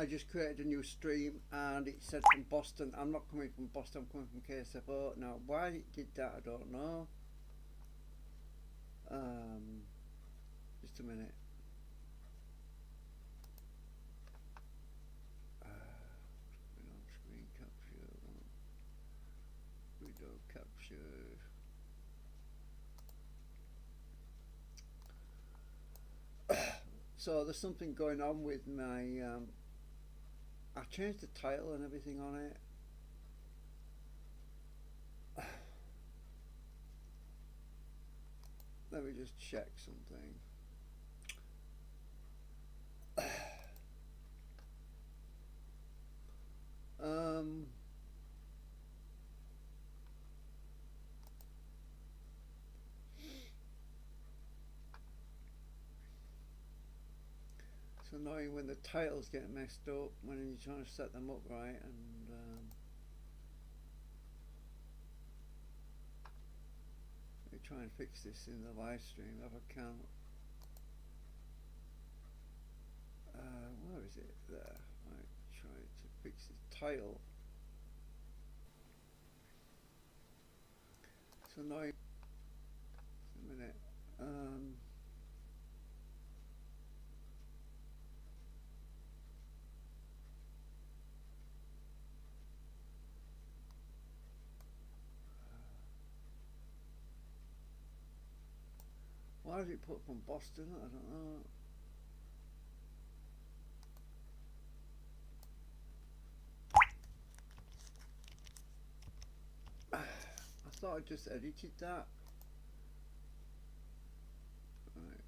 I just created a new stream and it said from Boston. I'm not coming from Boston, I'm coming from KSFO. Now why it did that I don't know. Just a minute. Screen capture, video capture. So there's something going on with my I changed the title and everything on it. Let me just check something. It's annoying when the titles get messed up when you're trying to set them up right, and let me try and fix this in the live stream if I can. Where is it? There. I try to fix the title. It's annoying. Just a minute. Why did it put from Boston? I don't know. I thought I just edited that. Right.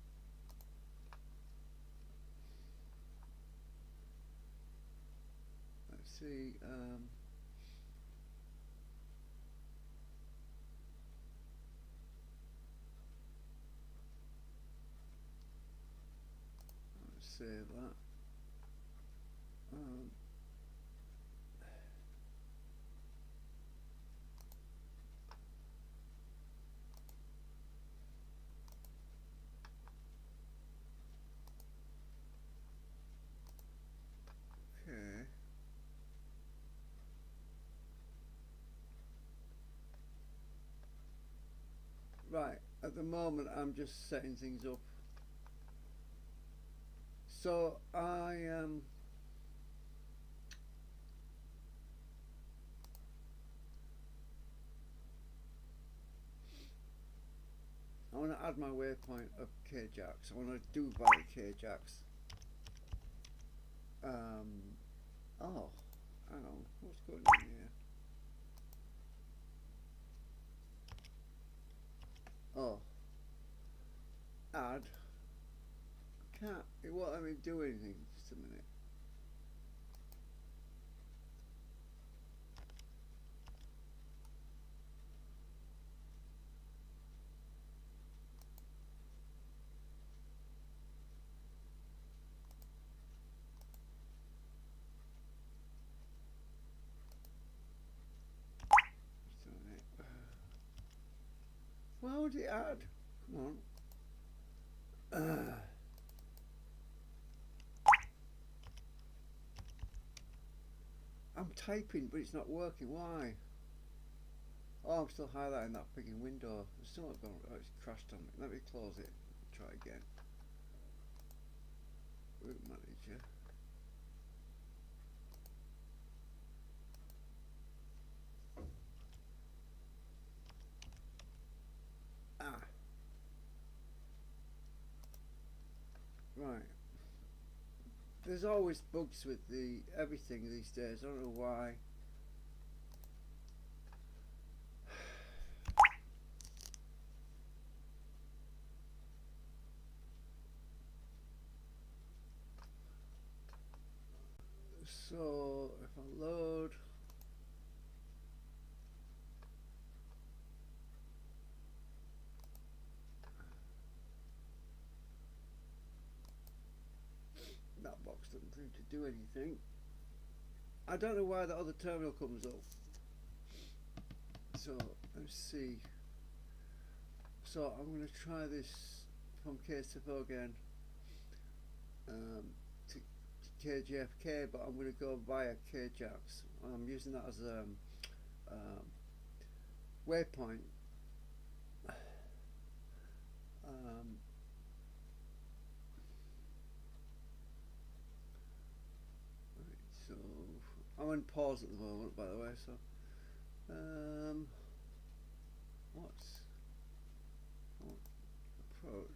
Let's see. Let's save that. Okay. Right, at the moment I'm just setting things up. So I want to add my waypoint of KJFK. I want to do valid KJFK. Oh, hang on, what's going on here? Oh, add. Can't, it won't let me do anything. Just a minute. Why would it add? Come on. I'm typing, but it's not working. Why? Oh, I'm still highlighting that freaking window. It's still not going. Oh, it's crashed on me. Let me close it. Try again. Root manager. Ah. Right. There's always bugs with the everything these days. I don't know why. So if I load, that box doesn't seem to do anything. I don't know why the other terminal comes up. So let's see. So I'm going to try this from KSFO again to KJFK, but I'm going to go via KJAX. I'm using that as a waypoint. So I'm on pause at the moment, by the way. So what's approach?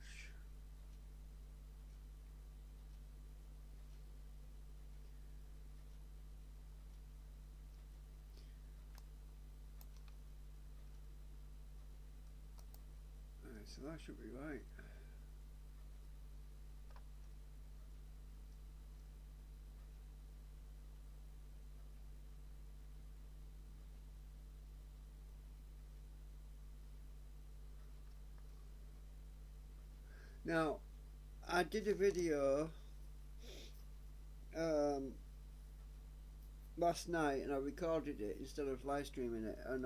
Alright, so that should be right. Now, I did a video last night, and I recorded it instead of live streaming it, and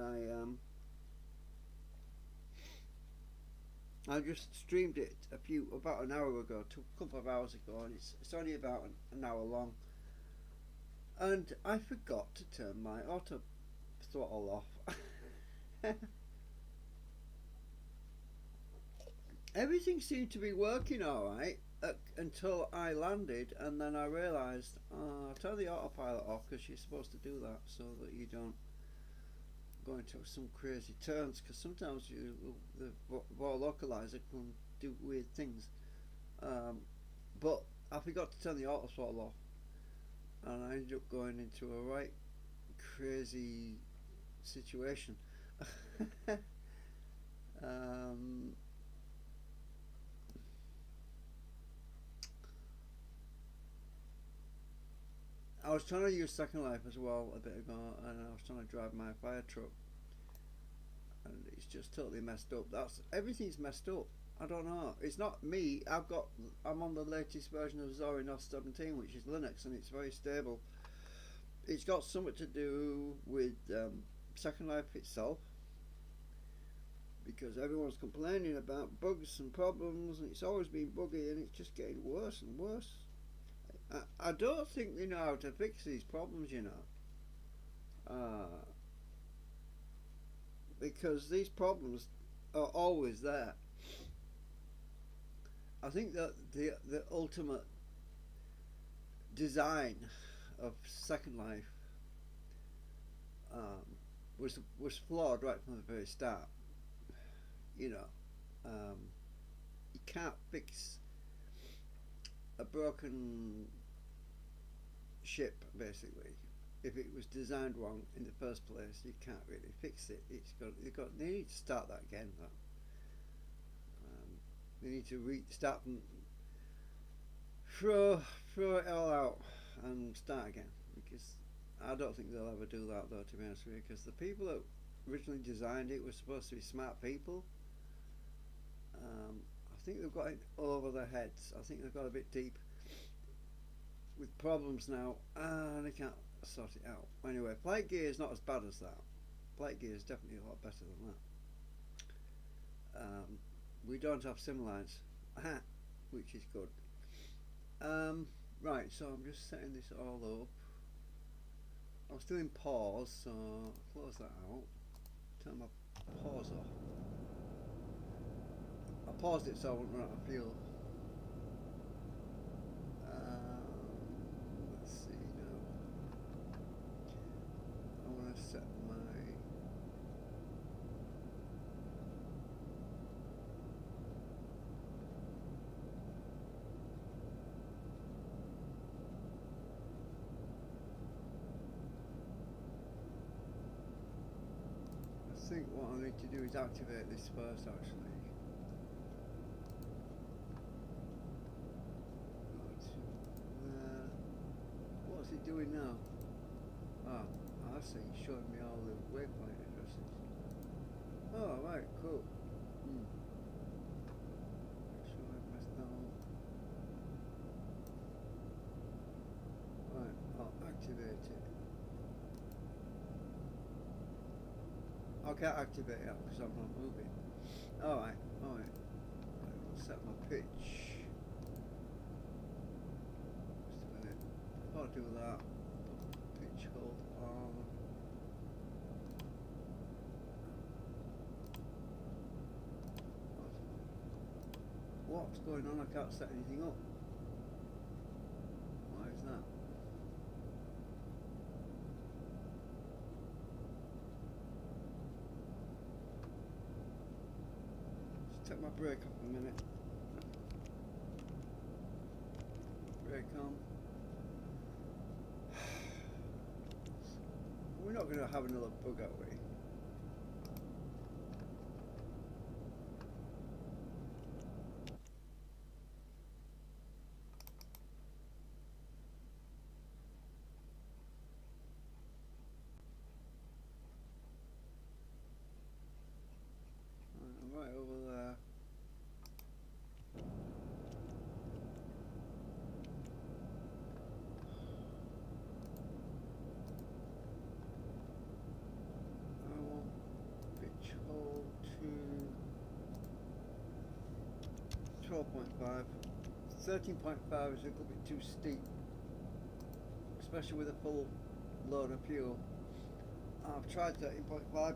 I just streamed it about an hour ago, a couple of hours ago, and it's only about an hour long. And I forgot to turn my auto throttle off. Everything seemed to be working alright until I landed, and then I realised, turn the autopilot off, because you're supposed to do that so that you don't go into some crazy turns, because sometimes the raw localizer can do weird things. But I forgot to turn the auto throttle off, and I ended up going into a right crazy situation. I was trying to use Second Life as well a bit ago, and I was trying to drive my fire truck, and it's just totally messed up. Everything's messed up. I don't know. It's not me. I'm on the latest version of Zorin OS 17, which is Linux, and it's very stable. It's got something to do with Second Life itself, because everyone's complaining about bugs and problems, and it's always been buggy, and it's just getting worse and worse. I don't think they know how to fix these problems, you know, because these problems are always there. I think that the ultimate design of Second Life was flawed right from the very start. You know, you can't fix a broken ship, basically. If it was designed wrong in the first place, you can't really fix it. They need to start that again. They need to restart and throw it all out and start again, because I don't think they'll ever do that, though, to be honest with you, because the people that originally designed it were supposed to be smart people. I think they've got it over their heads. I think they've got a bit deep with problems now, and they can't sort it out. Anyway, Flightgear is not as bad as that. Flightgear is definitely a lot better than that. We don't have sim lines, which is good. Right, so I'm just setting this all up. I'm still in pause, so I'll close that out. Turn my pause off. I paused it so I wouldn't run out of fuel. Let's see now. I want to set my I think what I need to do is activate this first, actually. What's it doing now? I see, it's showing me all the waypoint addresses. Oh, right, cool. So I messed that up. Right, I'll activate it. I can't activate it because I'm not moving. Alright. I'll set my pitch. Just a minute. before I do that, pitch hold on. What's going on? I can't set anything up. Why is that? Just take my brake off a minute. Brake on. We're not going to have another bug, are we? Right over there. I want pitch hold to 12.5. 13.5 is a little bit too steep, especially with a full load of fuel. I've tried 13.5, but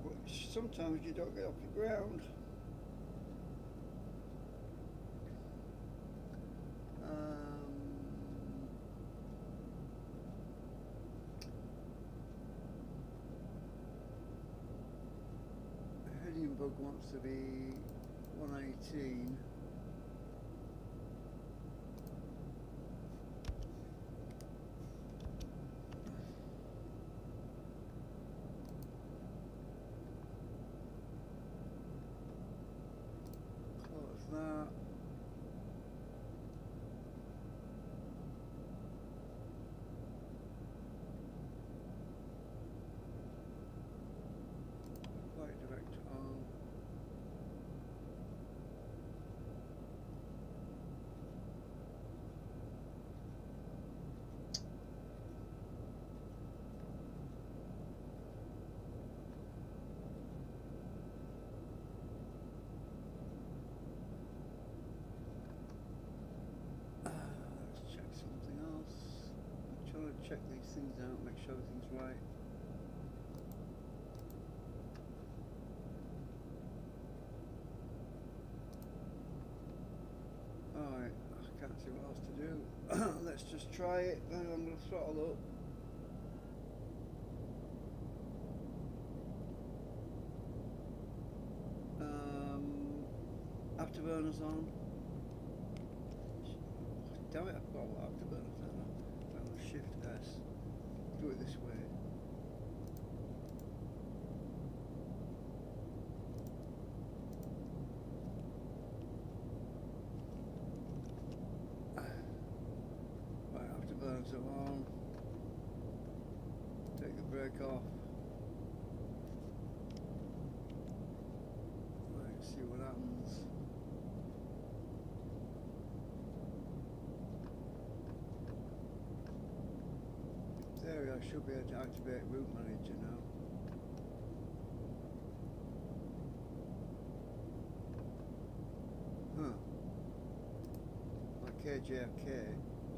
sometimes you don't get off the ground. Heading bug wants to be 118. Close that. Flight director on. Let's check something else. I'm trying to check these things out, make sure everything's right. Alright, I can't see what else to do. Let's just try it, then I'm going to throttle up. Afterburners on. Damn it, I forgot what afterburners are. I'm going to shift S. Do it this way. Right, afterburners are on. Take the brake off. Right, see what happens. There, I should be able to activate route manager now. Huh. Like KJFK,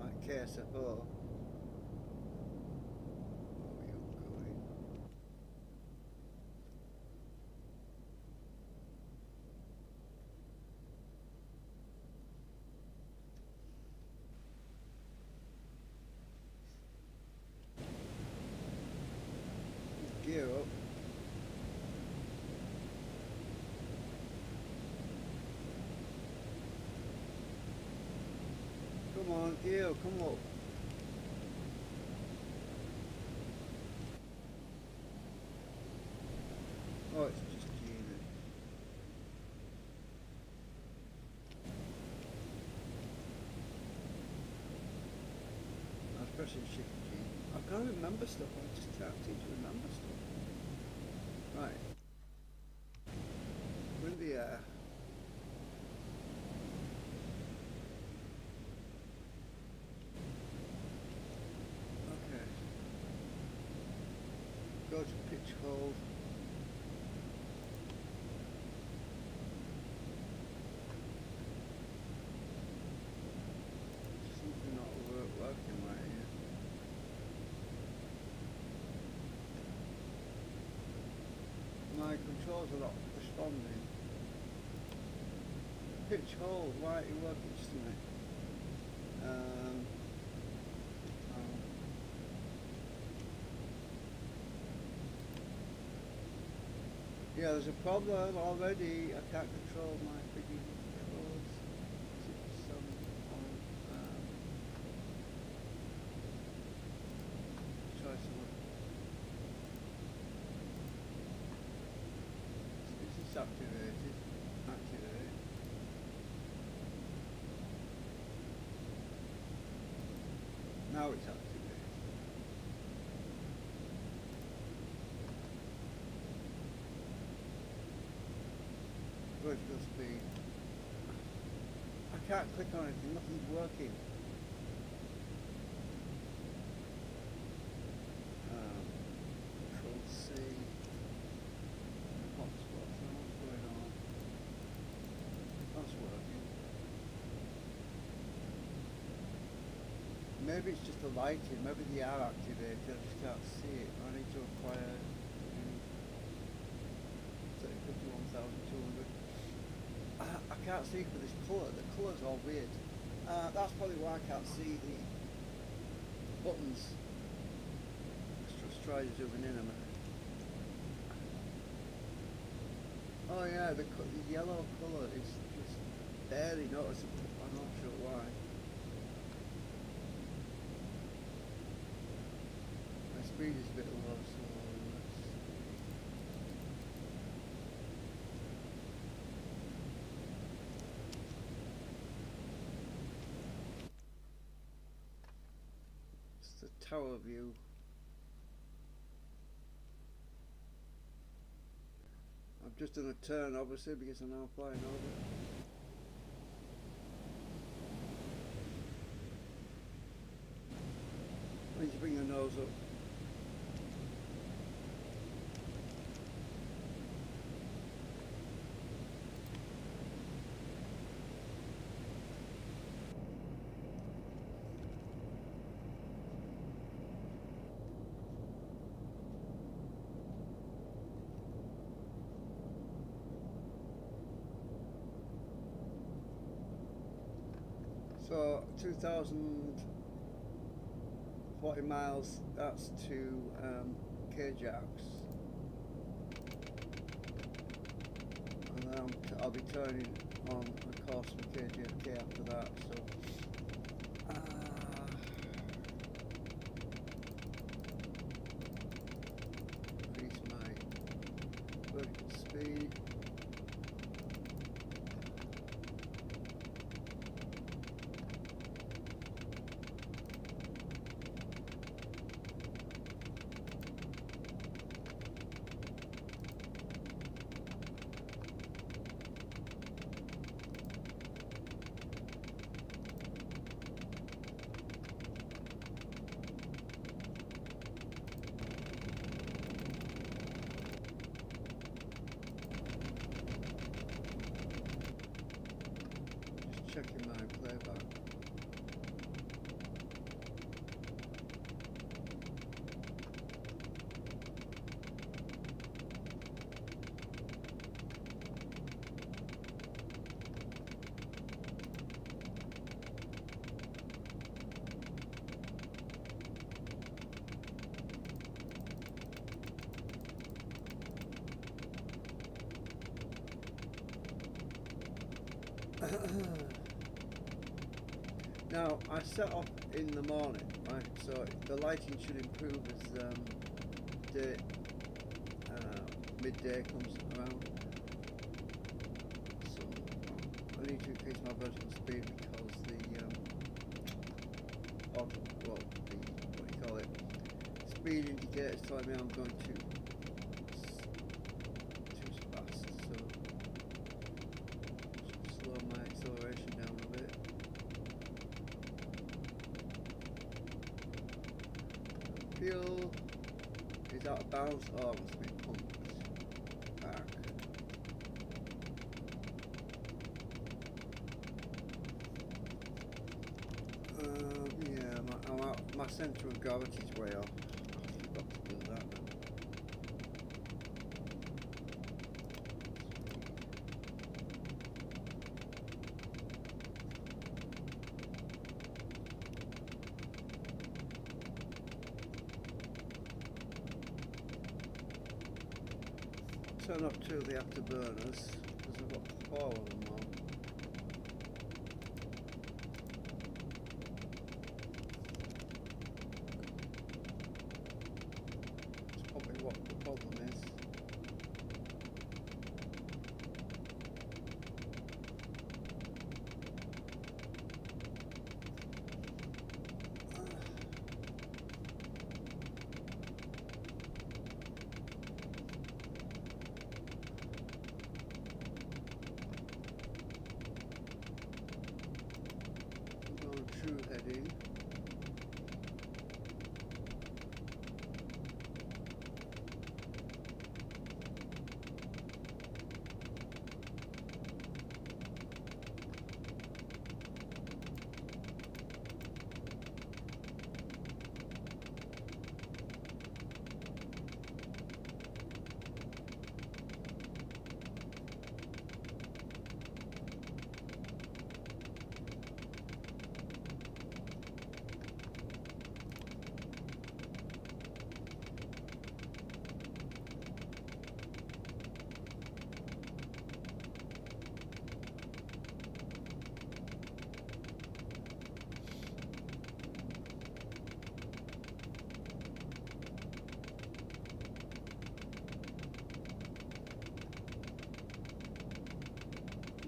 like KSFO. Where are you going? Gear up. Come on, gear, come up. Oh, it's just gearing. I was pressing shift G. I can't remember stuff, I just can't seem to remember stuff. Right. We're in the air. Okay. Go to pitch hold. Something not working right here. my controls are not responding. Pitch hold, why are you working just a minute? Yeah, there's a problem already. I can't control my freaking controls. Try some. This is activated. Activate. Now it's activated. Vertical speed. I can't click on anything, nothing's working. Control C. Hotspots, what's going on? That's working. Maybe it's just the lighting, maybe they are activated, I just can't see it. I need to acquire 51,200. I can't see for this colour, the colours are weird. That's probably why I can't see the buttons. Let's just try zooming in a minute. Oh yeah, the yellow colour is just barely noticeable, I'm not sure why. My speed is a bit low, so tower view. I've just done a turn obviously because I'm now flying over. I need to bring the nose up. So 2,040 miles, that's to KJFK I, and then I'll be turning on a course from KJFK after that, so increase my vertical speed. Checking my playback. Now I set off in the morning, right? So the lighting should improve as midday comes around. So I need to increase my vertical speed because what do you call it? Speed indicator is telling me I'm going too fast. So slow my acceleration down a bit. Fuel is out of bounds. Oh, it must be pumped back. Yeah, my centre of gravity is way off. I forgot to do that now. turn off 2 of the afterburners because I've got 4 of them on. That's probably what the problem is. True heading.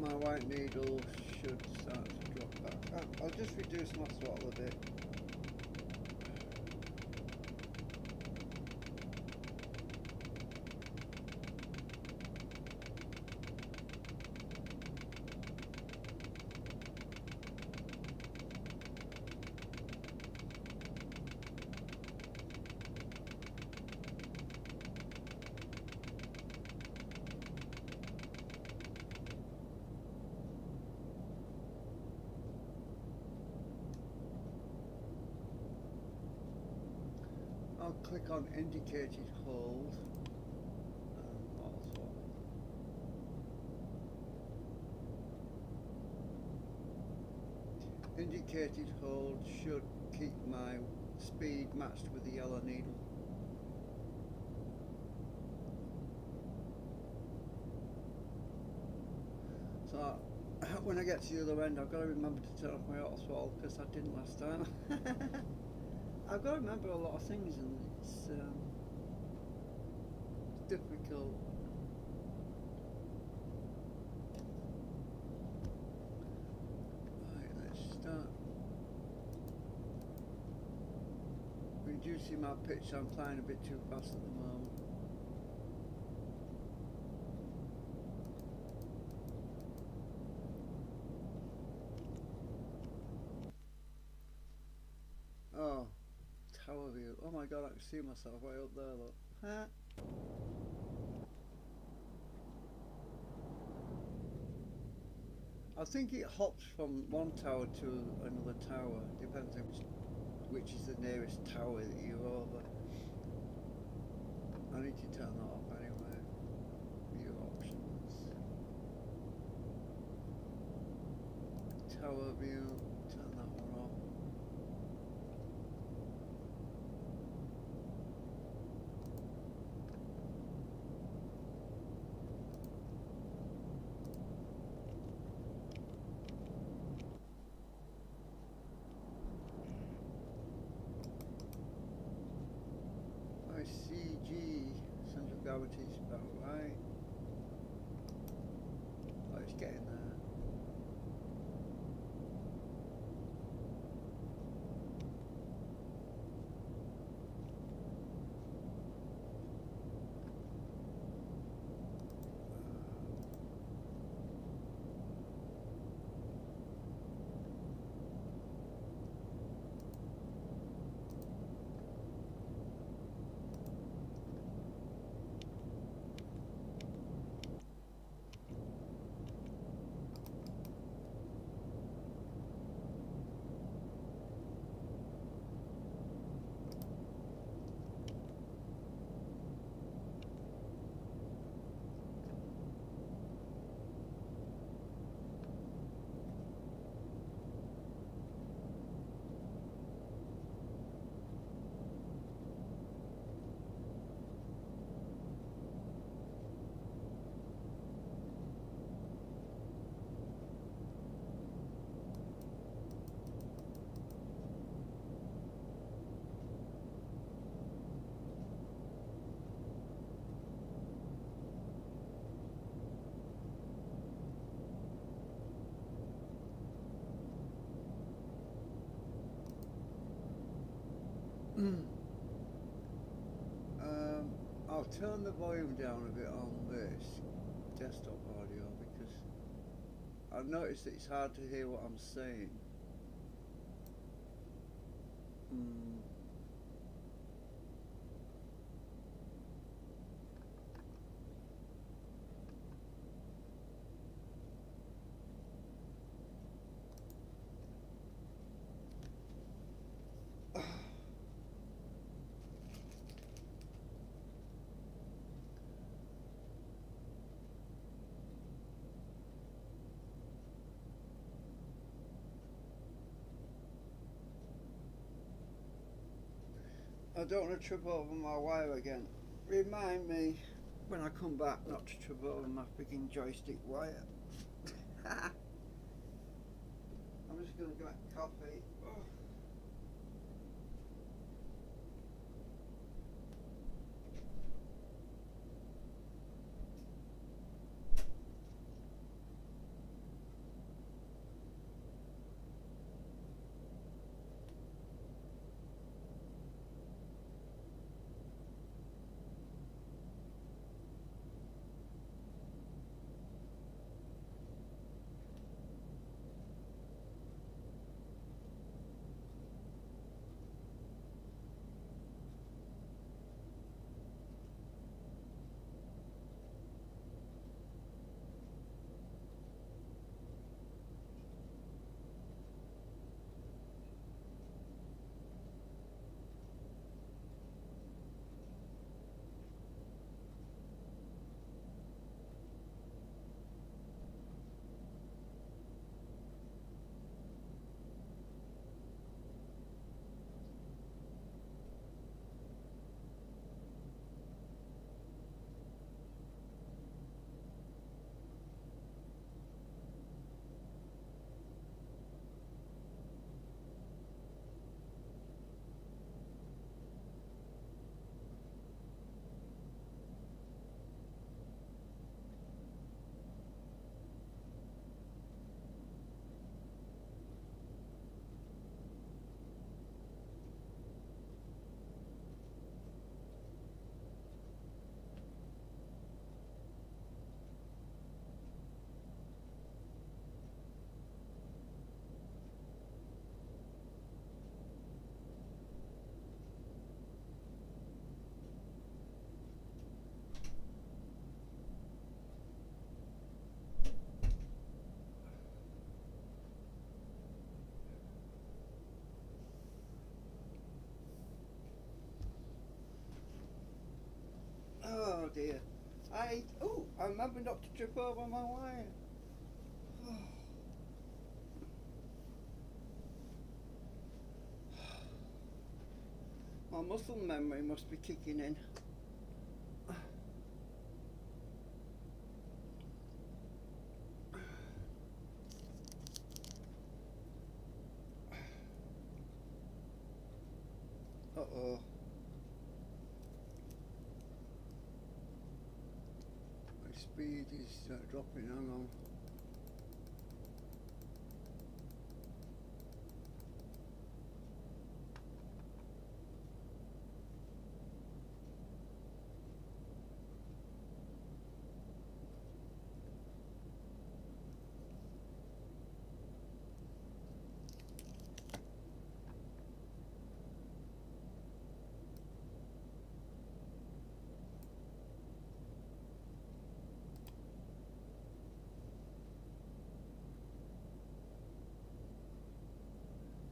My white needle should start to drop back. I'll just reduce my throttle a bit. I'll click on indicated hold and also indicated hold should keep my speed matched with the yellow needle. So when I get to the other end I've got to remember to turn off my auto throttle because I didn't last time. I've got to remember a lot of things and it's difficult. Right, let's start reducing my pitch. I'm flying a bit too fast at the moment. Oh. Tower view. Oh my god, I can see myself way up there, look. Huh? I think it hops from one tower to another tower. Depends on which is the nearest tower that you're over. I need to turn that off anyway. View options. Tower view. Turn that one off. CG, centre of gravity is about right. Oh, it's getting there. I'll turn the volume down a bit on this desktop audio because I've noticed that it's hard to hear what I'm saying. I don't want to trip over my wire again. Remind me when I come back not to trip over my freaking joystick wire. I'm just going to get coffee. Oh dear. I remember not to trip over my wire. My muscle memory must be kicking in. Uh-oh. My speed is dropping, hang on.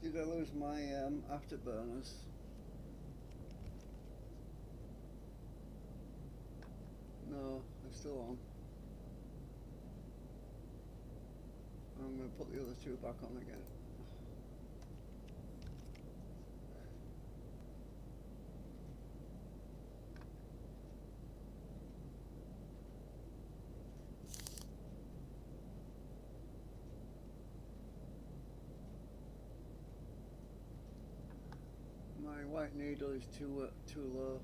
Did I lose my afterburners? No, they're still on. I'm going to put the other two back on again. My white needle is too low.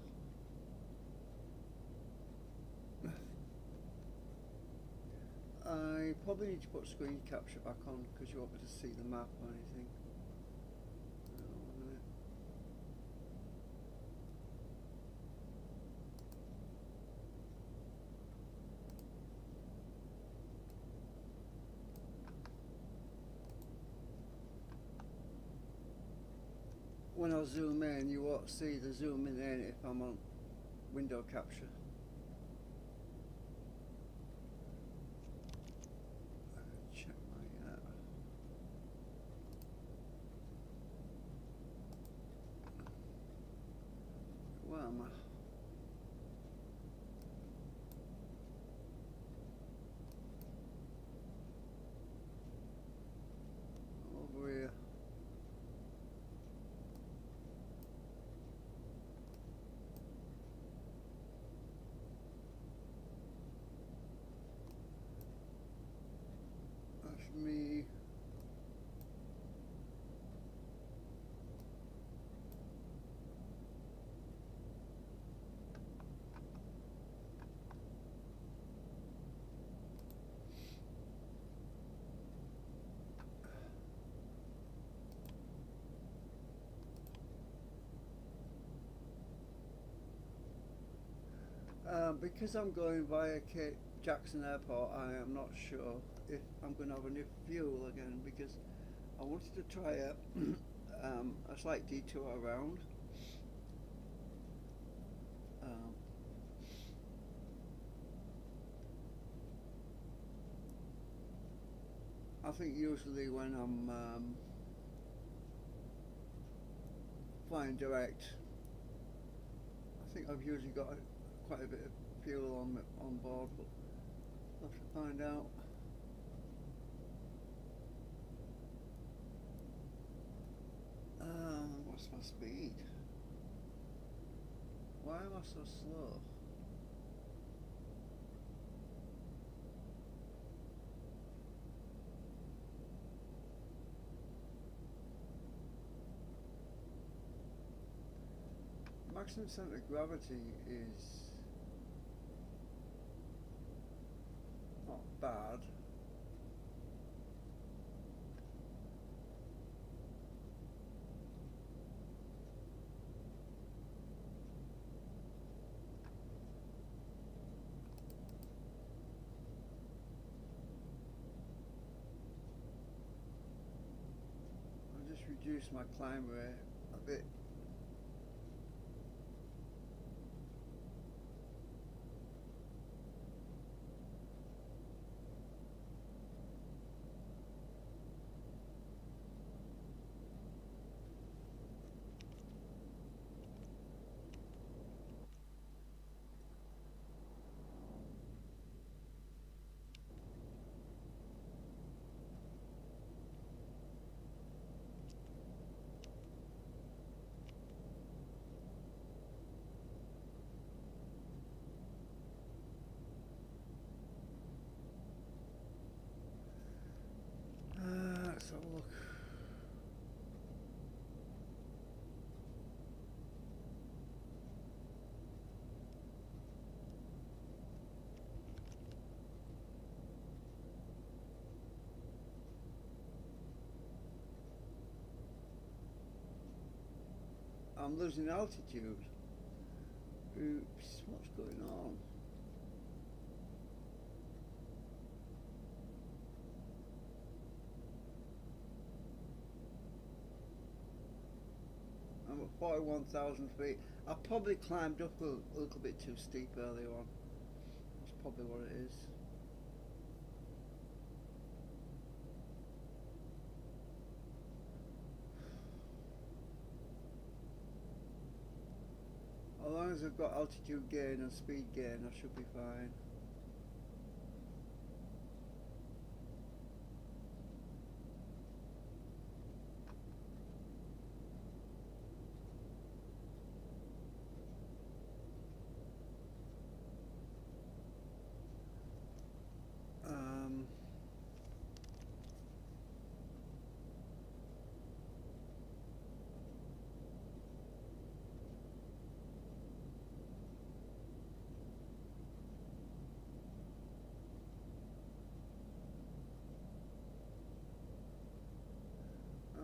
I probably need to put screen capture back on because you won't be able to see the map or anything. when I zoom in, you won't see the zooming in if I'm on window capture. Check my where am I? Over here. That's me. Because I'm going via Jackson Airport, I am not sure if I'm going to have enough fuel again, because I wanted to try a slight detour around. I think usually when I'm flying direct, I think I've usually got quite a bit of fuel on board, but I'll have to find out. What's my speed? Why am I so slow? Maximum center of gravity is not bad. I'll just reduce my climb rate a bit. Let's have a look. I'm losing altitude. Oops, what's going on? I'm at 41,000 feet. I probably climbed up a little bit too steep earlier on. That's probably what it is. As long as I've got altitude gain and speed gain, I should be fine.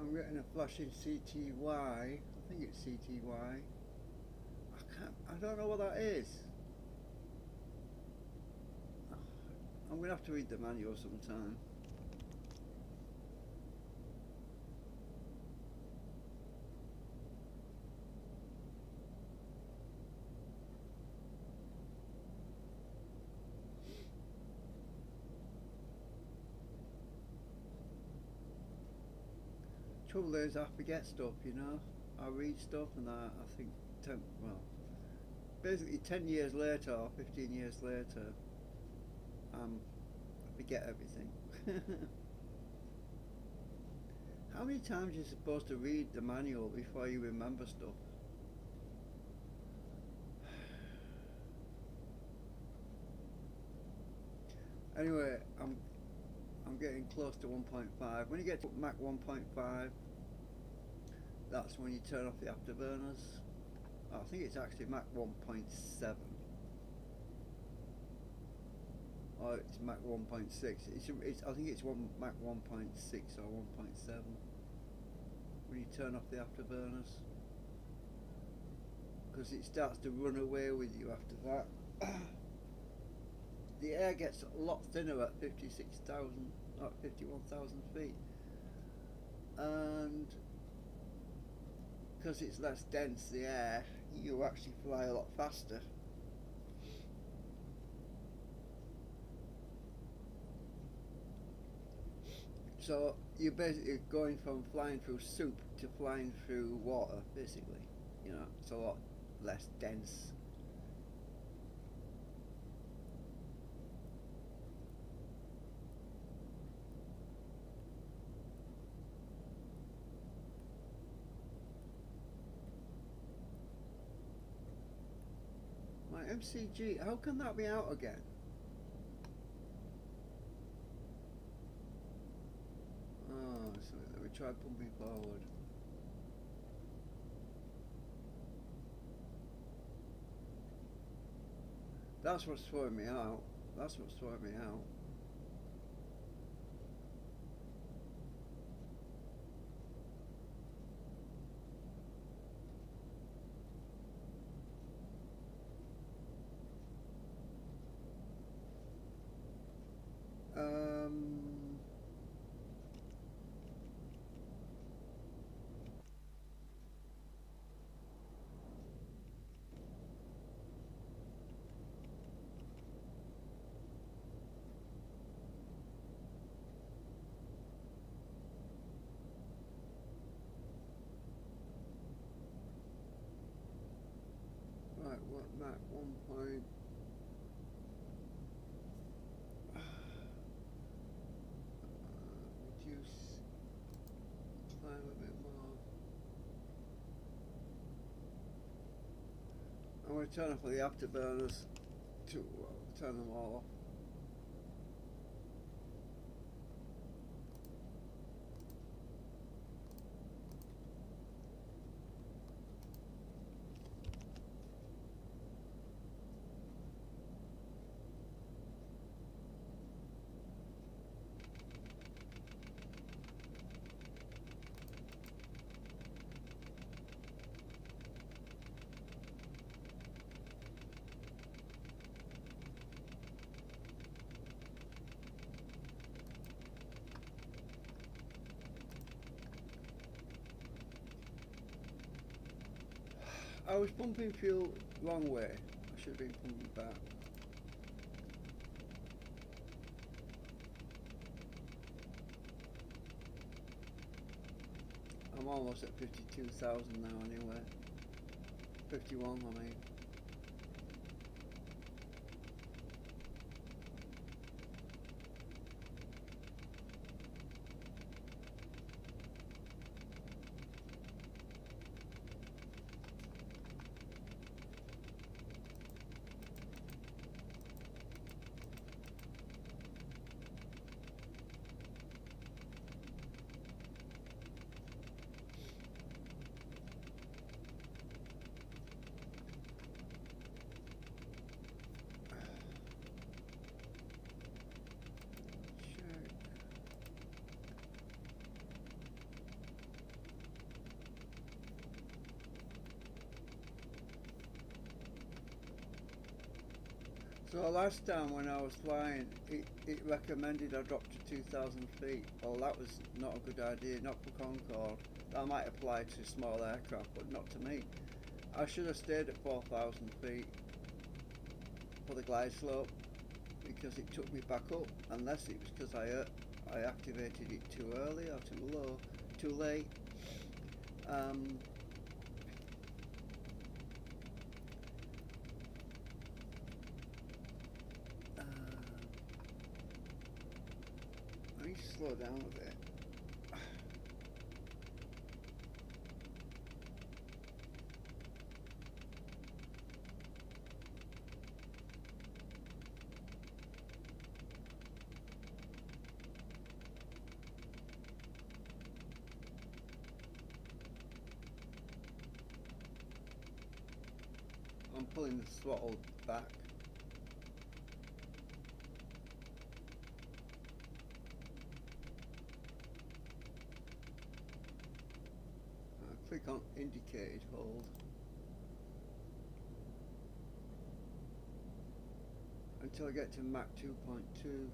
I'm getting a flashing CTY. I think it's CTY. I don't know what that is. I'm gonna have to read the manual sometime. Trouble is, I forget stuff, you know. I read stuff and I think, basically 10 years later or 15 years later, I forget everything. How many times are you supposed to read the manual before you remember stuff? Anyway, I'm getting close to 1.5. When you get to Mach 1.5, that's when you turn off the afterburners. I think it's actually Mach 1.7. Or it's Mach 1.6. I think it's Mach 1.6 or 1.7 when you turn off the afterburners, because it starts to run away with you after that. The air gets a lot thinner at 56,000, not 51,000 feet, and because it's less dense, the air, you actually fly a lot faster. So you're basically going from flying through soup to flying through water, basically. You know, it's a lot less dense. My MCG, how can that be out again? Oh, so let me try pumping forward. That's what's throwing me out. That's what's throwing me out. Right, what Mach 1 point. Reduce, climb a bit more. I'm going to turn off all the afterburners to turn them all off. I was pumping fuel wrong way. I should have been pumping back. I'm almost at 52,000 now anyway. 51 I mean. So last time when I was flying, it recommended I drop to 2,000 feet. Well, that was not a good idea, not for Concorde. That might apply to small aircraft, but not to me. I should have stayed at 4,000 feet for the glide slope, because it took me back up, unless it was because I activated it too early or too low. too late. I need to slow down a bit. I'm pulling the throttle back. Click on indicated hold until I get to Mach 2.02.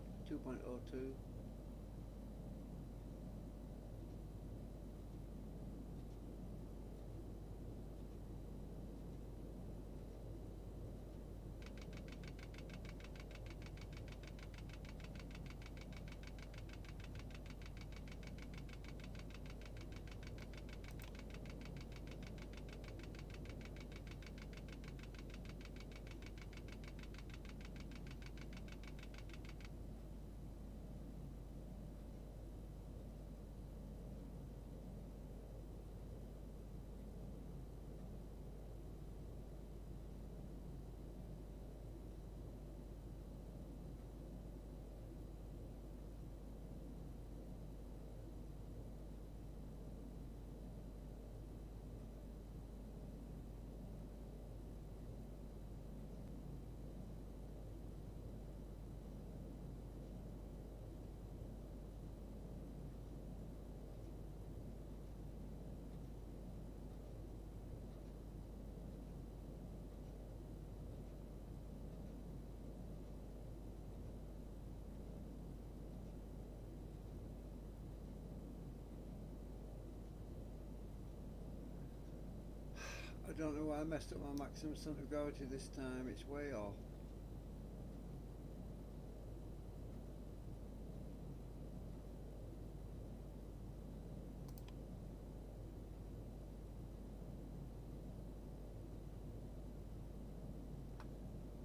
I don't know why I messed up my maximum center of gravity this time. It's way off.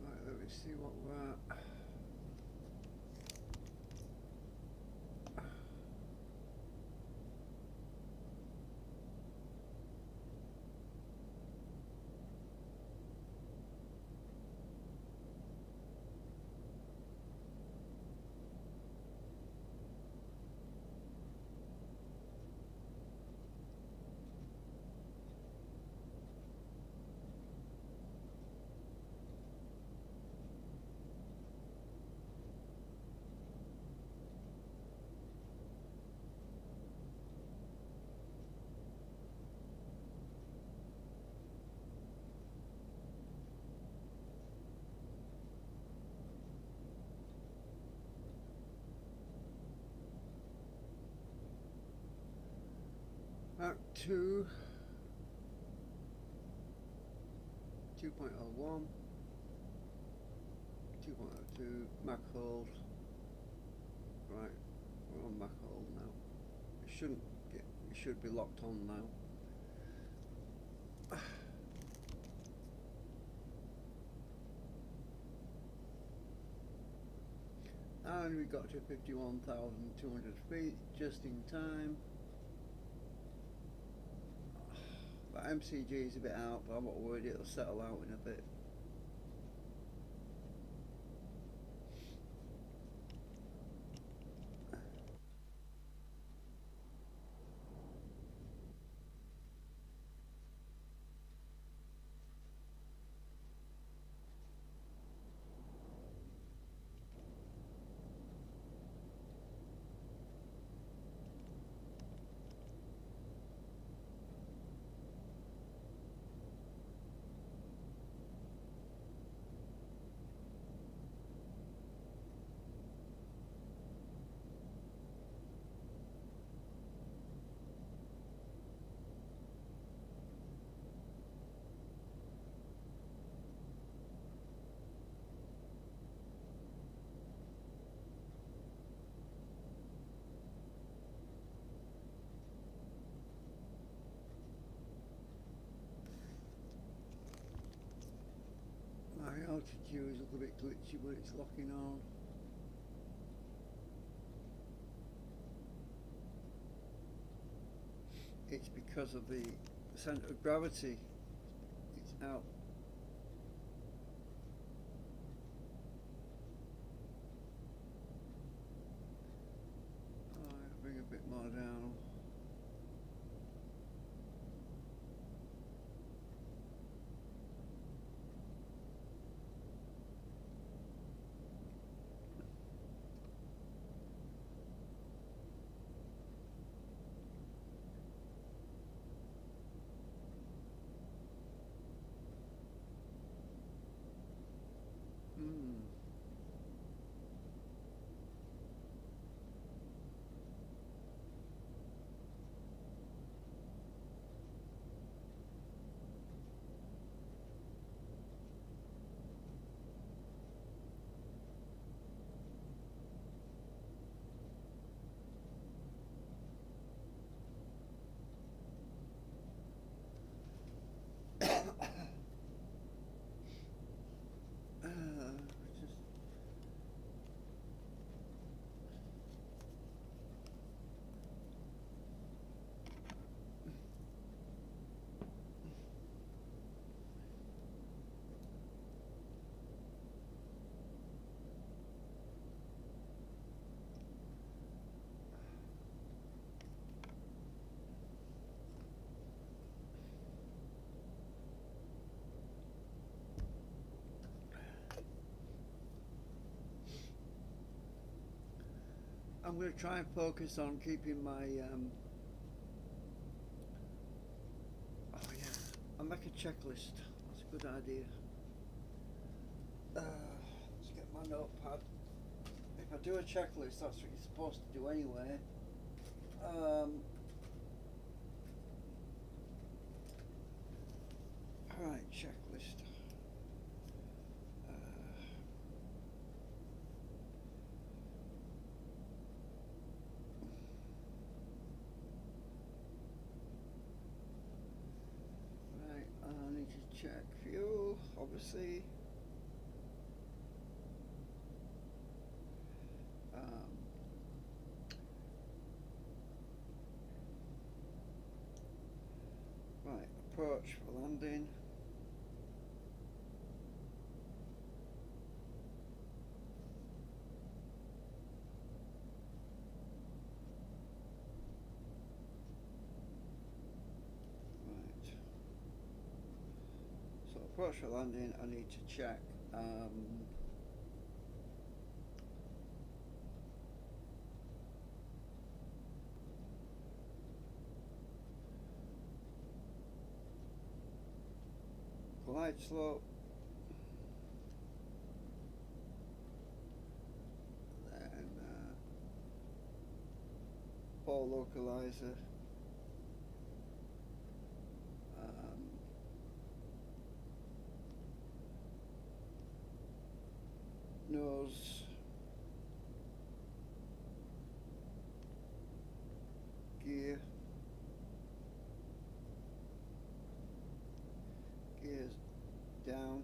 Right, let me see what we're at. Mach 2, 2.01, 2.02, Mach hold. Right, we're on Mach hold now. It should be locked on now. And we got to 51,200 feet just in time. But MCG is a bit out, but I'm not worried, it'll settle out in a bit. altitude is a little bit glitchy, but it's locking on. It's because of the centre of gravity. It's out. I'll bring a bit more down. I'm going to try and focus on keeping my oh yeah, I'll make a checklist. That's a good idea. Let's get my notepad. If I do a checklist, that's what you're supposed to do anyway. Alright, checklist. I need to check fuel, obviously. Right, approach for landing. Approach for landing, I need to check glide slope, then ball localizer, nose, gear, gears down,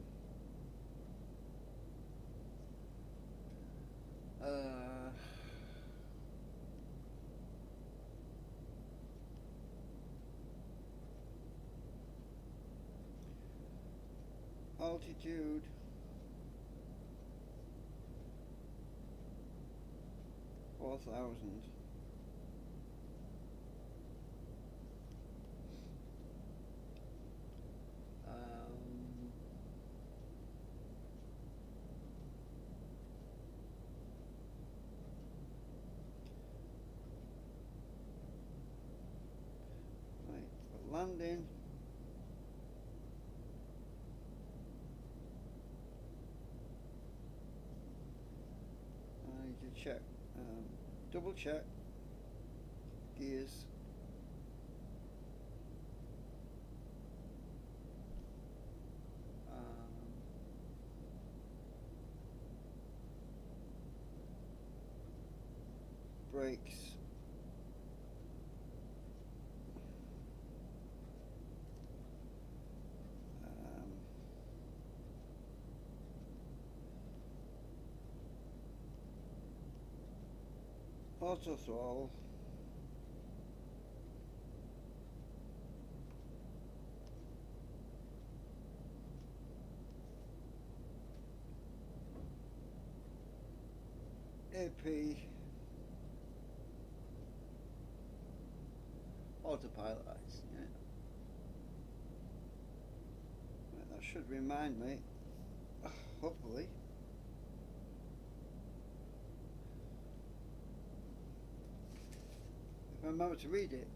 altitude, 4,000. Right, for landing. I need to check, double check gears, brakes, Auto throttle. AP. Autopilot eyes, yeah. Right, that should remind me, hopefully. If I remember to read it.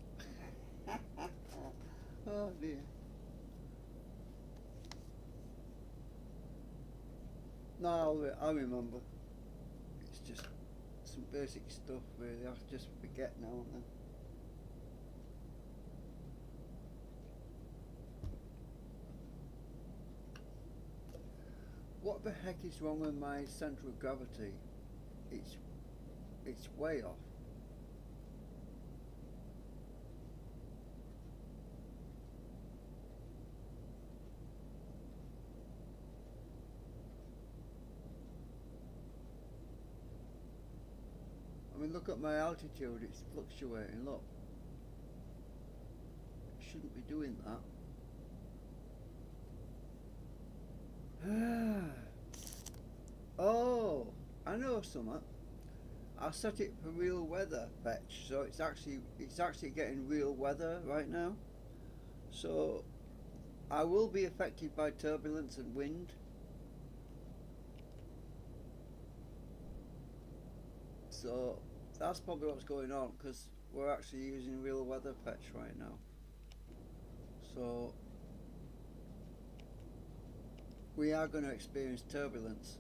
Oh dear. No, I'll remember. It's just some basic stuff really, I just forget now and then. What the heck is wrong with my centre of gravity? It's way off. I mean, look at my altitude, it's fluctuating, look. It shouldn't be doing that. Oh, I know something. I set it for real weather fetch, so it's actually getting real weather right now. So I will be affected by turbulence and wind. So that's probably what's going on, because we're actually using real weather fetch right now. So we are going to experience turbulence.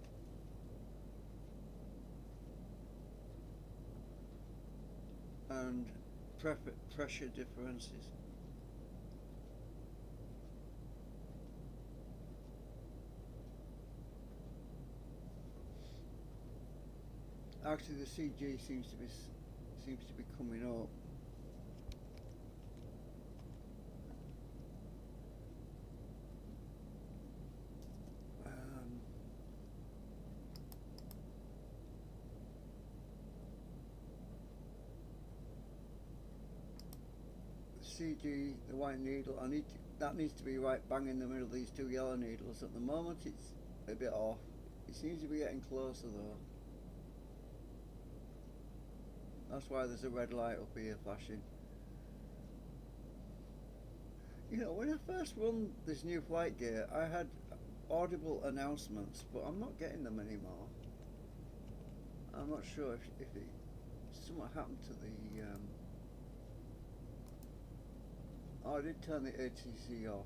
And pressure differences. Actually, the CG seems to be coming up. CG, the white needle, that needs to be right bang in the middle of these two yellow needles. At the moment it's a bit off. It seems to be getting closer though. That's why there's a red light up here flashing. You know, when I first run this new Flightgear, I had audible announcements, but I'm not getting them anymore. I'm not sure if something happened to the oh, I did turn the ATC off.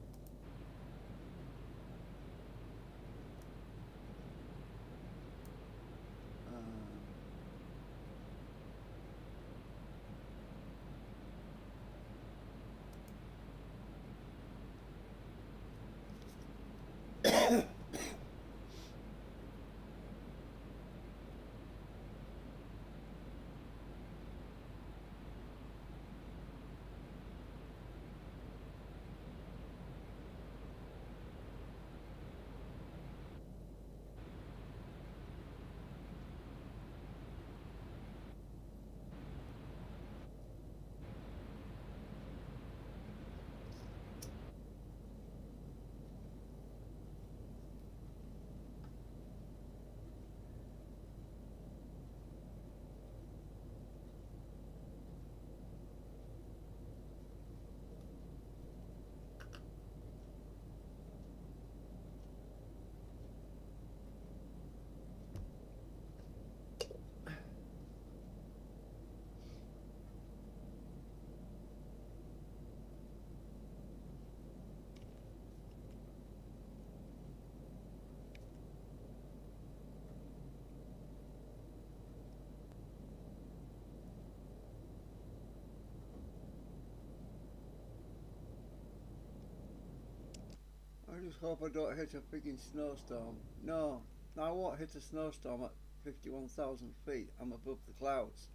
I just hope I don't hit a freaking snowstorm. No, I won't hit a snowstorm at 51,000 feet. I'm above the clouds.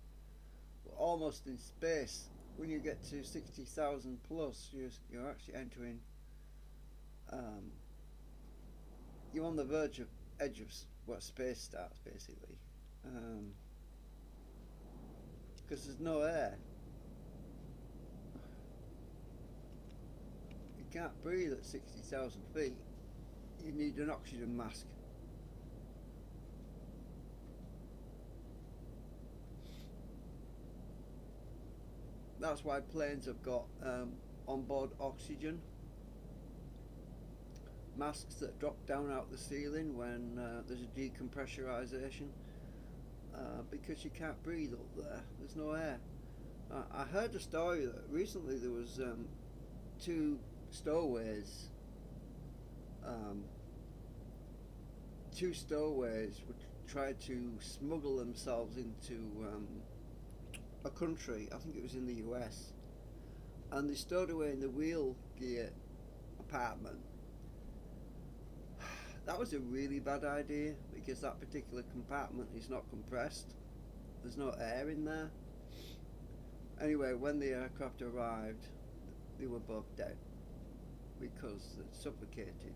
We're almost in space. When you get to 60,000 plus, you're actually entering. You're on the edge of where space starts, basically. because there's no air. You can't breathe at 60,000 feet. You need an oxygen mask. That's why planes have got onboard oxygen masks that drop down out the ceiling when there's a decompressurization, because you can't breathe up there. There's no air. I heard a story that recently there was two stowaways. Two stowaways would try to smuggle themselves into a country. I think it was in the US, and they stowed away in the wheel gear apartment. That was a really bad idea because that particular compartment is not compressed. There's no air in there. Anyway, when the aircraft arrived, they were both dead because they suffocated.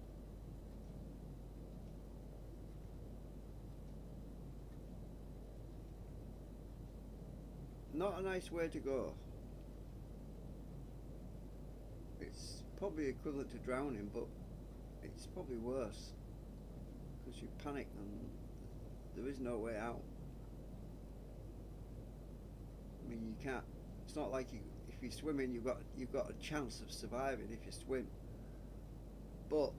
Not a nice way to go. It's probably equivalent to drowning, but it's probably worse because you panic and there is no way out. I mean, you can't. It's not like if you're swimming, you've got a chance of surviving if you swim. But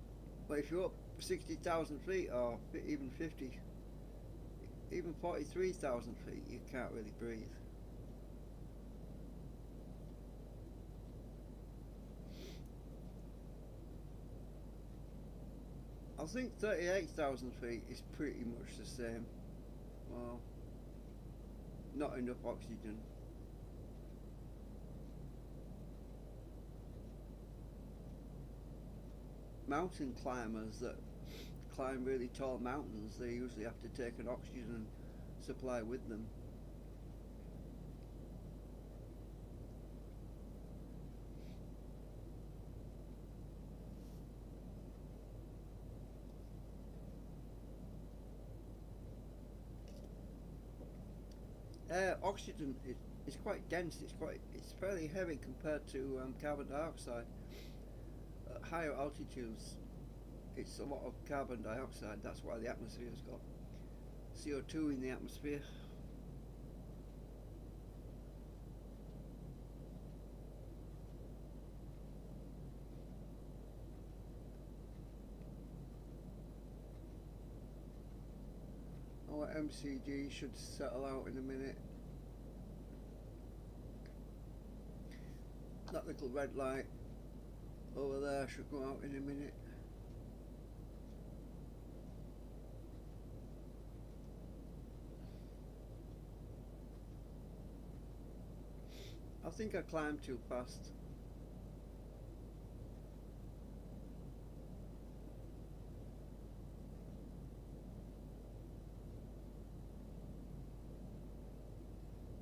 if you're up 60,000 feet or even 50, even 43,000 feet, you can't really breathe. I think 38,000 feet is pretty much the same. Well, not enough oxygen. Mountain climbers that climb really tall mountains, they usually have to take an oxygen supply with them. Oxygen is quite dense. It's fairly heavy compared to carbon dioxide. At higher altitudes, it's a lot of carbon dioxide. That's why the atmosphere's got CO2 in the atmosphere. Our MCG should settle out in a minute. That little red light over there should go out in a minute. I think I climbed too fast.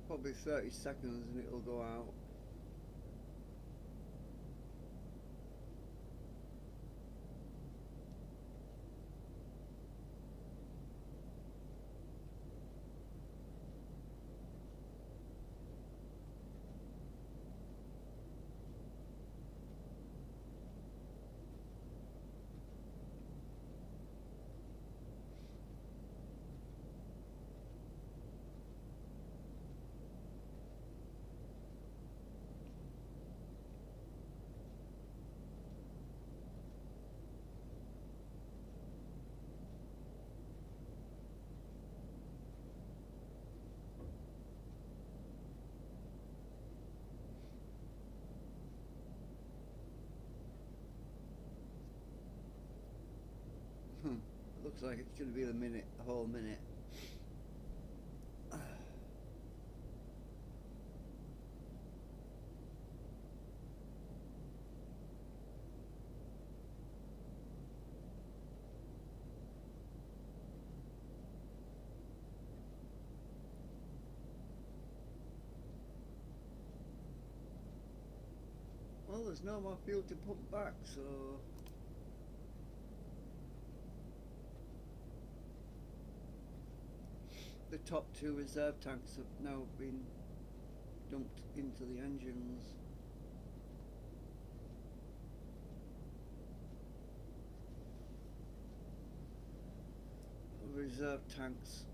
Probably 30 seconds and it'll go out. Looks like it's going to be a whole minute. Well, there's no more fuel to pump back, so the top two reserve tanks have now been dumped into the engines. Reserve tanks.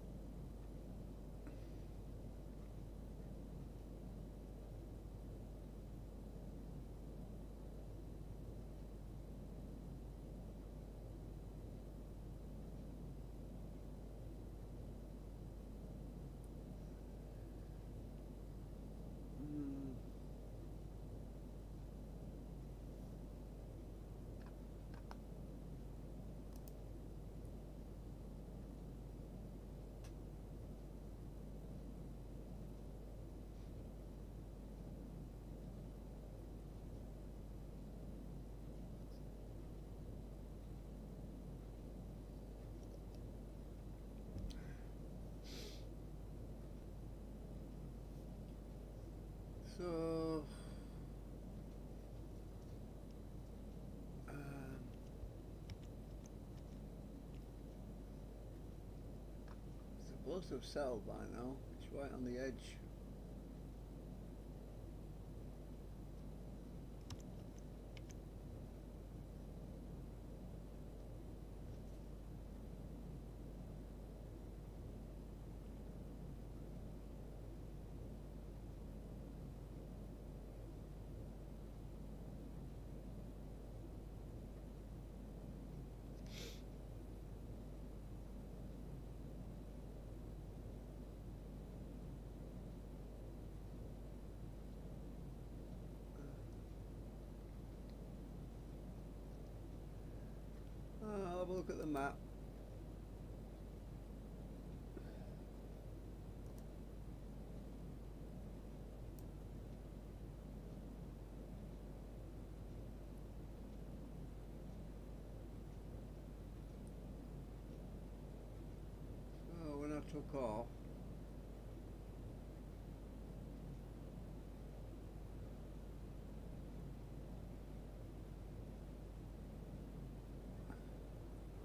So supposed to have settled by now. It's right on the edge. I'll have a look at the map. So when I took off,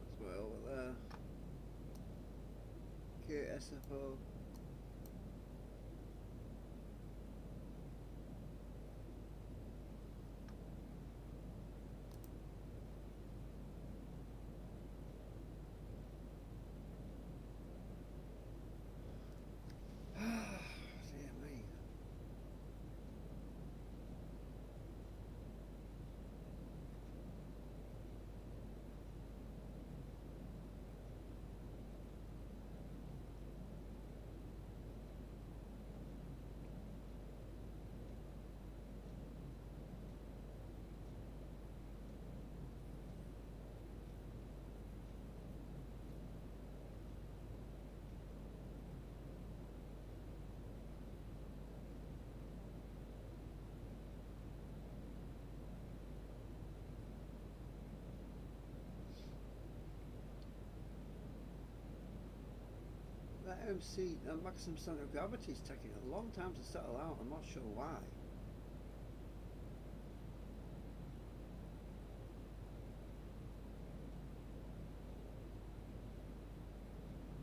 that's way over there. KSFO. That MC, maximum center of gravity, is taking a long time to settle out. I'm not sure why.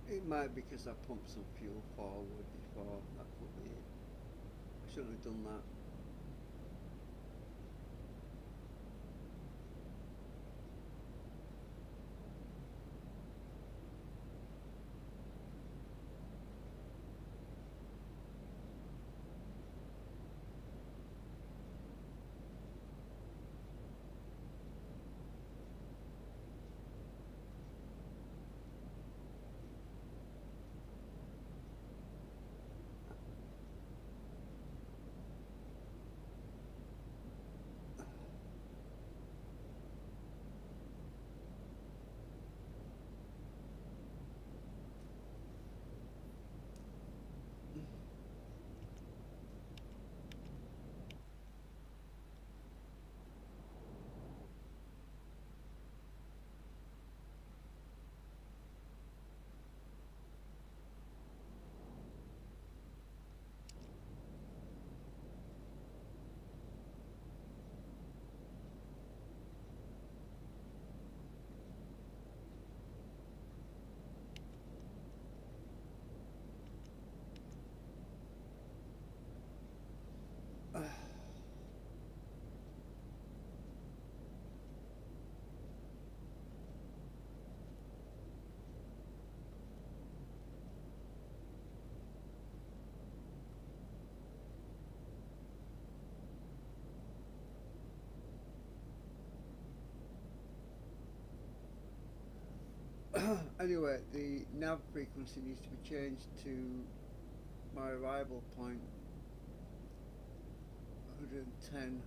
It might be because I pumped some fuel forward before. That could be it. I shouldn't have done that. Anyway, the nav frequency needs to be changed to my arrival point 110.90.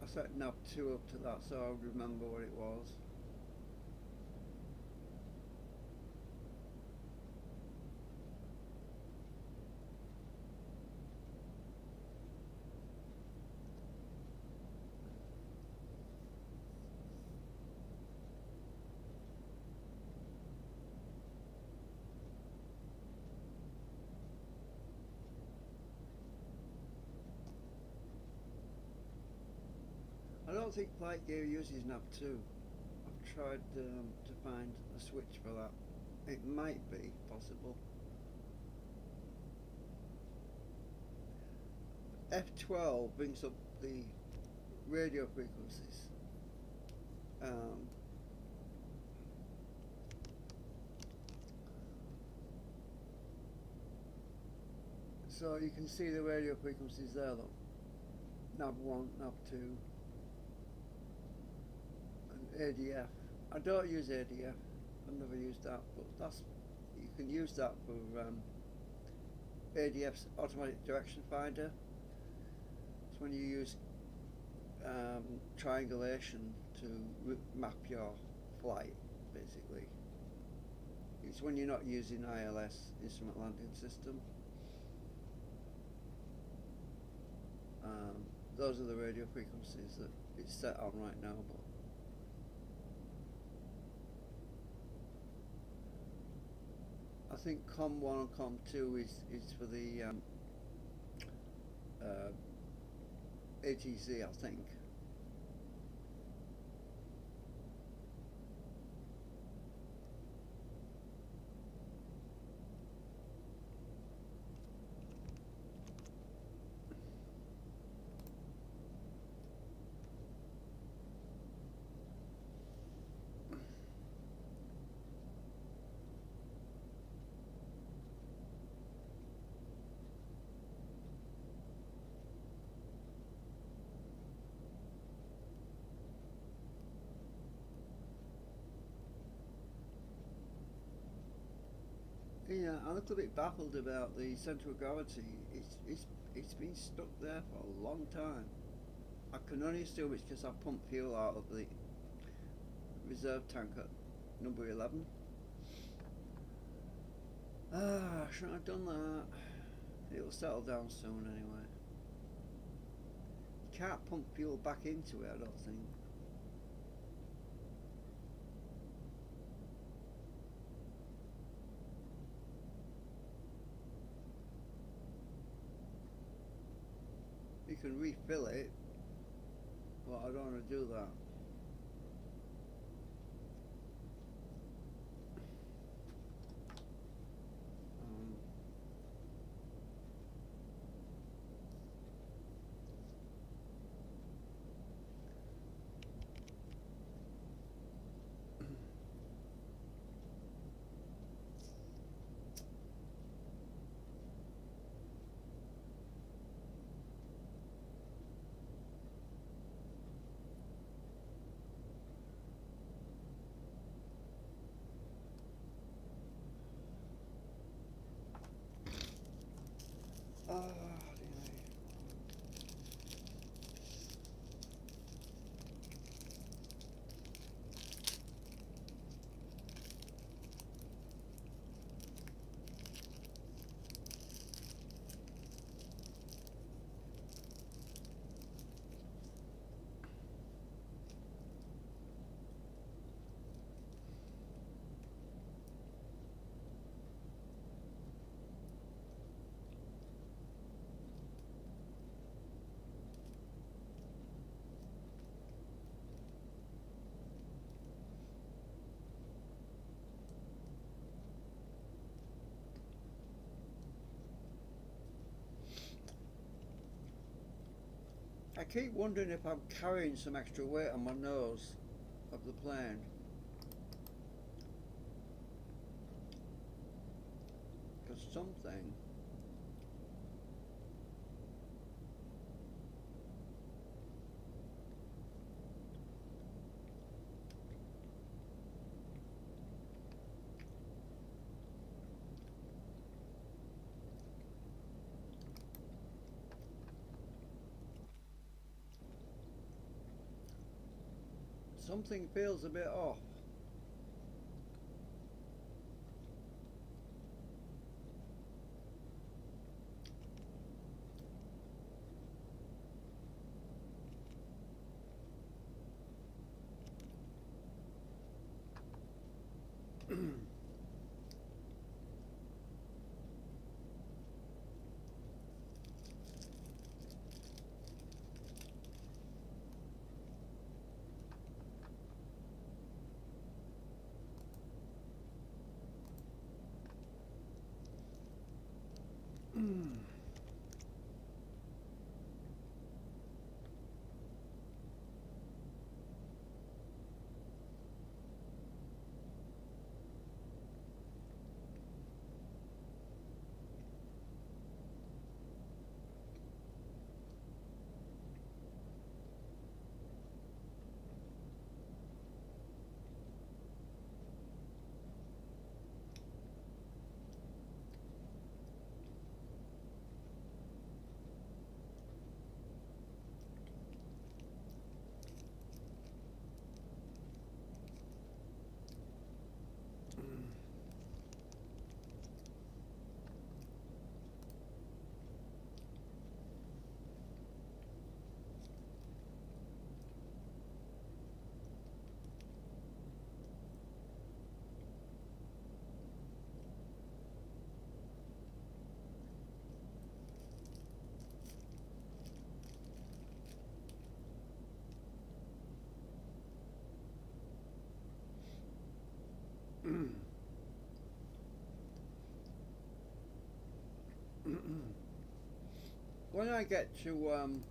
I set nav 2 up to that so I would remember what it was. I don't think Flightgear uses nav 2. I've tried to find a switch for that. It might be possible. F12 brings up the radio frequencies. So you can see the radio frequencies there, look. Nav 1, nav 2. ADF. I don't use ADF. I've never used that, but that's you can use that for ADF's automatic direction finder. It's when you use triangulation to map your flight, basically. It's when you're not using ILS, instrument landing system. Those are the radio frequencies that it's set on right now, but I think COM1 and COM2 is for the ATZ, I think. Yeah, I'm a little bit baffled about the centre of gravity. It's been stuck there for a long time. I can only assume it's because I pumped fuel out of the reserve tank at number 11. Shouldn't have done that. It'll settle down soon anyway. You can't pump fuel back into it, I don't think. You can refill it, but I don't want to do that. I keep wondering if I'm carrying some extra weight on my nose of the plane. Because something Something feels a bit off. When I get to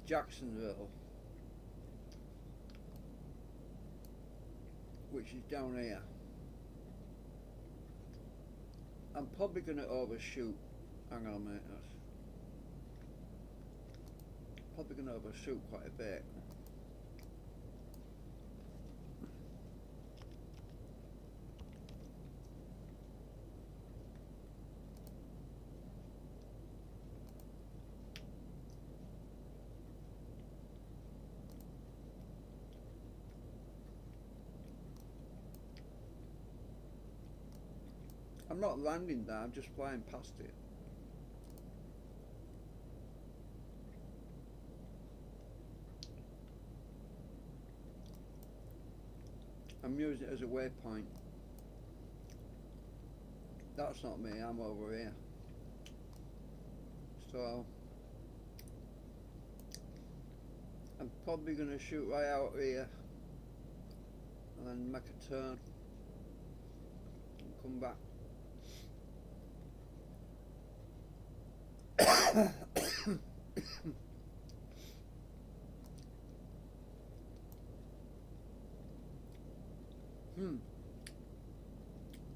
Jacksonville, which is down here, I'm probably going to overshoot. Hang on a minute. Probably going to overshoot quite a bit. I'm not landing there, I'm just flying past it. I'm using it as a waypoint. That's not me, I'm over here. So I'm probably going to shoot right out here and then make a turn and come back.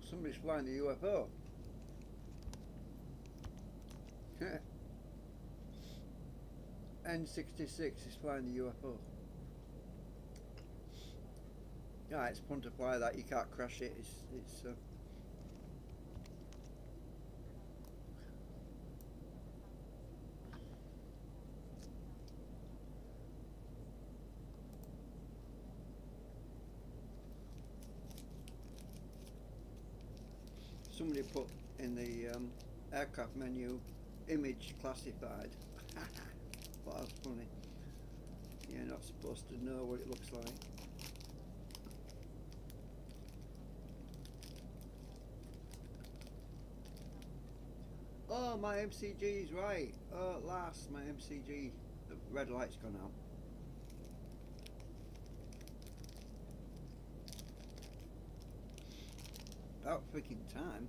Somebody's flying the UFO. N66 is flying the UFO. Yeah, it's fun to fly that. You can't crash it. It's somebody put in the aircraft menu image classified. But that's funny. You're not supposed to know what it looks like. Oh, my MCG is right. Oh, at last, my MCG. The red light's gone out. About freaking time.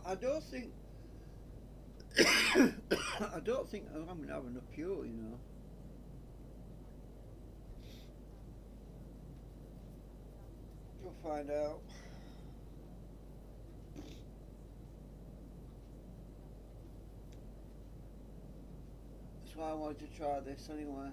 I don't think I'm going to have enough fuel, you know. We'll find out. That's why I wanted to try this anyway.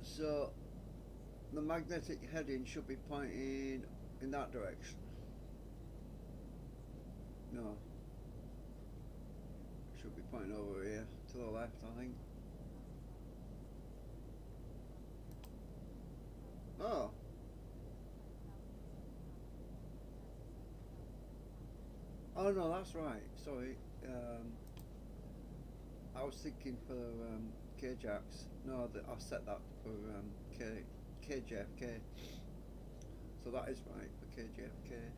So the magnetic heading should be pointing in that direction. No. It should be pointing over here to the left, I think. Oh. Oh no, that's right. Sorry. I was thinking for KJAX. No, I set that for KJFK. So that is right for KJFK.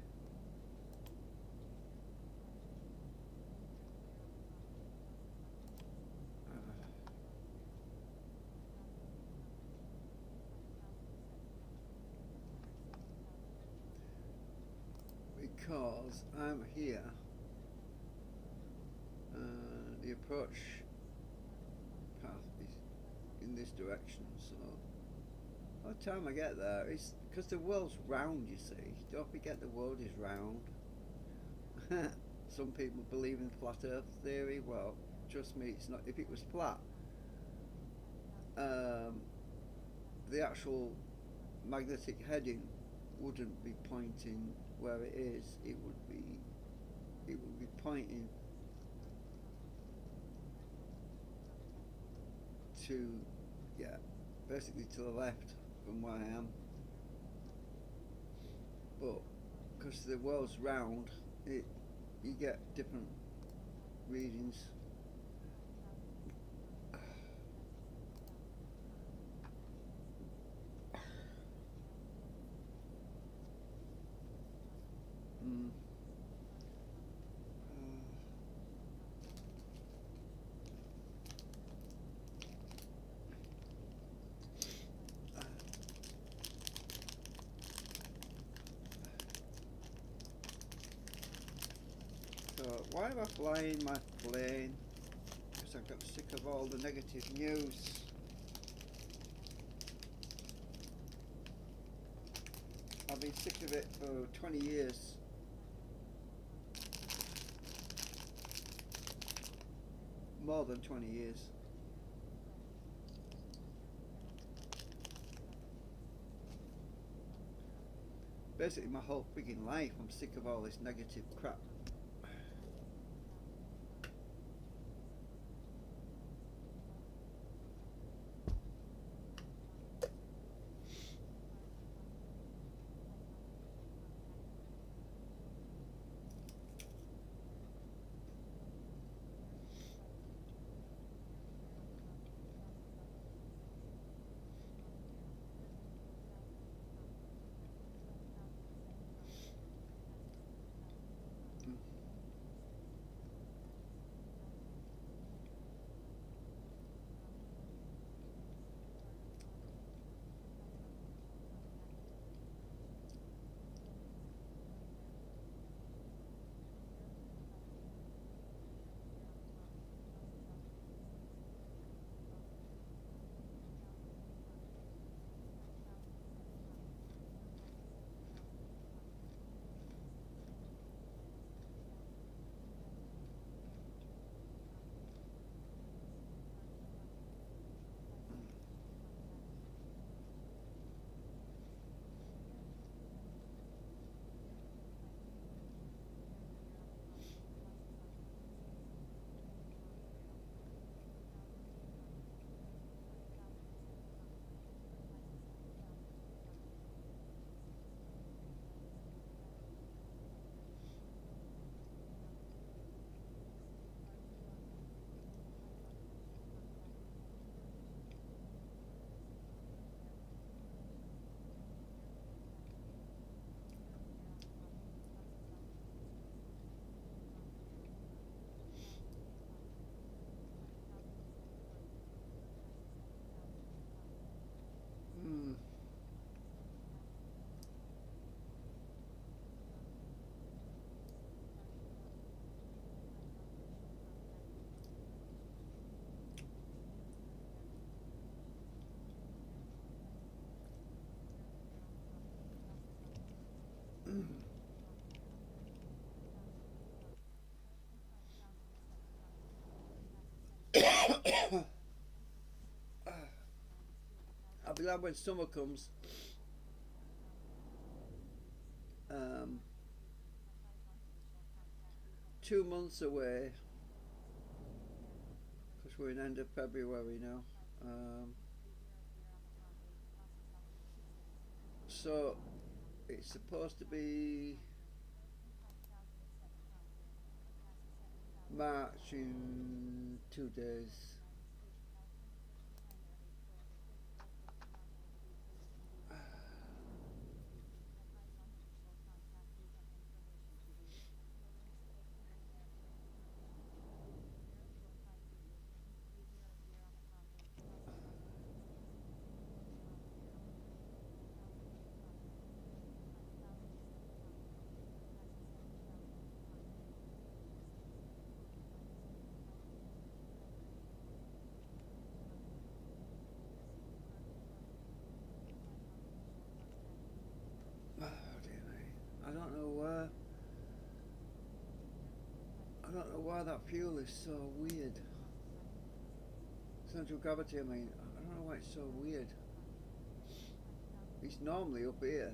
Because I'm here, the approach path is in this direction, so by the time I get there, it's because the world's round, you see. Don't forget the world is round. Some people believe in flat earth theory. Well, trust me, it's not. If it was flat, the actual magnetic heading wouldn't be pointing where it is. It would be pointing to, yeah, basically to the left from where I am. But because the world's round, you get different readings. So why am I flying my plane? Because I got sick of all the negative news. I've been sick of it for 20 years. More than 20 years. Basically my whole frigging life, I'm sick of all this negative crap. then when summer comes, um, 2 months away, because we're in end of February now. So it's supposed to be March in 2 days. Oh, dear me. I don't know why that fuel is so weird. Central gravity, I mean, I don't know why it's so weird. It's normally up here.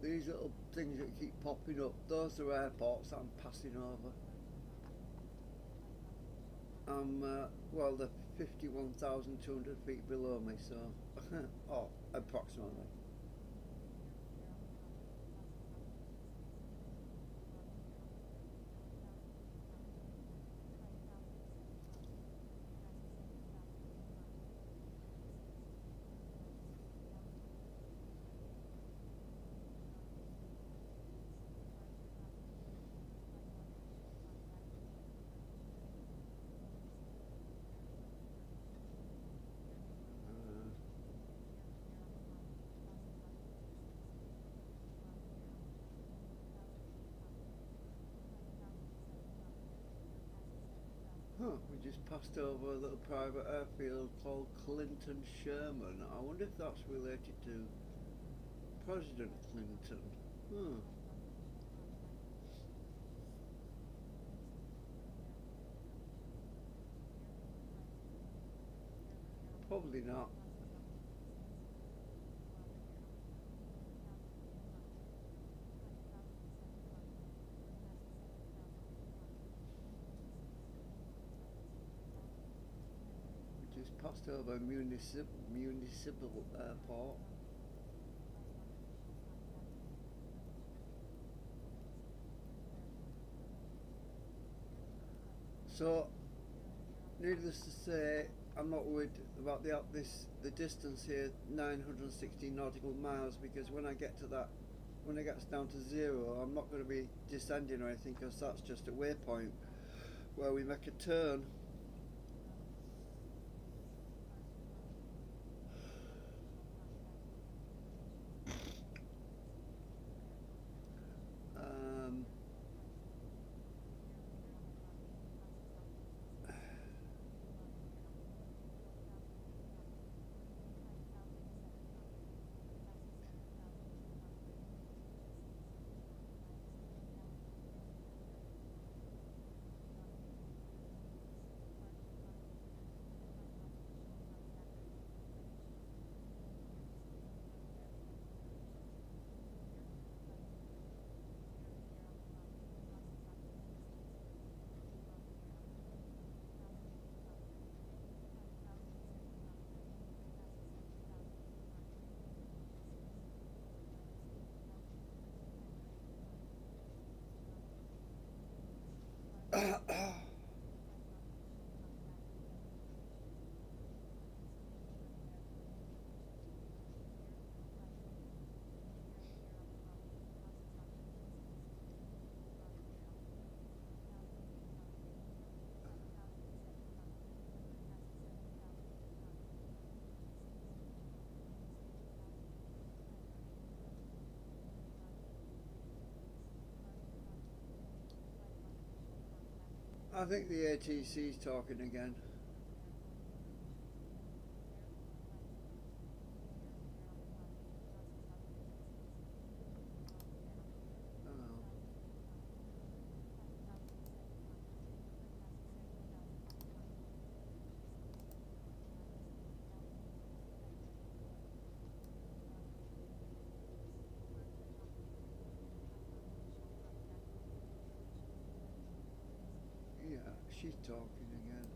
These little things that keep popping up, those are airports that I'm passing over. Well, they're 51,200 feet below me, so, oh, approximately. We just passed over a little private airfield called Clinton Sherman. I wonder if that's related to President Clinton. Huh. Probably not. We just passed over a municipal airport. So, needless to say, I'm not worried about the distance here, 960 nautical miles, because when it gets down to zero, I'm not going to be descending or anything, because that's just a waypoint where we make a turn. Um, I think the ATC is talking again. Oh. Yeah, she's talking again.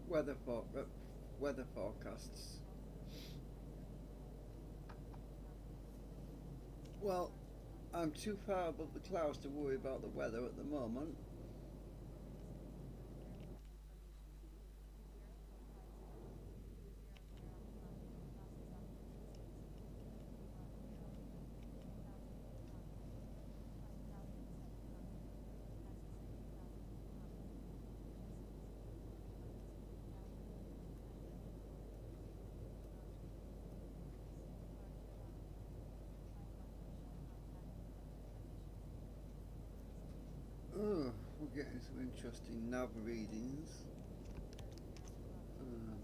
Weather for weather forecasts. Well, I'm too far above the clouds to worry about the weather at the moment. Oh, we're getting some interesting nav readings. Uh,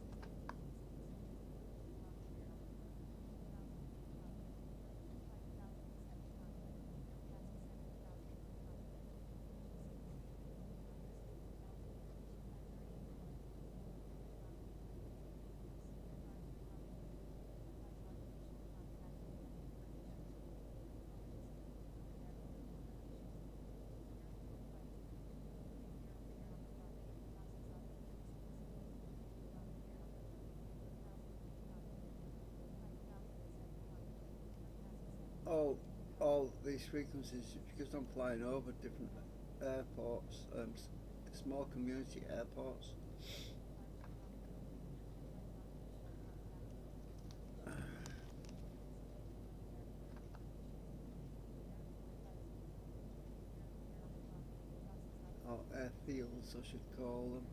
all these frequencies because I'm flying over different airports, small community airports. Or airfields, I should call them.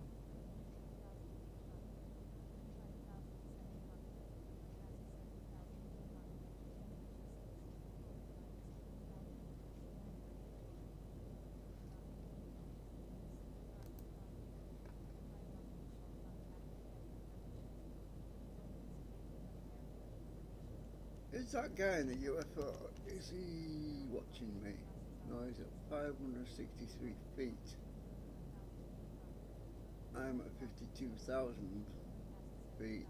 Is that guy in the UFO? Is he watching me? No, he's at 563 feet. I'm at 52,000 feet.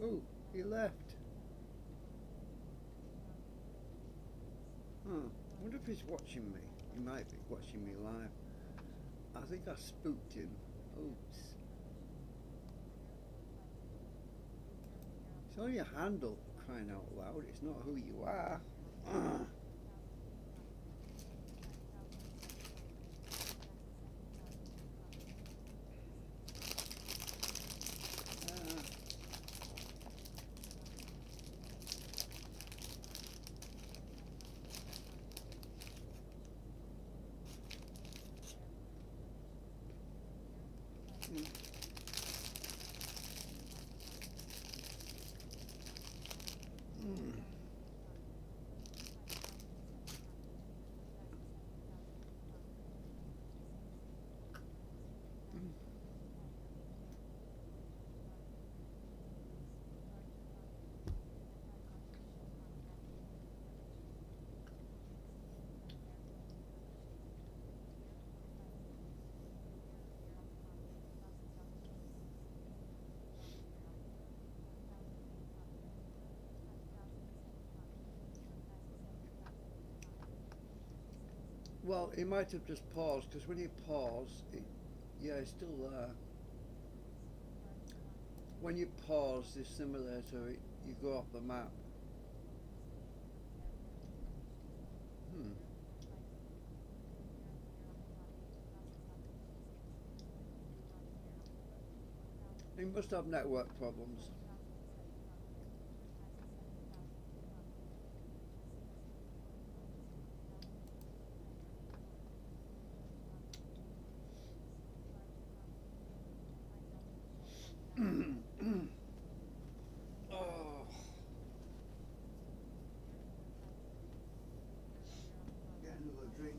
Oh, he left. Huh. I wonder if he's watching me. He might be watching me live. I think I spooked him. Oops. It's only a handle, crying out loud. It's not who you are. Well, he might have just paused because when you pause, yeah, it's still there. when you pause this simulator, you go off the map. Hmm. You must have network problems. Oh, get another drink.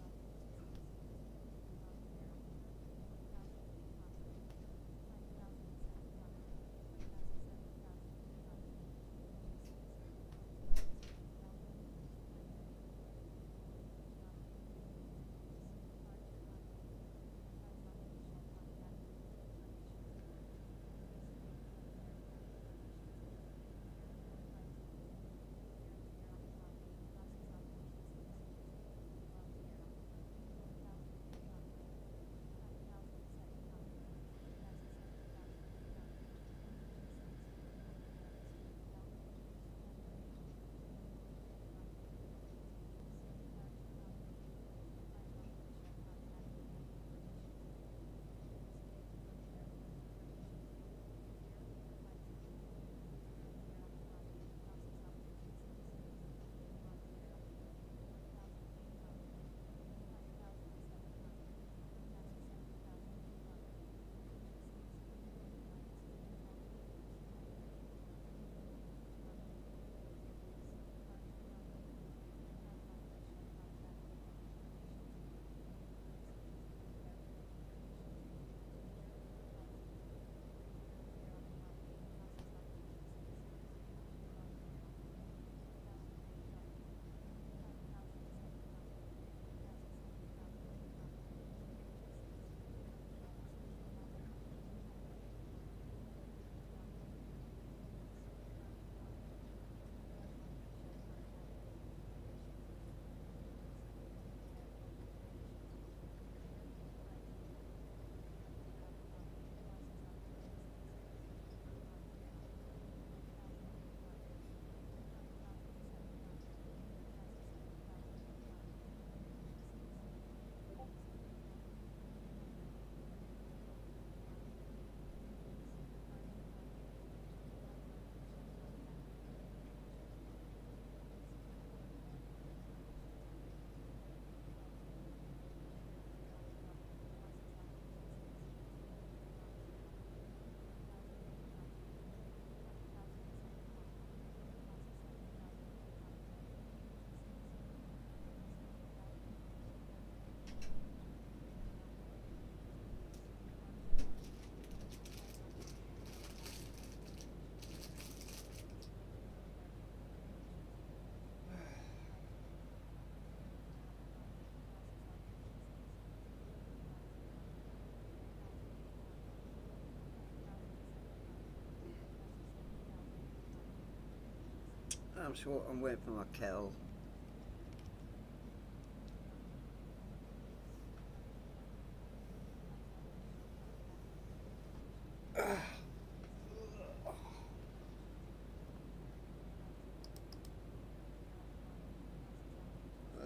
I'm waiting for my kettle.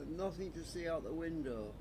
Nothing to see out the window.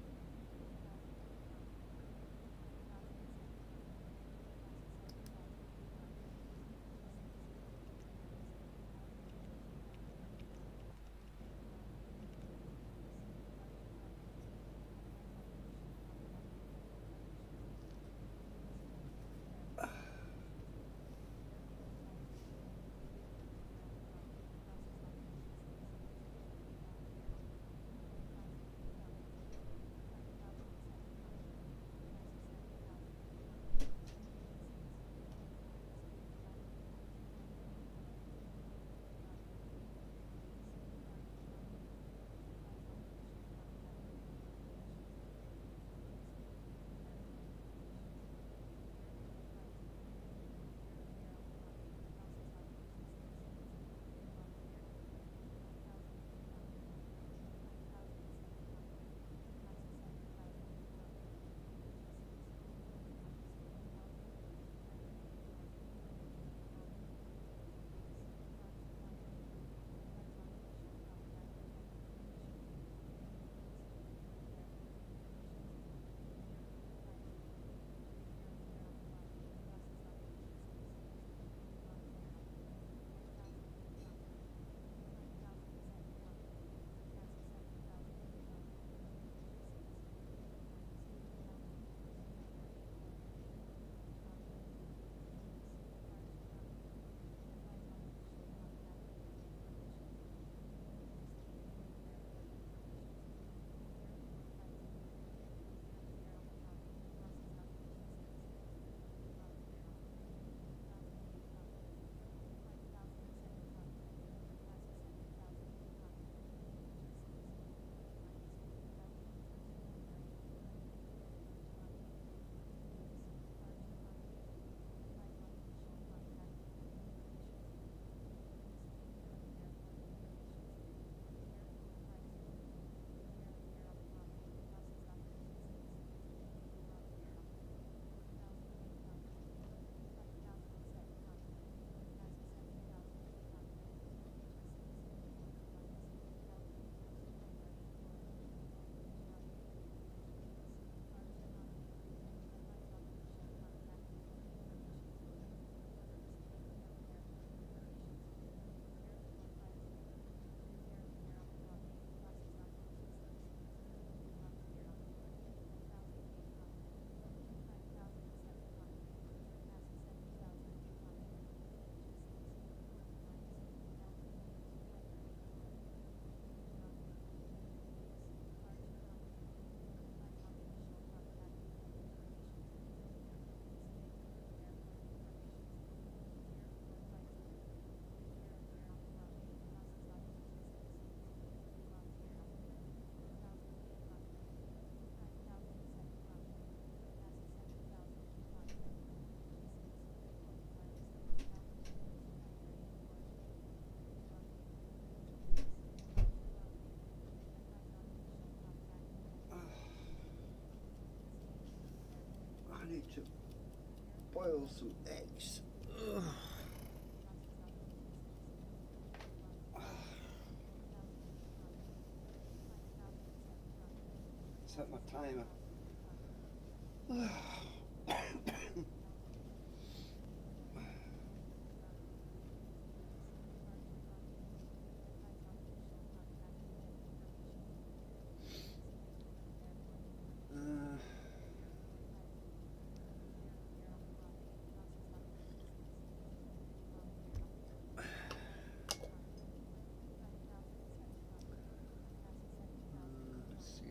I need to boil some eggs. Ugh. Set my timer. Let's see.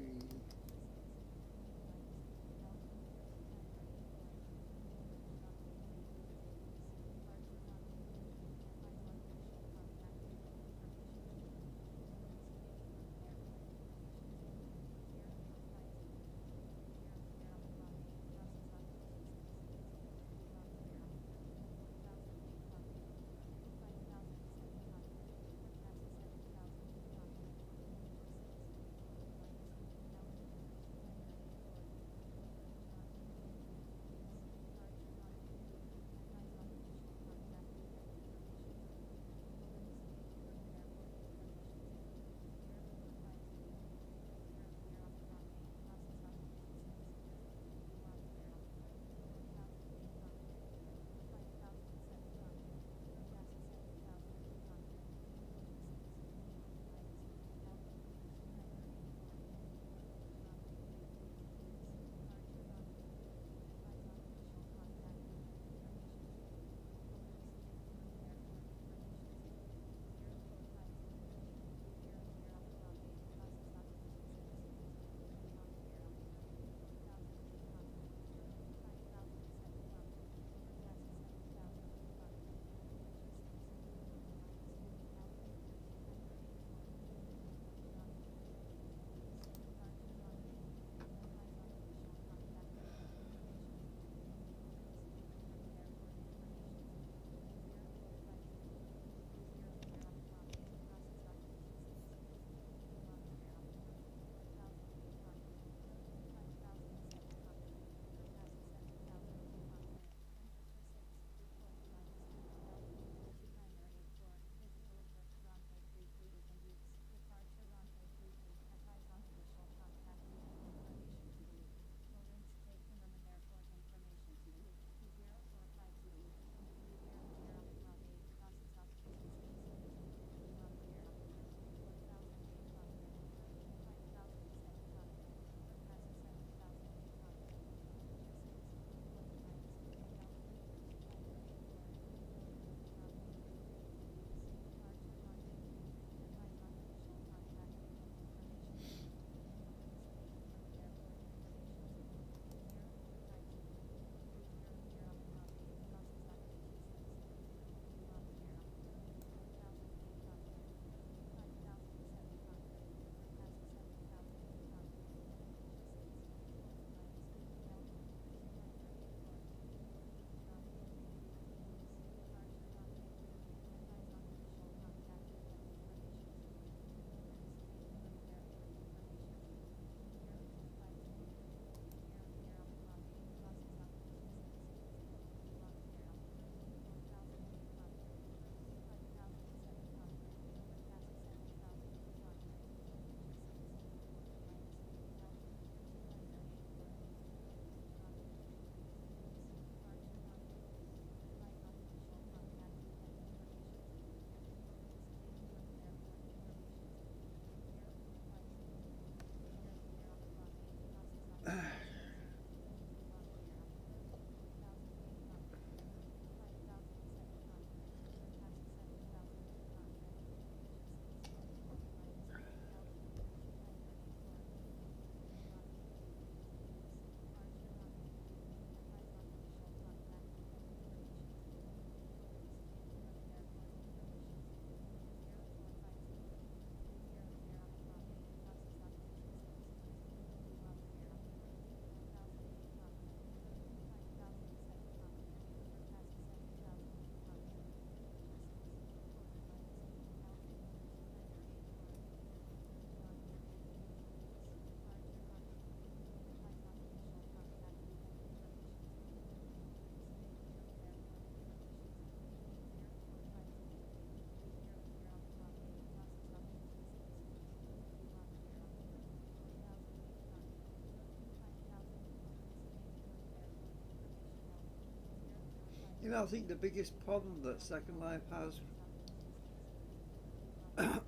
You know, I think the biggest problem that Second Life has,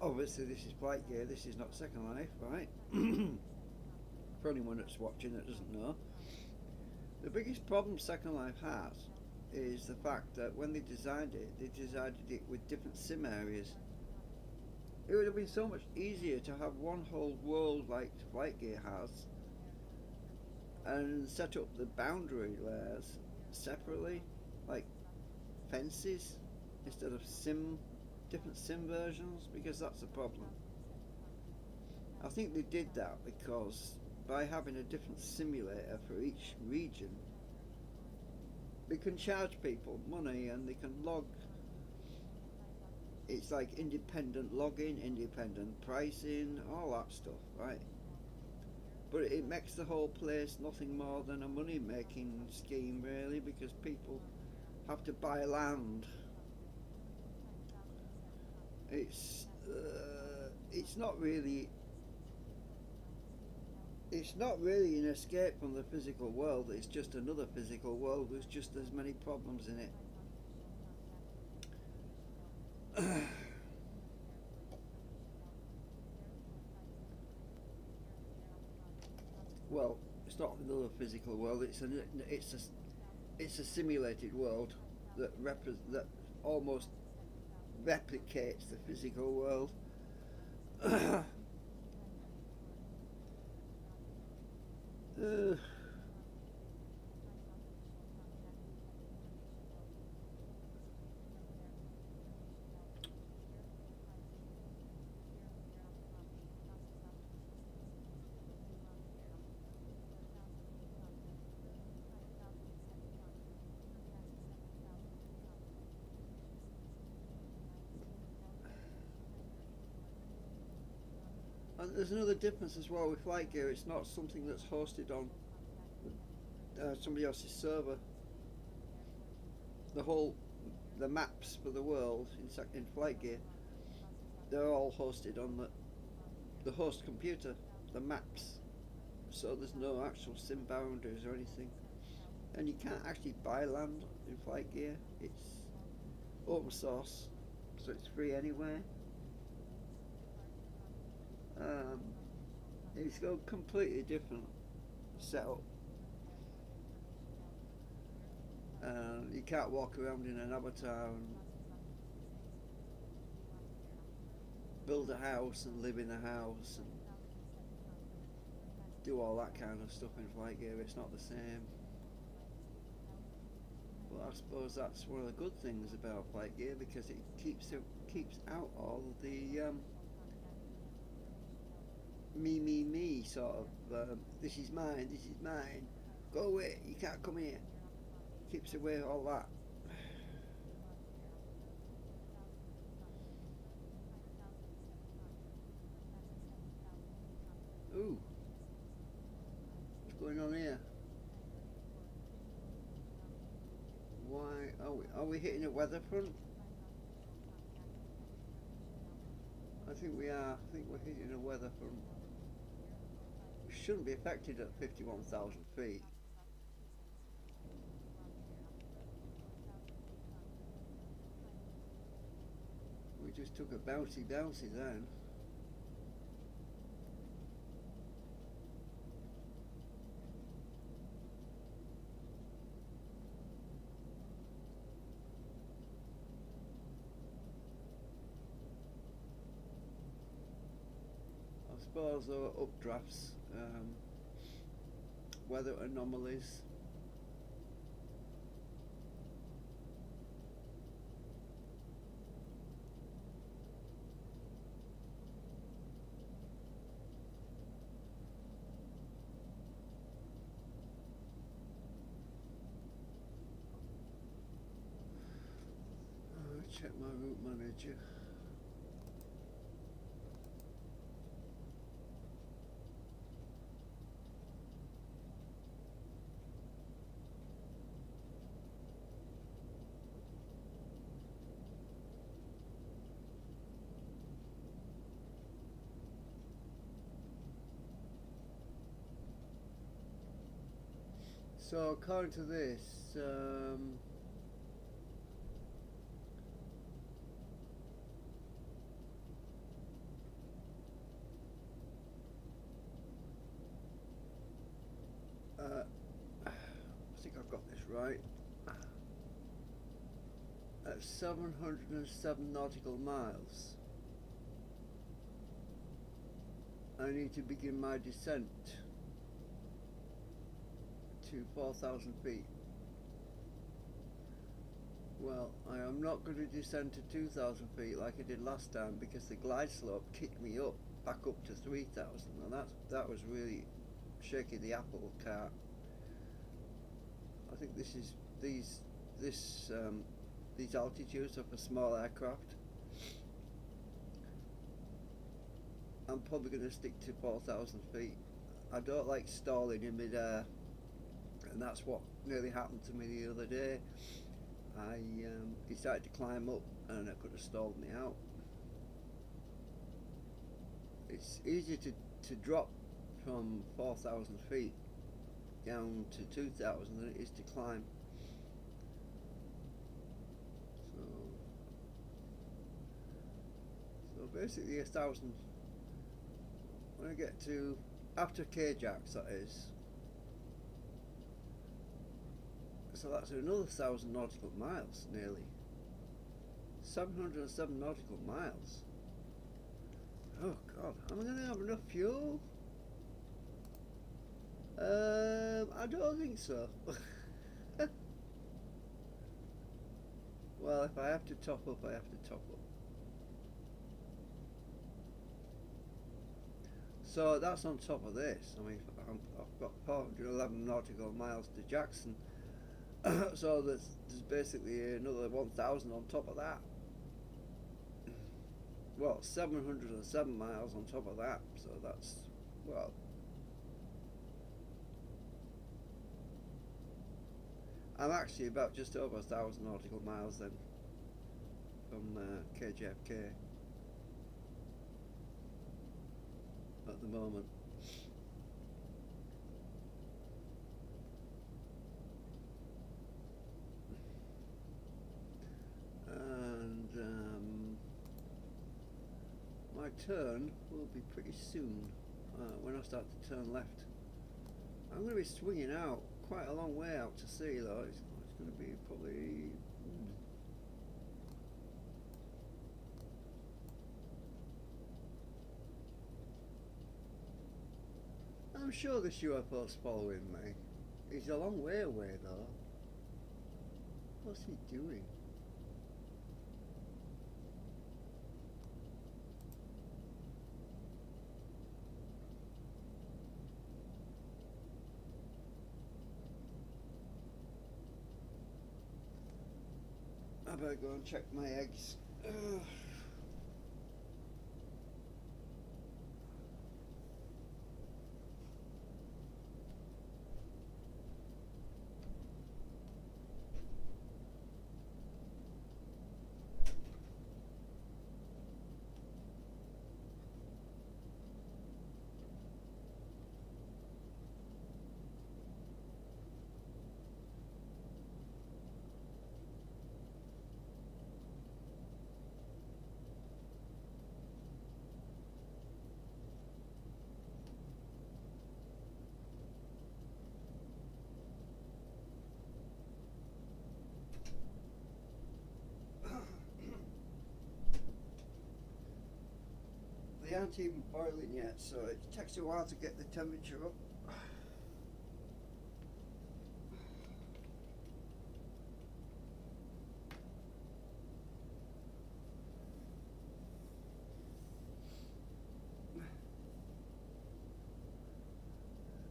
obviously this is Flightgear, this is not Second Life, right? For anyone that's watching that doesn't know, the biggest problem Second Life has is the fact that when they designed it with different sim areas. It would have been so much easier to have one whole world like Flightgear has and set up the boundary layers separately, like fences, instead of different sim versions, because that's the problem. I think they did that because by having a different simulator for each region, they can charge people money and they can log. It's like independent login, independent pricing, all that stuff, right? But it makes the whole place nothing more than a money making scheme, really, because people have to buy land. It's not really an escape from the physical world. It's just another physical world with just as many problems in it. Well, it's not another physical world. It's a simulated world that almost replicates the physical world. And there's another difference as well with Flightgear. It's not something that's hosted on somebody else's server. The maps for the world in Flightgear, they're all hosted on the host computer, the maps. So there's no actual sim boundaries or anything. And you can't actually buy land in Flightgear. It's open source, so it's free anyway. It's got a completely different setup. You can't walk around in an avatar and build a house and live in a house and do all that kind of stuff in Flightgear. It's not the same. But I suppose that's one of the good things about Flightgear, because it keeps out all the me sort of this is mine, go away, you can't come here. Keeps away all that. Ooh, what's going on here? Why are we hitting a weather front? I think we are. I think we're hitting a weather front. We shouldn't be affected at 51,000 feet. We just took a bouncy then. I suppose there were updrafts, weather anomalies. Check my route manager. So according to this, right, at 707 nautical miles, I need to begin my descent to 4,000 feet. Well, I am not going to descend to 2,000 feet like I did last time, because the glide slope kicked me up back up to 3,000, and that was really shaking the apple cart. I think these altitudes are for small aircraft. I'm probably going to stick to 4,000 feet. I don't like stalling in mid-air, and that's what nearly happened to me the other day. I decided to climb up and it could have stalled me out. It's easier to drop from 4,000 feet down to 2,000 than it is to climb. So basically 1,000. When I get to after KJFK, that is. So that's another 1,000 nautical miles, nearly. 707 nautical miles. Oh God, am I going to have enough fuel? I don't think so. Well, if I have to top up, I have to top up. So that's on top of this. I mean, I've got 411 nautical miles to Jackson. So there's basically another 1,000 on top of that. Well, 707 miles on top of that. So that's, well, I'm actually about just over 1,000 nautical miles then from KJFK at the moment. And my turn will be pretty soon when I start to turn left. I'm going to be swinging out quite a long way out to sea though. It's going to be probably I'm sure this UFO's following me. He's a long way away though. What's he doing? I better go and check my eggs. Ugh. They aren't even boiling yet, so it takes a while to get the temperature up.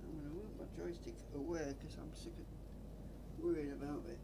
I'm going to move my joystick away because I'm sick of worrying about it.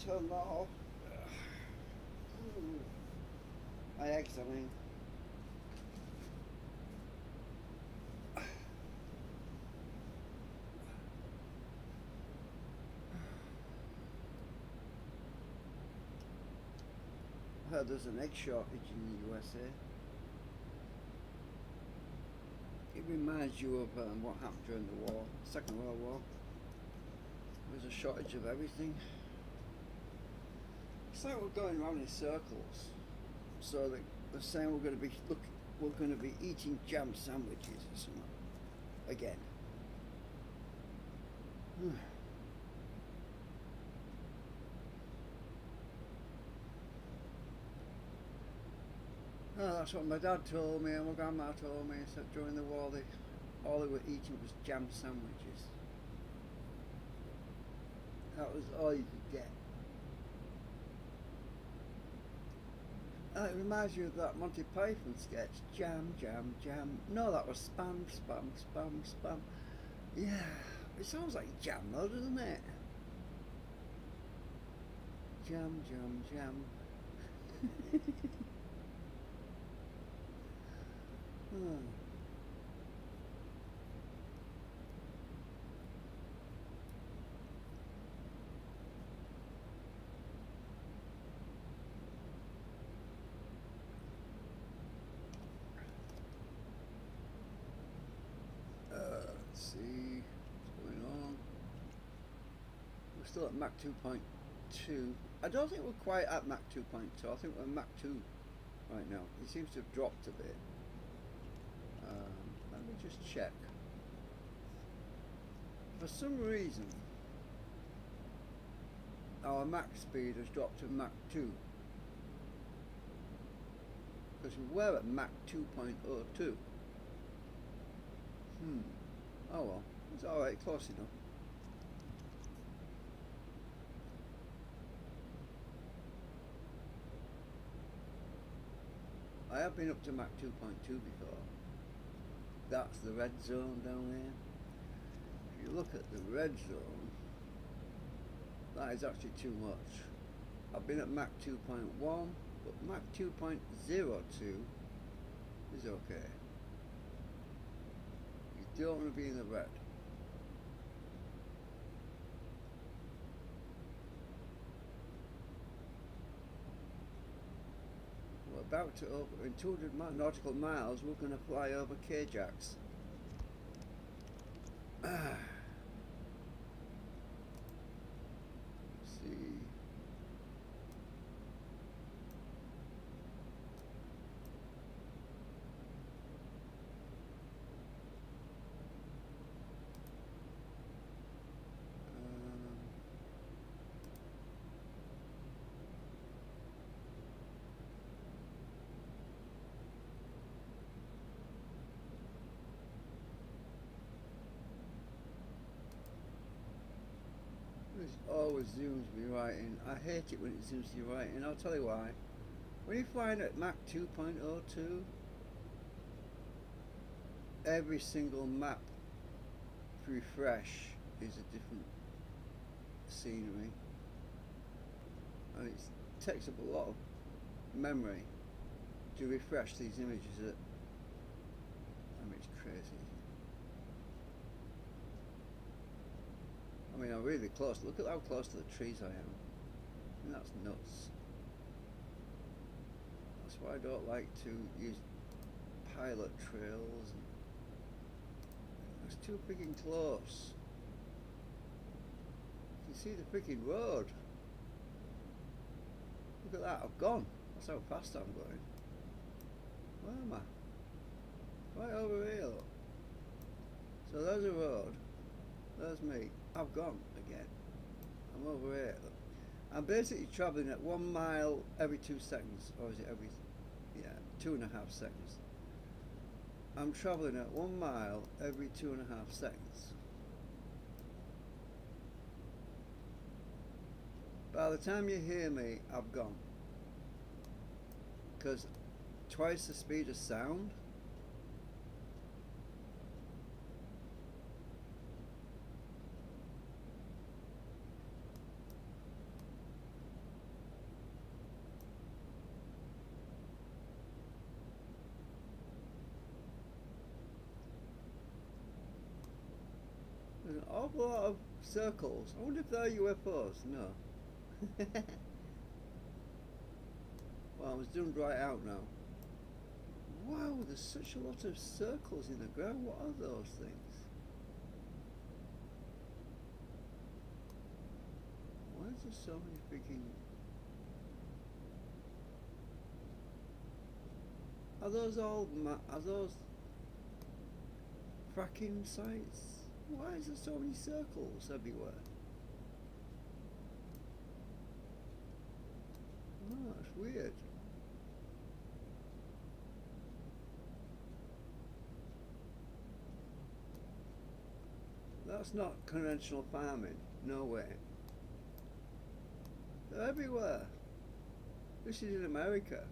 turn that off. My eggs, I mean. I heard there's an egg shortage in the USA. It reminds you of what happened during the war, Second World War. There's a shortage of everything. It's like we're going around in circles. So they're saying we're going to be eating jam sandwiches or something again. Oh, that's what my dad told me and my grandma told me. That during the war, all they were eating was jam sandwiches. That was all you could get. It reminds you of that Monty Python sketch, jam, jam, jam. No, that was spam, spam, spam, spam. Yeah, it sounds like jam though, doesn't it? Jam, jam, jam. Let's see what's going on. We're still at Mach 2.2. I don't think we're quite at Mach 2.2. I think we're at Mach 2 right now. It seems to have dropped a bit. Let me just check. For some reason, our Mach speed has dropped to Mach 2. Because we were at Mach 2.02. Oh well, it's alright, close enough. I have been up to Mach 2.2 before. That's the red zone down there. If you look at the red zone, that is actually too much. I've been at Mach 2.1, but Mach 2.02 is okay. You don't want to be in the red. We're about to open, in 200 nautical miles, we're going to fly over KJFK I. Let's see. It always zooms me right in. I hate it when it zooms you right in. I'll tell you why. When you're flying at Mach 2.02, every single map refresh is a different scenery, and it takes up a lot of memory to refresh these images. I mean, it's crazy. I mean, I'm really close. Look at how close to the trees I am. I mean, that's nuts. That's why I don't like to use pilot trails. It's too freaking close. You can see the freaking road. Look at that, I've gone. That's how fast I'm going. Where am I? Right over here, look. So there's a road. There's me. I've gone again. I'm over here. Look. I'm basically travelling at 1 mile every 2 seconds. Or is it every... yeah, 2.5 seconds. I'm travelling at 1 mile every 2.5 seconds. By the time you hear me, I've gone. Because twice the speed of sound. awful lot of circles. I wonder if they're UFOs. No. Well, it's done right out now. Wow, there's such a lot of circles in the ground. What are those things? Why is there so many freaking... Are those all... Are those... fracking sites? Why is there so many circles everywhere? Oh, it's weird. That's not conventional farming. No way. They're everywhere. This is in America.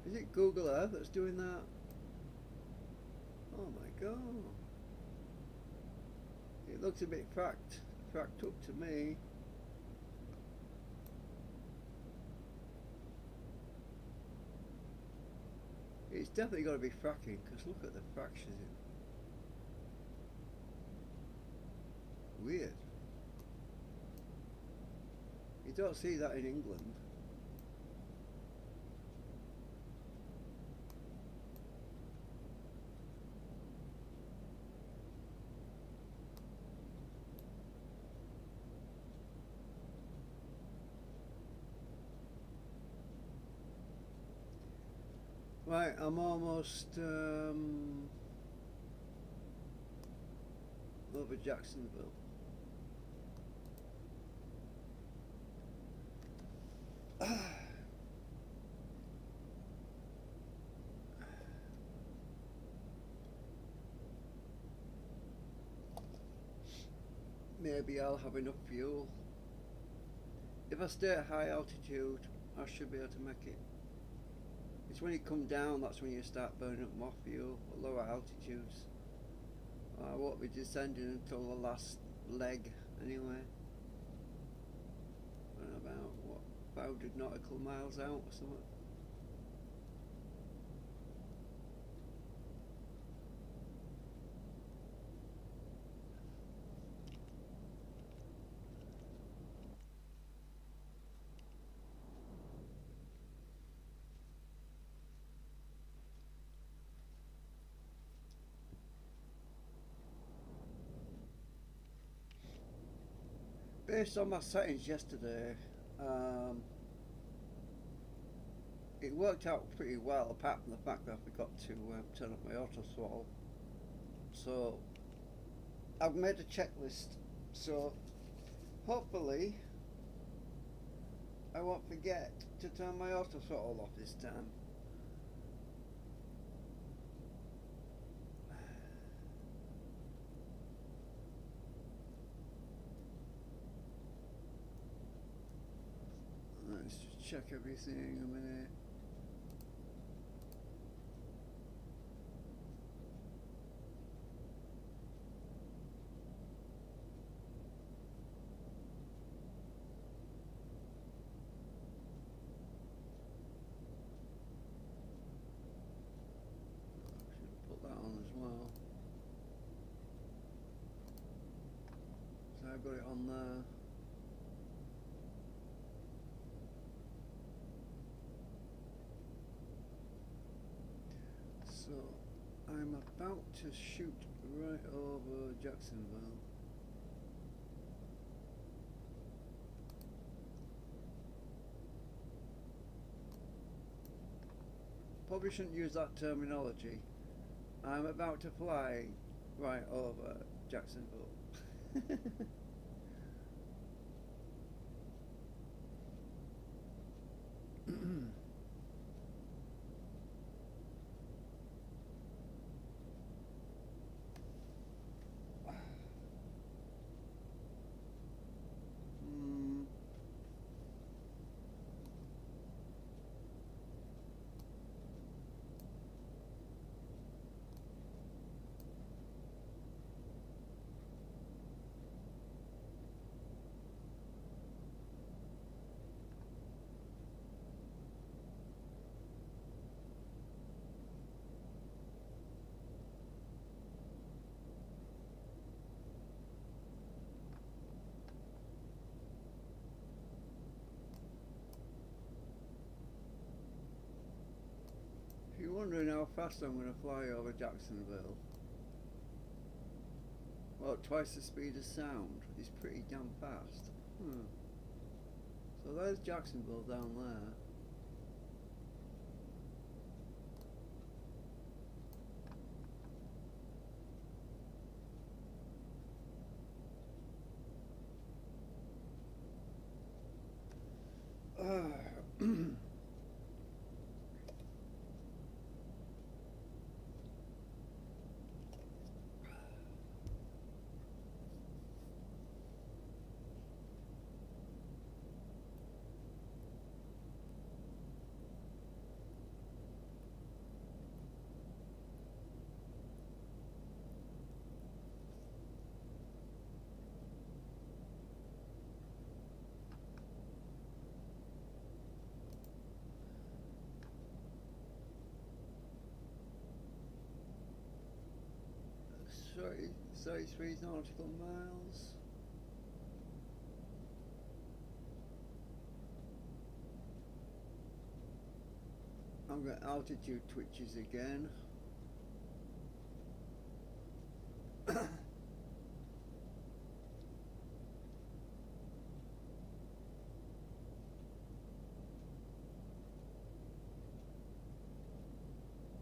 Is it Google Earth that's doing that? Oh my god. It looks a bit fracked up to me. It's definitely got to be fracking, because look at the fractures in. Weird. You don't see that in England. Right, I'm almost over Jacksonville. Maybe I'll have enough fuel. If I stay at high altitude, I should be able to make it. It's when you come down, that's when you start burning up more fuel at lower altitudes. I won't be descending until the last leg anyway. About, what, 500 nautical miles out or something. Based on my settings yesterday, it worked out pretty well, apart from the fact that I forgot to turn up my auto throttle. So I've made a checklist, so hopefully I won't forget to turn my auto throttle off this time. Let's just check everything a minute. Put that on as well. So I've got it on there. So I'm about to shoot right over Jacksonville. Probably shouldn't use that terminology. I'm about to fly right over Jacksonville. how fast I'm going to fly over Jacksonville? Well, twice the speed of sound. It's pretty damn fast. So there's Jacksonville down there. Sorry, 33 nautical miles. I'm going altitude twitches again.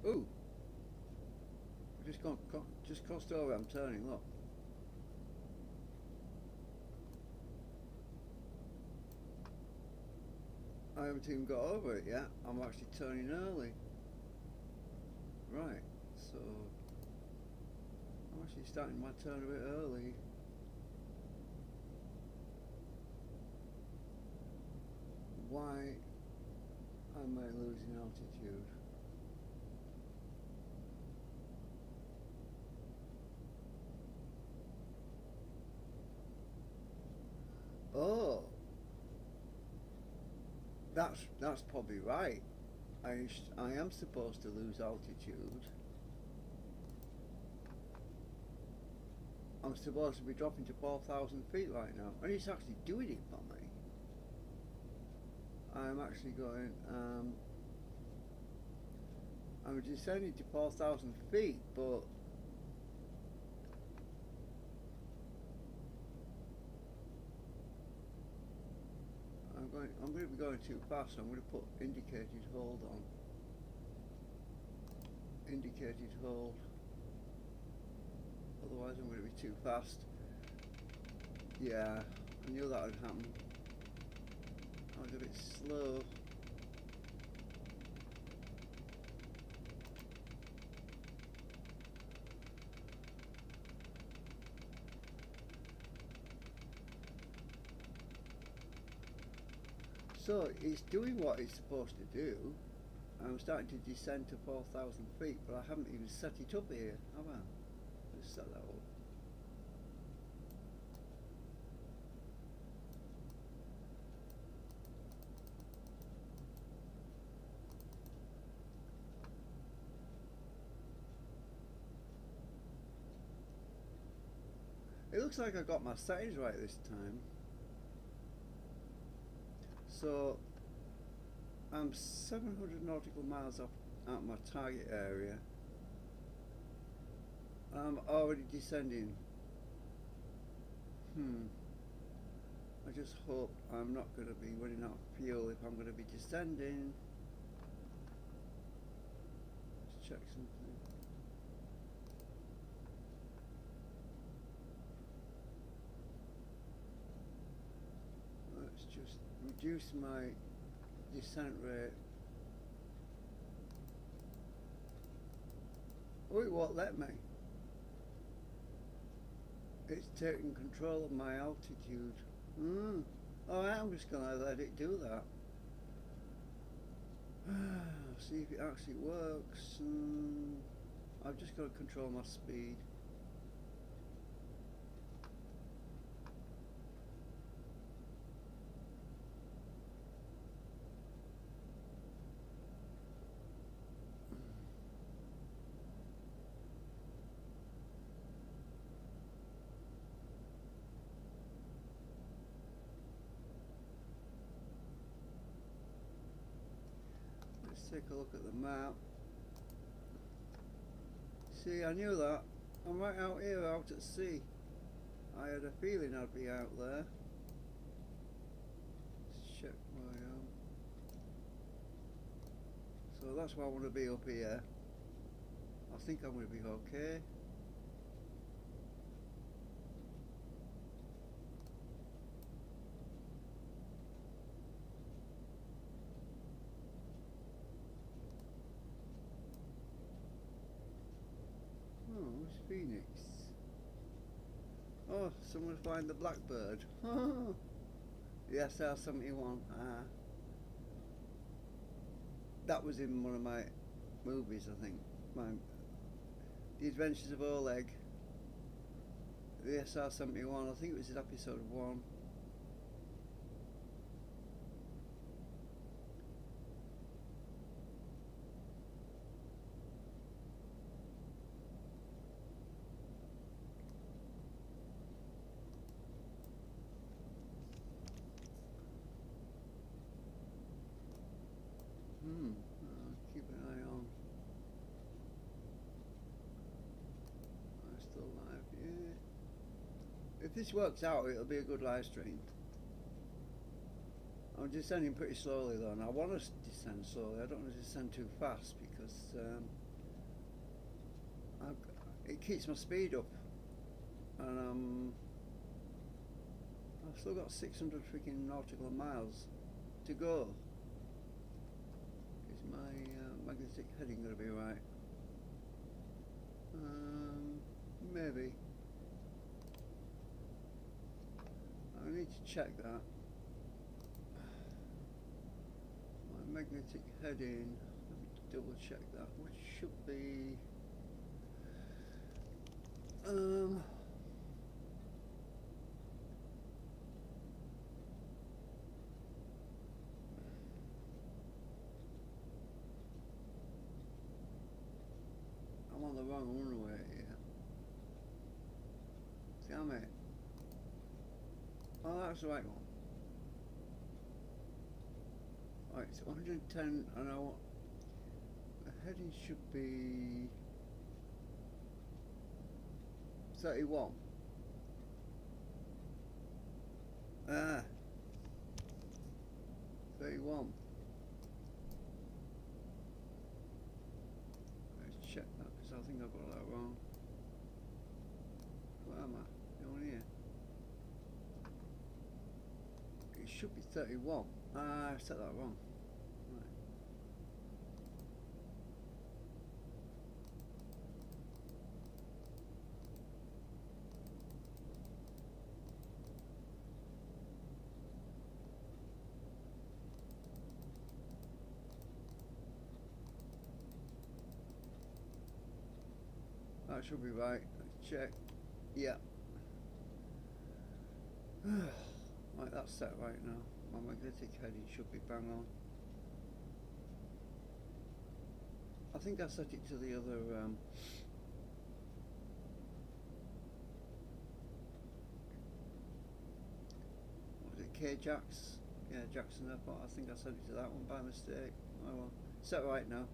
Ooh. Just crossed over, I'm turning, look. I haven't even got over it yet. I'm actually turning early. Right, so I'm actually starting my turn a bit early. Why am I losing altitude? Oh, that's probably right. I am supposed to lose altitude. I'm supposed to be dropping to 4,000 feet right now, and it's actually doing it for me. I'm actually going. I'm descending to 4,000 feet, but I'm going to be going too fast, so I'm going to put indicated hold on. Indicated hold. Otherwise I'm going to be too fast. Yeah, I knew that would happen. I was a bit slow. So it's doing what it's supposed to do. I'm starting to descend to 4,000 feet, but I haven't even set it up here, have I? Let's set that up. It looks like I got my settings right this time. So I'm 700 nautical miles off out my target area. I'm already descending. I just hope I'm not going to be running out of fuel if I'm going to be descending. Let's check something. Let's just reduce my descent rate. Oh, it won't let me. It's taking control of my altitude. Alright, I'm just going to let it do that. See if it actually works. I've just got to control my speed. Take a look at the map. See, I knew that. I'm right out here, out at sea. I had a feeling I'd be out there. Let's check where I am. So that's why I want to be up here. I think I'm going to be okay. Oh, it's Phoenix. Oh, someone's flying the Blackbird. The SR-71. Ah. That was in one of my movies, I think. The Adventures of Oleg. The SR-71, I think it was in episode 1. Keep an eye on. I'm still live, yeah. If this works out, it'll be a good live stream. I'm descending pretty slowly though, and I want to descend slowly. I don't want to descend too fast because it keeps my speed up, and I've still got 600 freaking nautical miles to go. Is my magnetic heading going to be right? Maybe. I need to check that. My magnetic heading, let me double check that, which should be I'm on the wrong runway here. Damn it. Oh, that's the right one. Right, it's 110, and I want the heading should be 31. Ah, 31. Let's check that because I think I got that wrong. Where am I? Down here. It should be 31. Ah, I set that wrong. Right. That should be right. Let's check. Yeah. Right, that's set right now. My magnetic heading should be bang on. I think I set it to the other what was it, KJFK? Yeah, Jackson Airport. I think I set it to that one by mistake. Oh well. Set right now.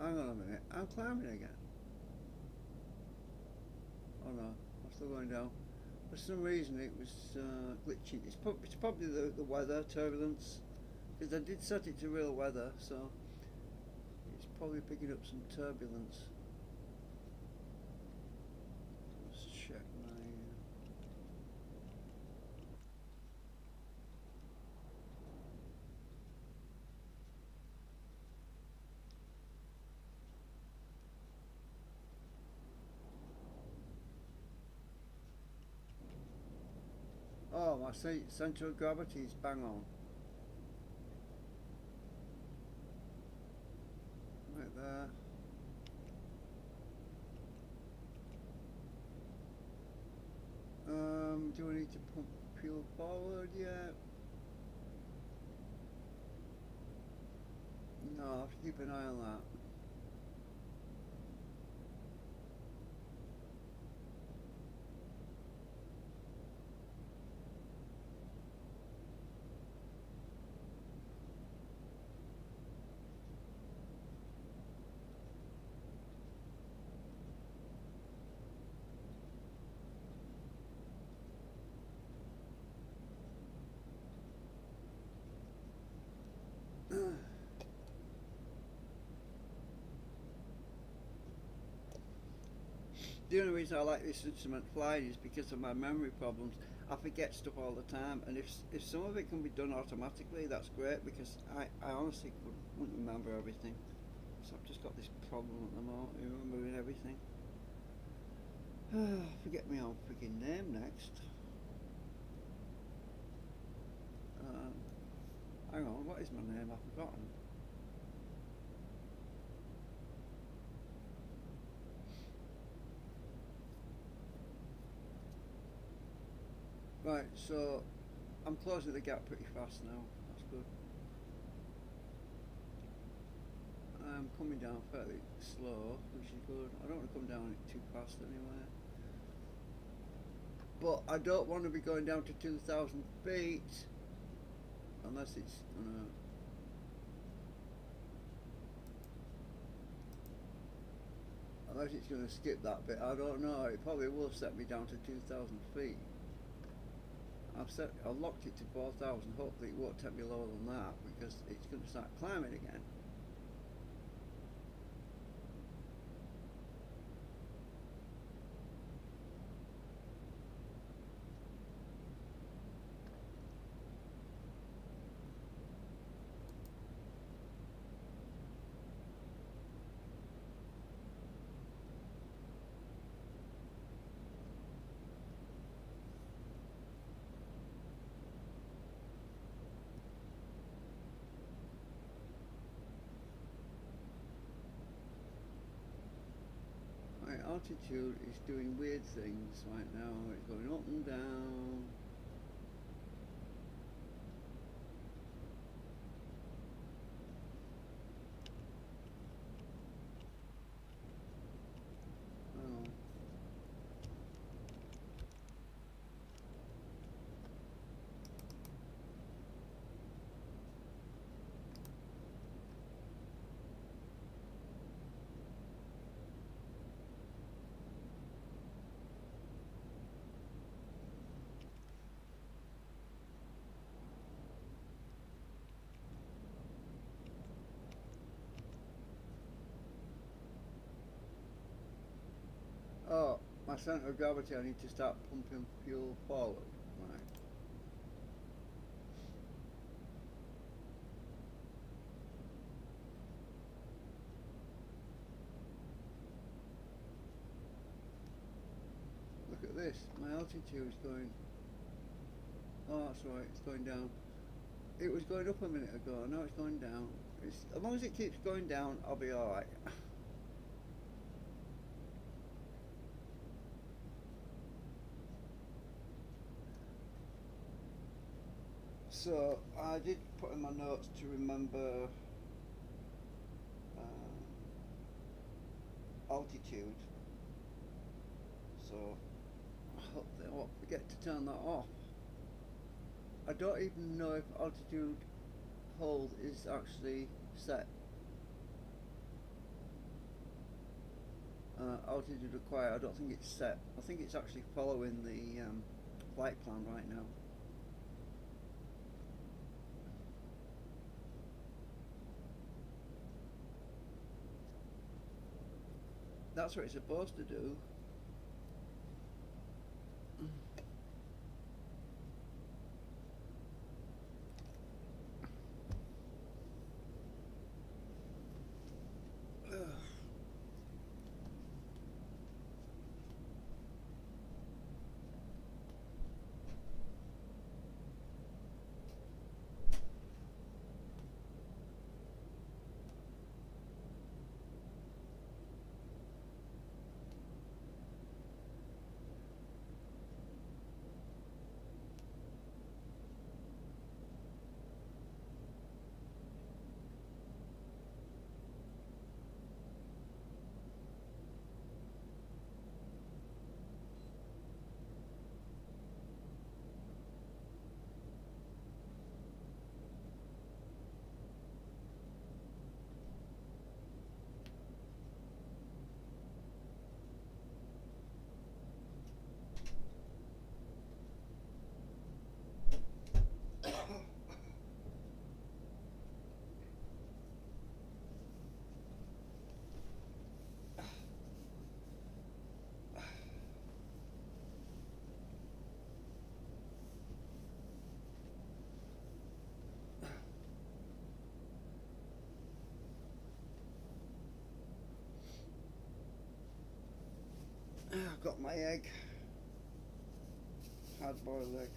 Hang on a minute, I'm climbing again. Oh no, I'm still going down. For some reason it was glitching. It's probably the weather, turbulence, because I did set it to real weather, so it's probably picking up some turbulence. Let's check my... Oh, my centre of gravity is bang on. Right there. Do I need to pump fuel forward yet? No, I have to keep an eye on that. the only reason I like this instrument flying is because of my memory problems. I forget stuff all the time, and if some of it can be done automatically, that's great, because I honestly wouldn't remember everything. So I've just got this problem at the moment, remembering everything. Forget my own freaking name next. Hang on, what is my name? I've forgotten. Right, so I'm closing the gap pretty fast now. That's good. I'm coming down fairly slow, which is good. I don't want to come down too fast anyway. But I don't want to be going down to 2,000 feet unless it's gonna. Unless it's going to skip that bit. I don't know. It probably will set me down to 2,000 feet. I've locked it to 4,000. Hopefully it won't take me lower than that, because it's going to start climbing again. My altitude is doing weird things right now. It's going up and down. Oh. Oh, my centre of gravity, I need to start pumping fuel forward. Right. Look at this, my altitude is going. Oh, that's right, it's going down. It was going up a minute ago, now it's going down. As long as it keeps going down, I'll be alright. So I did put in my notes to remember altitude, so I hope they won't forget to turn that off. I don't even know if altitude hold is actually set. Altitude required, I don't think it's set. I think it's actually following the flight plan right now. That's what it's supposed to do. got my egg, hard boiled egg.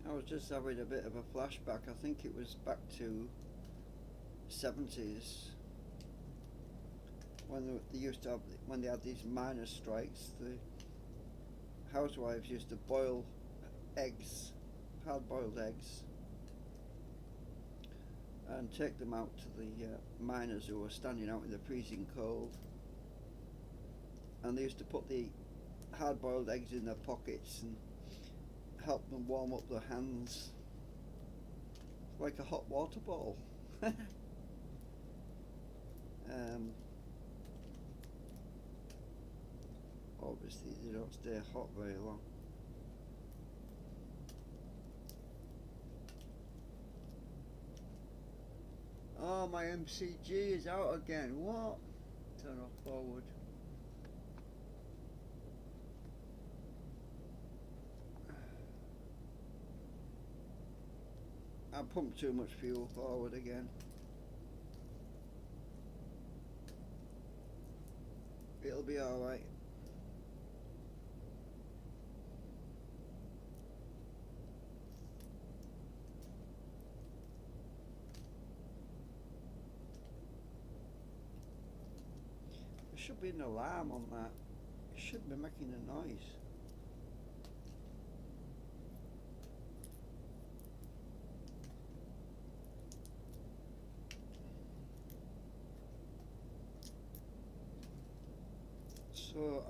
I was just having a bit of a flashback. I think it was back to 70s when they used to have, when they had these miners' strikes. The housewives used to boil eggs, hard-boiled eggs, and take them out to the miners who were standing out in the freezing cold. And they used to put the hard-boiled eggs in their pockets and help them warm up their hands, like a hot water bottle. Obviously they don't stay hot very long. Oh, my MCG is out again. What? Turn off forward. I pumped too much fuel forward again. It'll be alright. There should be an alarm on that. It should be making a noise. So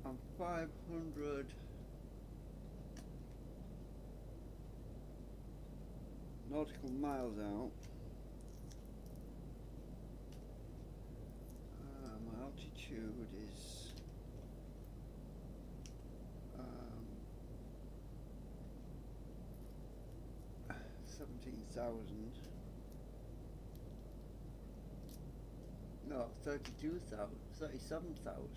I'm 500 nautical miles out. My altitude is 17,000. No, 32,000, 37,000.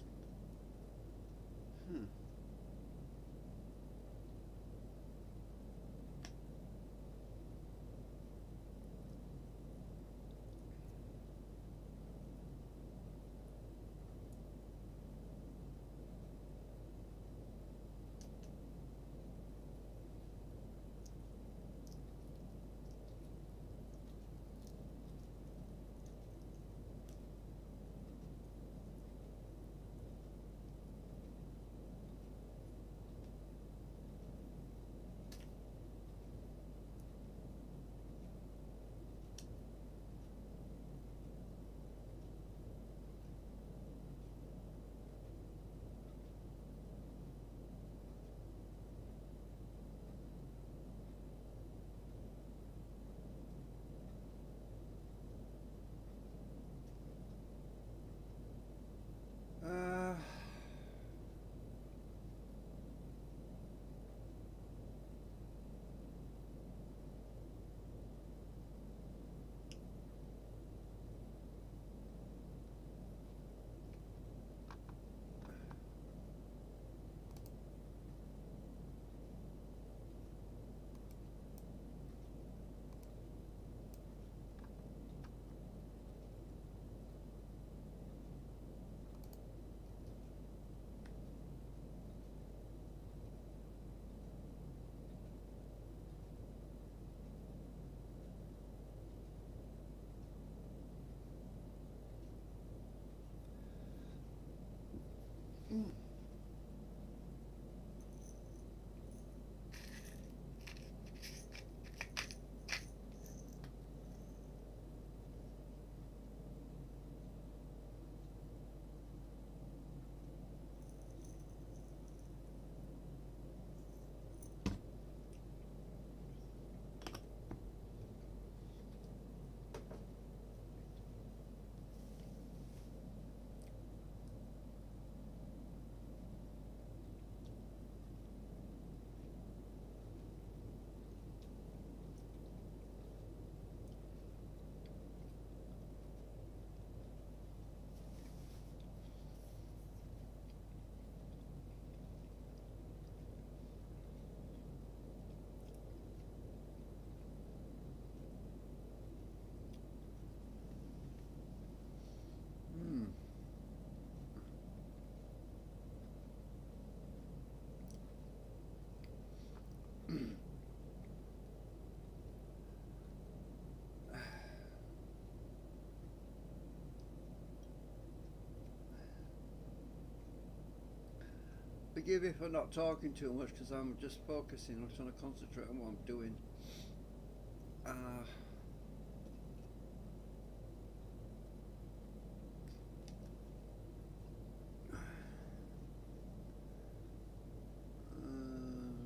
Forgive me for not talking too much because I'm just focusing. I'm trying to concentrate on what I'm doing.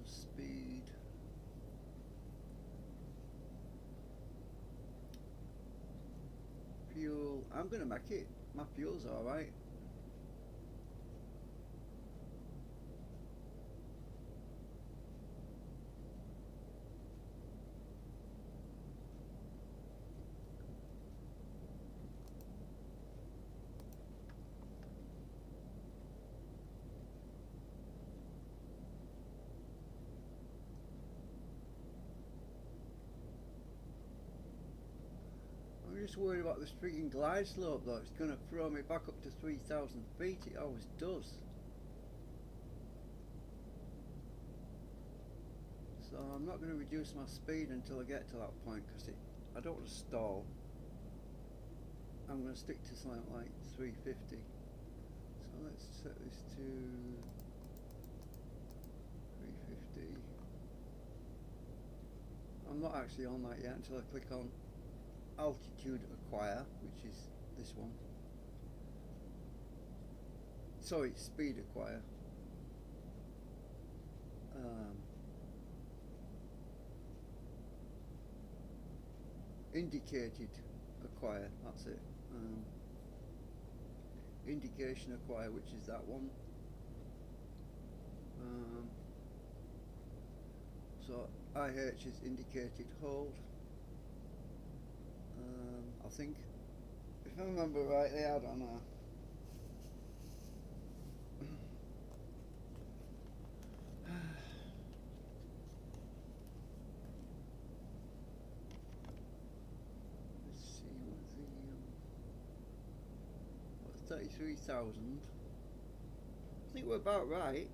Speed. Fuel. I'm gonna make it. My fuel's alright. I'm just worried about this freaking glide slope though. It's going to throw me back up to 3,000 feet. It always does. So I'm not going to reduce my speed until I get to that point because I don't want to stall. I'm going to stick to something like 350. So let's set this to 350. I'm not actually on that yet until I click on altitude acquire, which is this one. Sorry, speed acquire. Indicated acquire, that's it. Indication acquire, which is that one. So IH is indicated hold. I think, if I remember rightly, I don't know. Let's see what the 33,000. I think we're about right.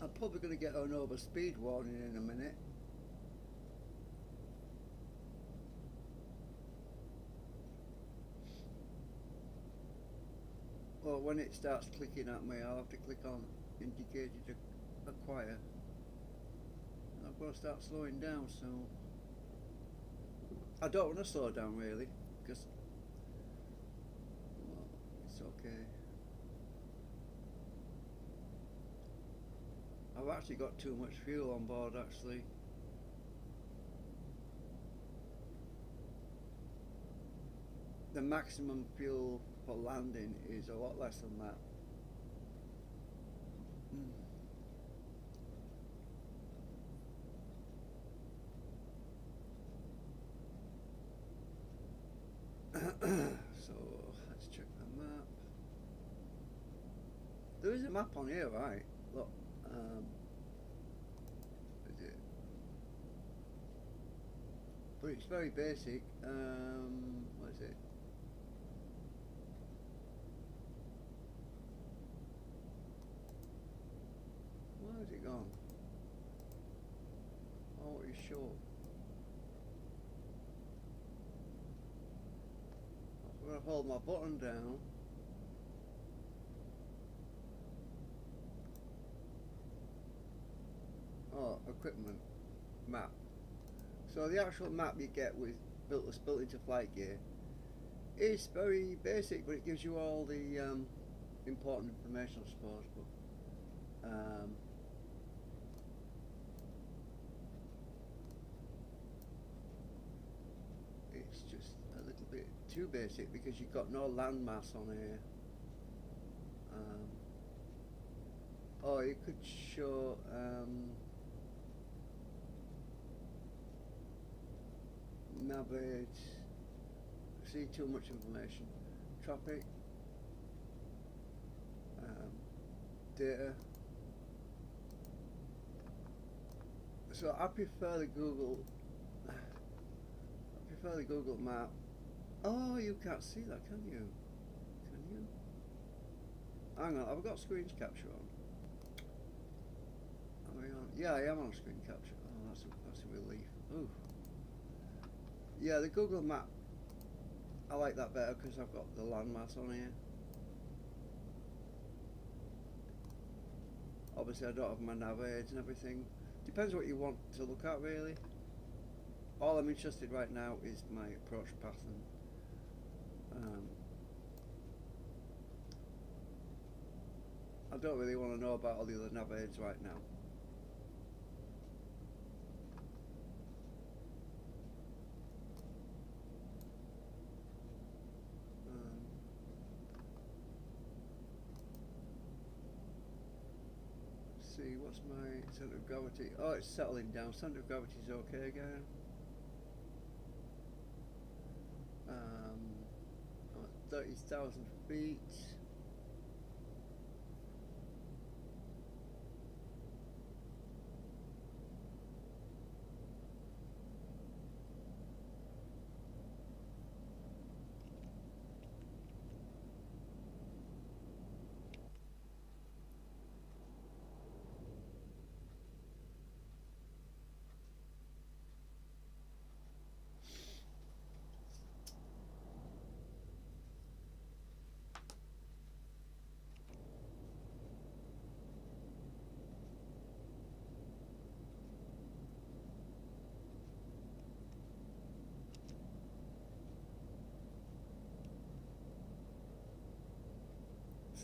I'm probably going to get an overspeed warning in a minute. Well, when it starts clicking at me, I'll have to click on indicated acquire. And I've got to start slowing down, so I don't want to slow down really, because well, it's okay. I've actually got too much fuel on board actually. The maximum fuel for landing is a lot less than that. So let's check the map. There is a map on here, right? Look, is it? But it's very basic. What is it? Where has it gone? Oh, it's short. I'm going to hold my button down. Oh, equipment map. So the actual map you get with built into Flightgear is very basic, but it gives you all the important information, I suppose. But it's just a little bit too basic because you've got no landmass on here. Oh, you could show navigate. See too much information. Traffic, data. So I prefer the Google. I prefer the Google map Oh, you can't see that, can you? Can you? Hang on, I've got screen capture on. Am I on? Yeah, I am on screen capture. Oh, that's a relief. Ooh. Yeah, the Google Map, I like that better because I've got the landmass on here. Obviously, I don't have my nav aids and everything. Depends what you want to look at, really. All I'm interested right now is my approach path and I don't really want to know about all the other nav aids right now. Let's see, what's my centre of gravity? Oh, it's settling down. Centre of gravity is okay again. 30,000 feet.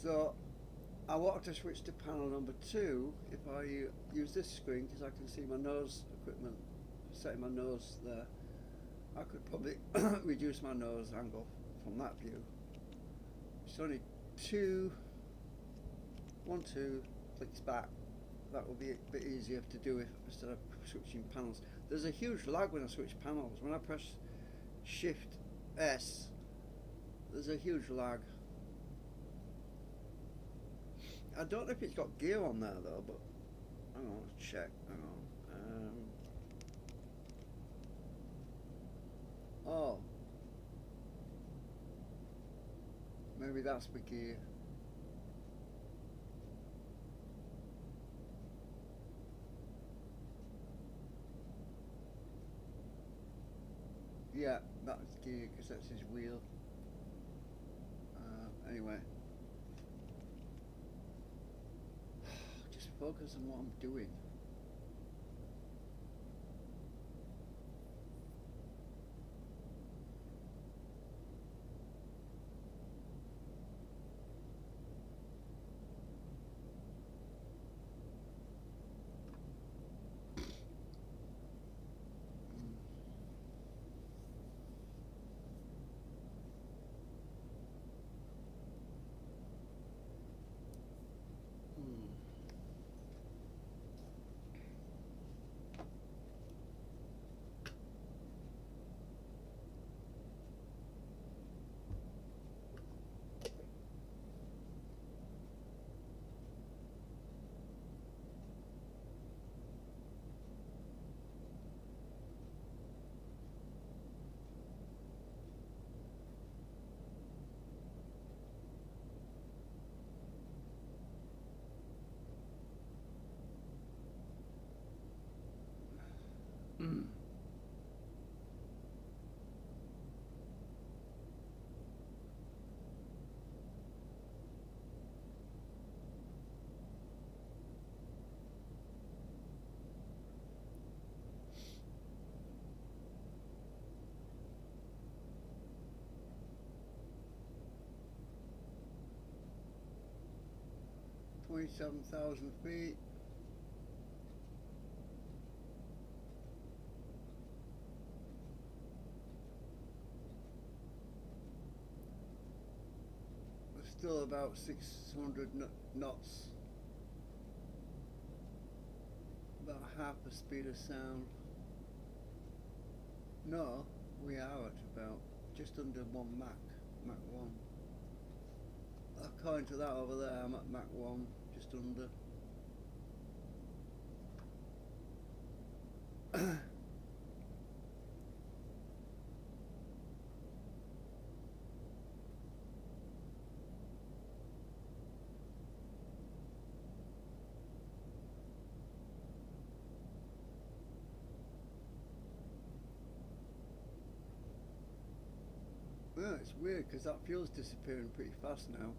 So I wanted to switch to panel number 2 if I use this screen because I can see my nose equipment, setting my nose there. I could probably reduce my nose angle from that view. It's only 1, 2 clicks back. That will be a bit easier to do if instead of switching panels. There's a huge lag when I switch panels. When I press Shift S, there's a huge lag. I don't know if it's got gear on there though, but hang on, let's check. Hang on. Oh, maybe that's the gear. Yeah, that's gear because that's his wheel. Anyway. Just focus on what I'm doing. Hmm. 27,000 feet. We're still about 600 knots. About half the speed of sound. No, we are at about just under 1 Mach 1. According to that over there, I'm at Mach 1, just under. It's weird because that fuel's disappearing pretty fast now.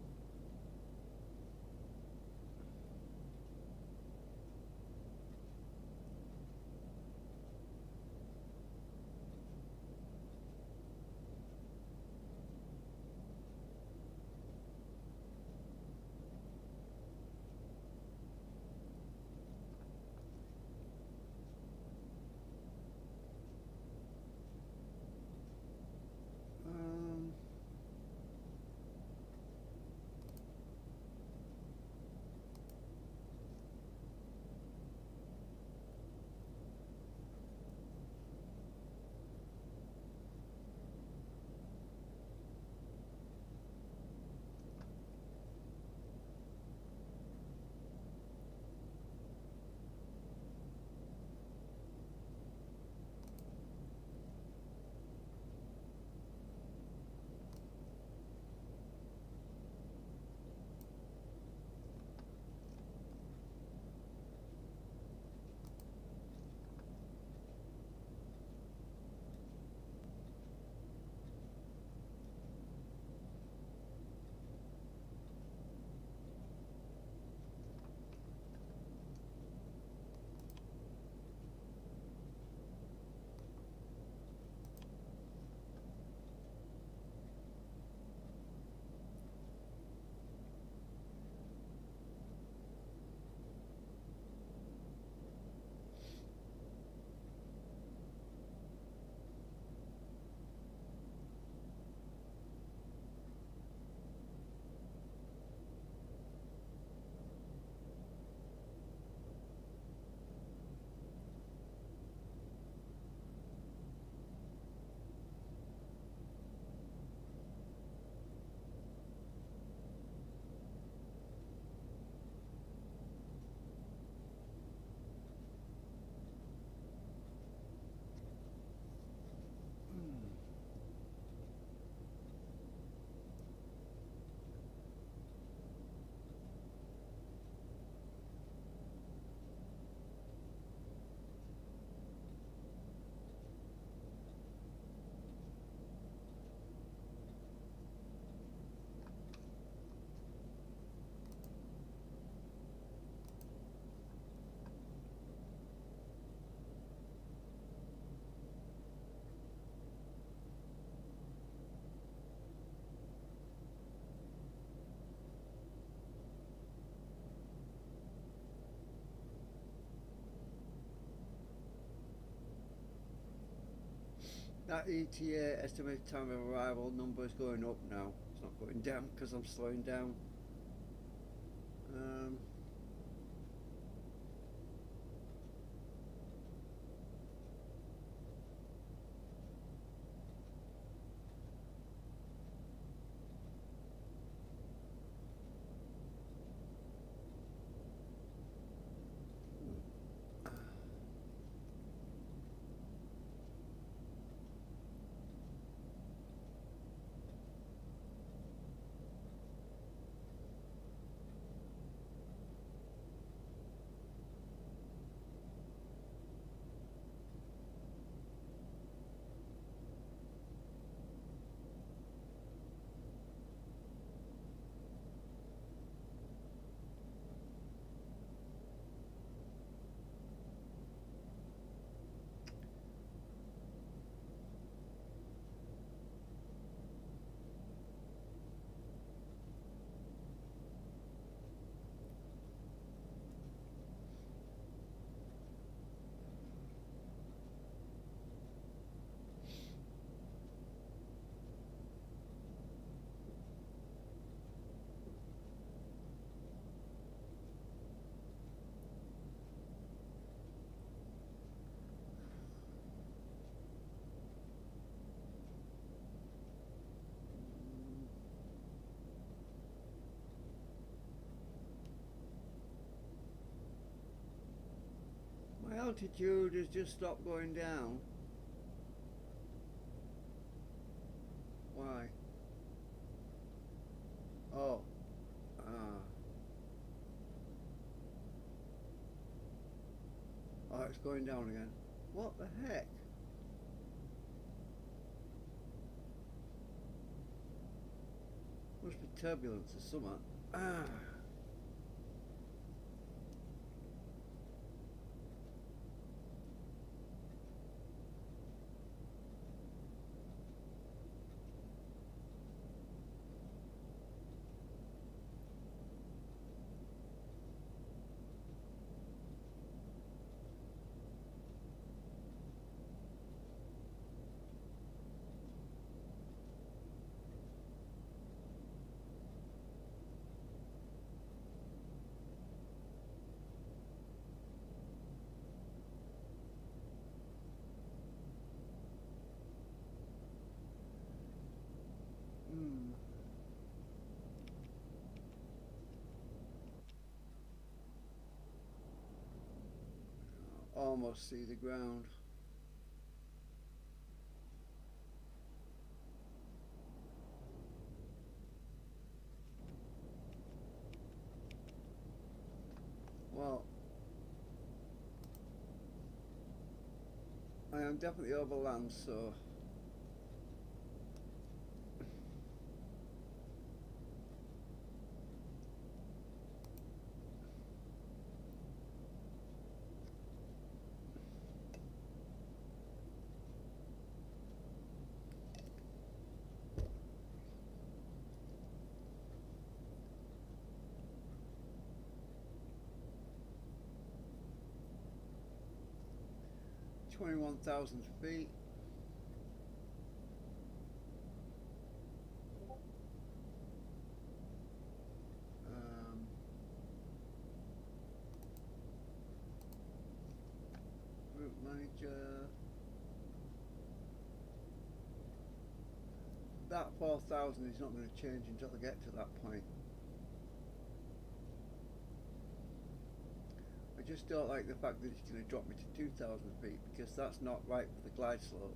That ETA, estimated time of arrival, number is going up now. It's not going down because I'm slowing down. My altitude has just stopped going down. Why? Oh. Oh, it's going down again. What the heck? turbulence or something. Ah. Almost see the ground. Well, I am definitely over land, so $21,000 feet. Route manager. That 4,000 is not going to change until I get to that point. I just don't like the fact that it's going to drop me to 2,000 feet, because that's not right for the glide slope.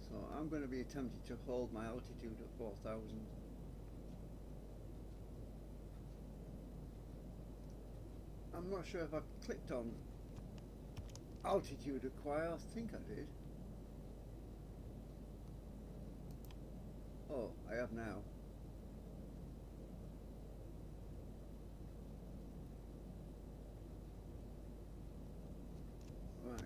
So I'm going to be attempting to hold my altitude at 4,000. I'm not sure if I clicked on altitude acquire. I think I did. Oh, I have now. Right.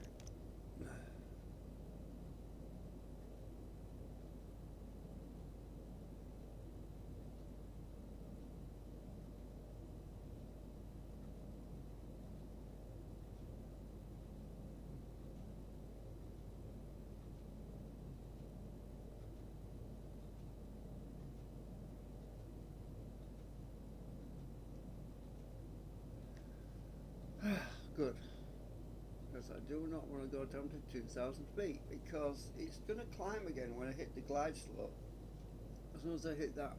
Good. Because I do not want to go down to 2,000 feet, because it's going to climb again when I hit the glide slope. As soon as I hit that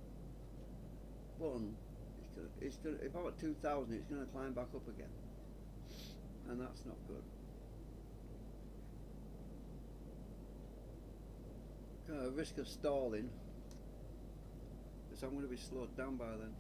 button, it's gonna, if I'm at 2,000, it's going to climb back up again, and that's not good. Risk of stalling, because I'm going to be slowed down by then.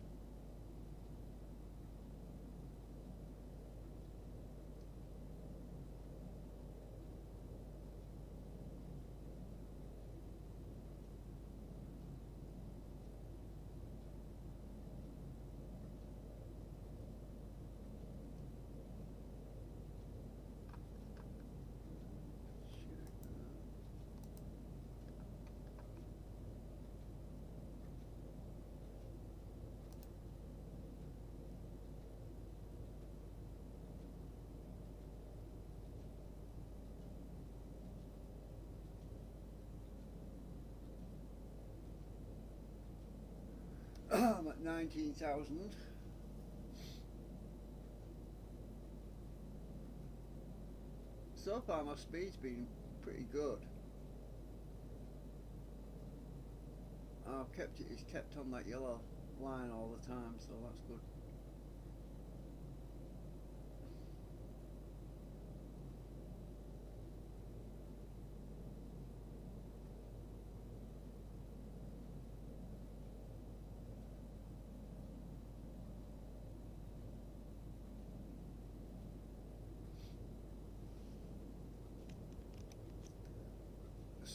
I'm at 19,000. So far my speed's been pretty good. It's kept on that yellow line all the time, so that's good.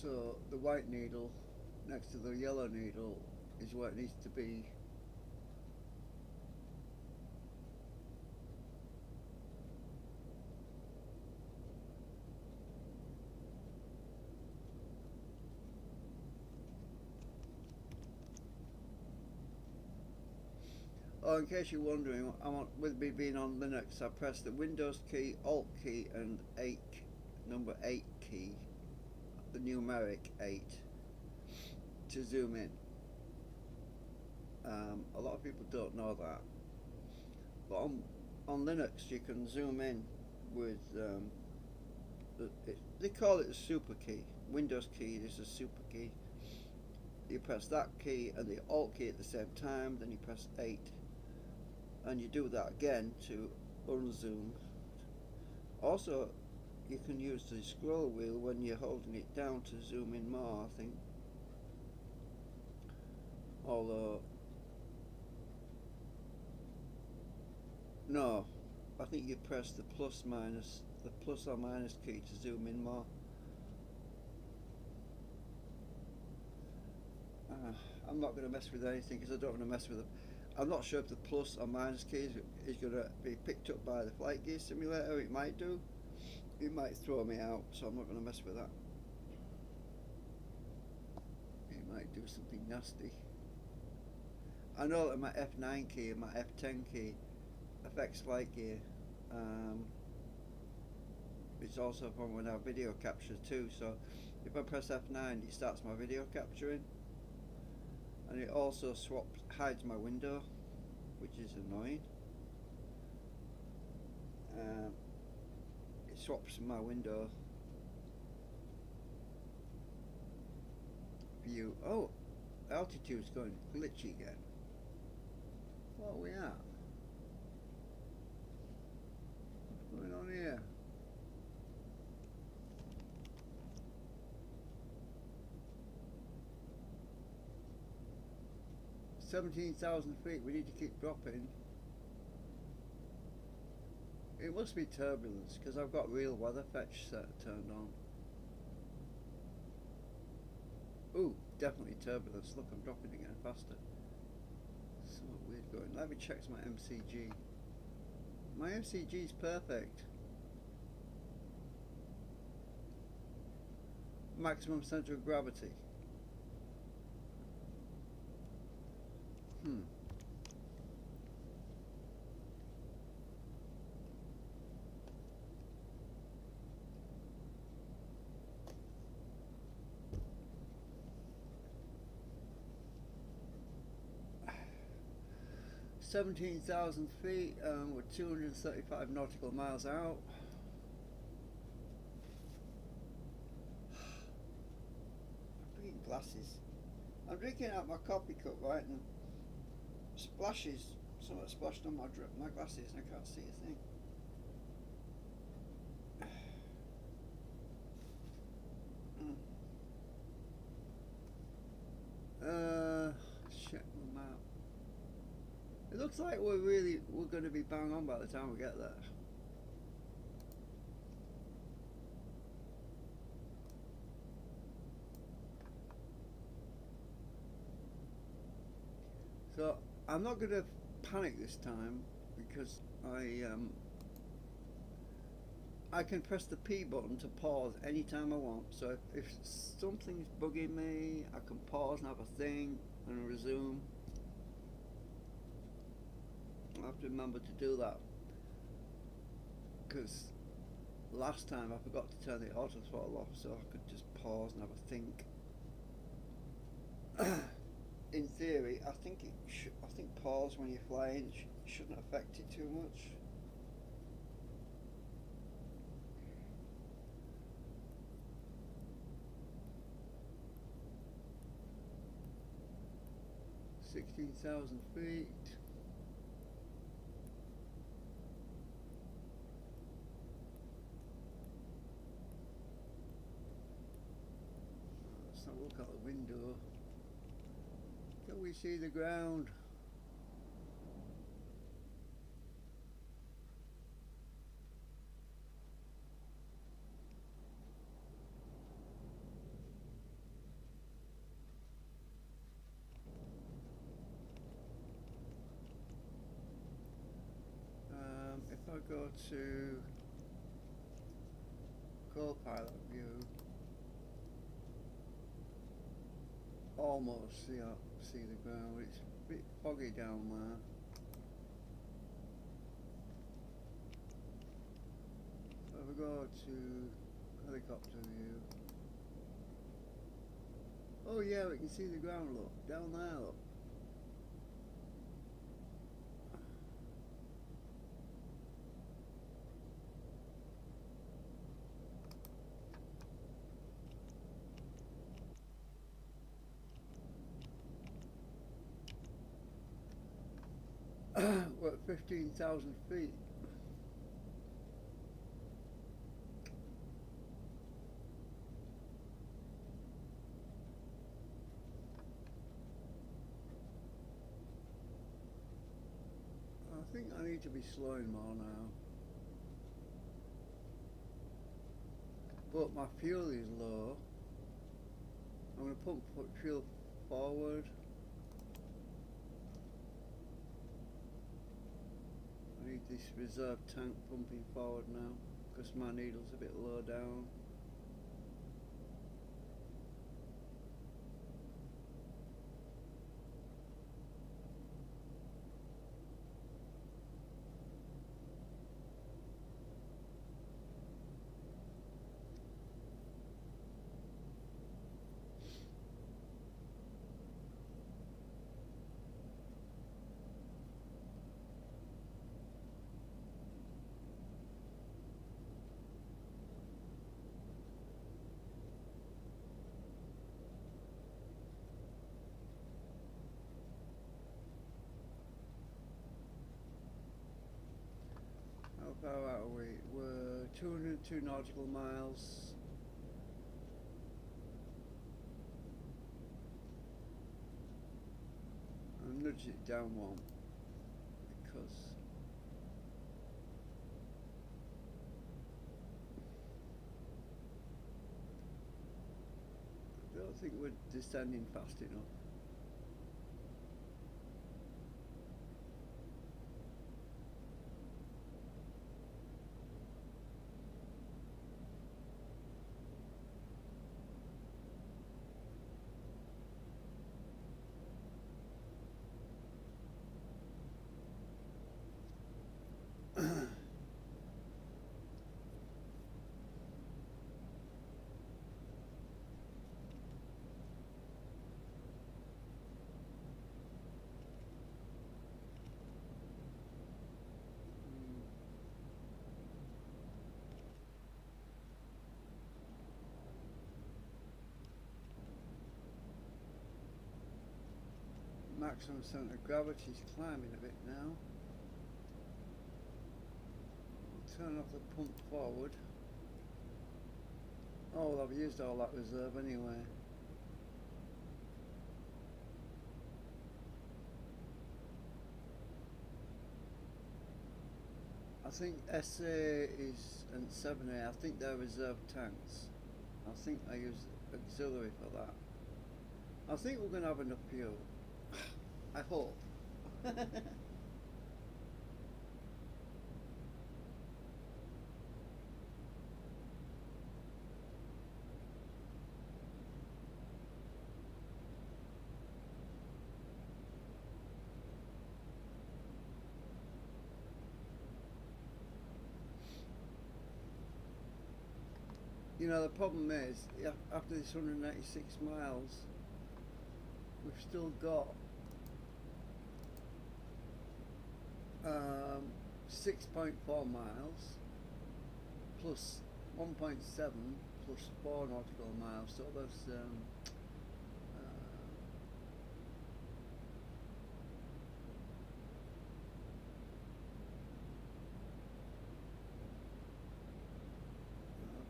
So the white needle next to the yellow needle is where it needs to be. Oh, in case you're wondering, with me being on Linux, I press the Windows key, Alt key, and number 8 key, the numeric 8, to zoom in. A lot of people don't know that, but on Linux you can zoom in with they call it a super key. Windows key is a super key. You press that key and the Alt key at the same time, then you press 8, and you do that again to unzoom. Also, you can use the scroll wheel when you're holding it down to zoom in more, I think. Although, no, I think you press the plus or minus key to zoom in more. I'm not going to mess with anything because I don't want to mess with them. I'm not sure if the plus or minus key is going to be picked up by the Flightgear simulator. It might do. It might throw me out, so I'm not going to mess with that. It might do something nasty. I know that my F9 key and my F10 key affects Flightgear. It's also from when I video capture too, so if I press F9 it starts my video capturing, and it also hides my window, which is annoying. It swaps my window view. Oh, altitude's going glitchy again. What are we at? What's going on here? $17,000 feet. We need to keep dropping. It must be turbulence because I've got real weather fetch turned on. Ooh, definitely turbulence. Look, I'm dropping again faster. Somewhat weird going. Let me check my MCG. My MCG is perfect. Maximum center of gravity. 17,000 feet, we're 235 nautical miles out. I'm bringing glasses. I'm drinking out my coffee cup, right, and splashes, something splashed on my glasses and I can't see a thing. Check the map. It looks like we're going to be bang on by the time we get there. So I'm not going to panic this time because I can press the P button to pause anytime I want. So if something's bugging me, I can pause and have a think and resume. I have to remember to do that because last time I forgot to turn the auto throttle off, so I could just pause and have a think. In theory, I think pause when you're flying shouldn't affect it too much. $16,000 feet. Let's not look out the window. Can we see the ground? go to co-pilot view, almost see the ground. It's a bit foggy down there. If we go to helicopter view, oh yeah, we can see the ground, look, down there, look. We're at 15,000 feet. I think I need to be slowing more now. But my fuel is low. I'm going to put fuel forward. I need this reserve tank pumping forward now because my needle's a bit low down. How far out are we? We're 202 nautical miles. I'll nudge it down one because I don't think we're descending fast enough. Maximum centre of gravity is climbing a bit now. Turn off the pump forward. Oh, well, I've used all that reserve anyway. I think SA is and 7A, I think they're reserve tanks. I think I use auxiliary for that. I think we're going to have enough fuel. I hope. You know, the problem is, after this 186 miles, we've still got 6.4 miles plus 1.7 plus 4 nautical miles, so that's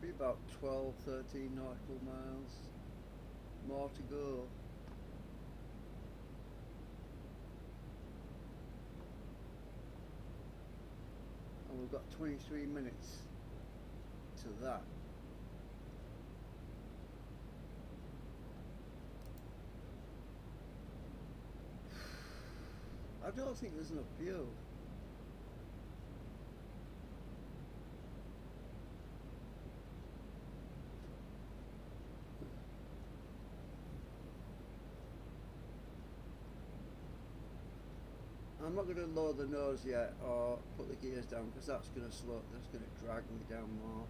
be about 12, 13 nautical miles more to go. And we've got 23 minutes to that. I don't think there's enough fuel. I'm not going to lower the nose yet or put the gears down because that's going to drag me down more.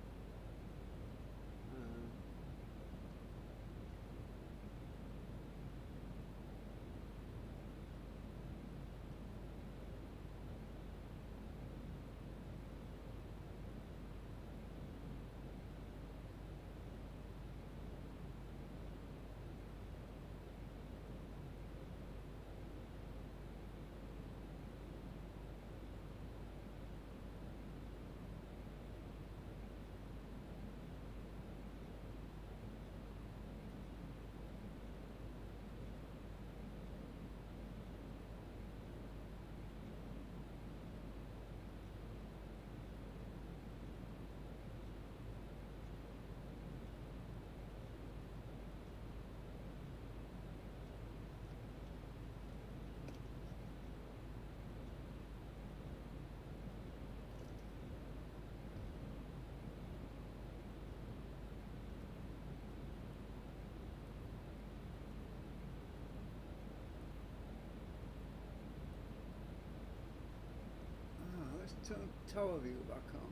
Let's turn tower view back on.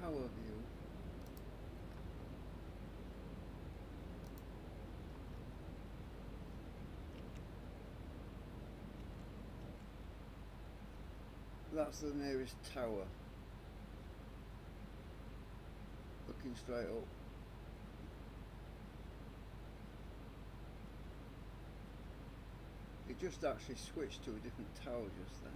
Tower view. That's the nearest tower. Looking straight up. It just actually switched to a different tower just then.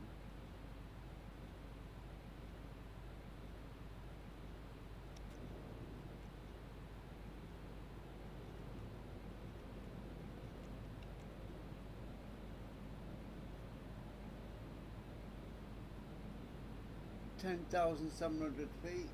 $10,700 feet.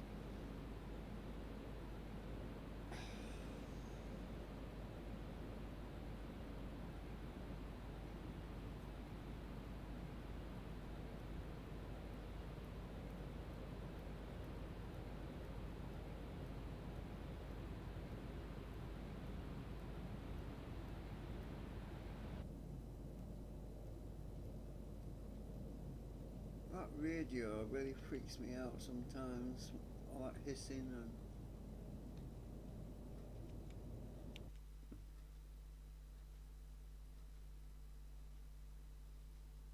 That radio really freaks me out sometimes, all that hissing and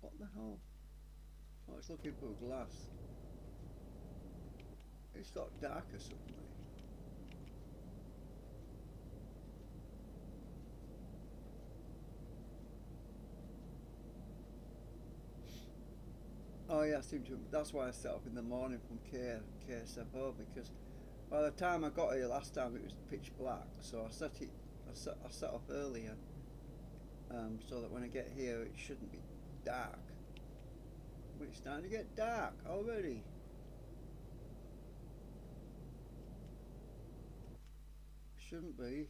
what the hell? Oh, it's looking for a glass. It's got darker suddenly. Oh yeah, that's why I set up in the morning from KSFO, because by the time I got here last time it was pitch black, so I set up earlier, so that when I get here it shouldn't be dark. But it's starting to get dark already. Shouldn't be.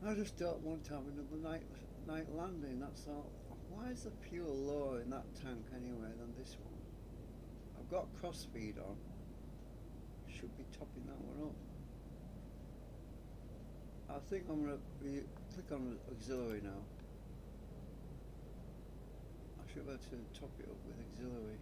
I just don't want to have another night landing, that's all. Why is the fuel lower in that tank anyway than this one? I've got cross feed on. Should be topping that one up. I think I'm going to click on auxiliary now. I should be able to top it up with auxiliary.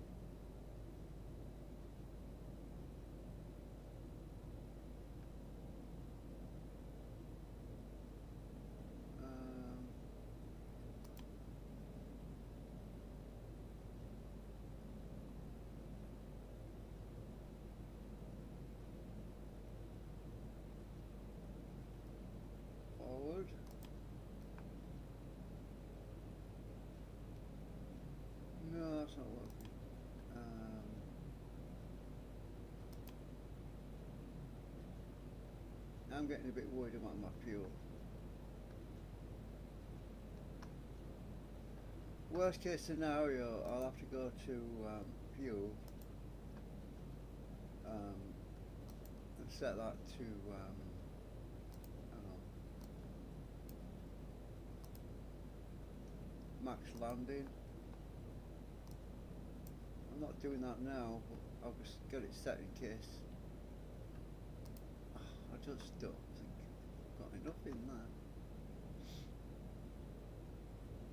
Forward. No, that's not working. I'm getting a bit worried about my fuel. Worst case scenario, I'll have to go to fuel and set that to max landing. I'm not doing that now, but I'll just get it set in case. I just don't think I've got enough in there.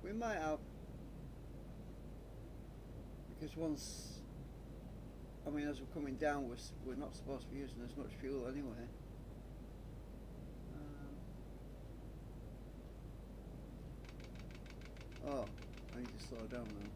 We might have, because once, I mean, as we're coming down, we're not supposed to be using as much fuel anyway. Oh, I need to slow down now.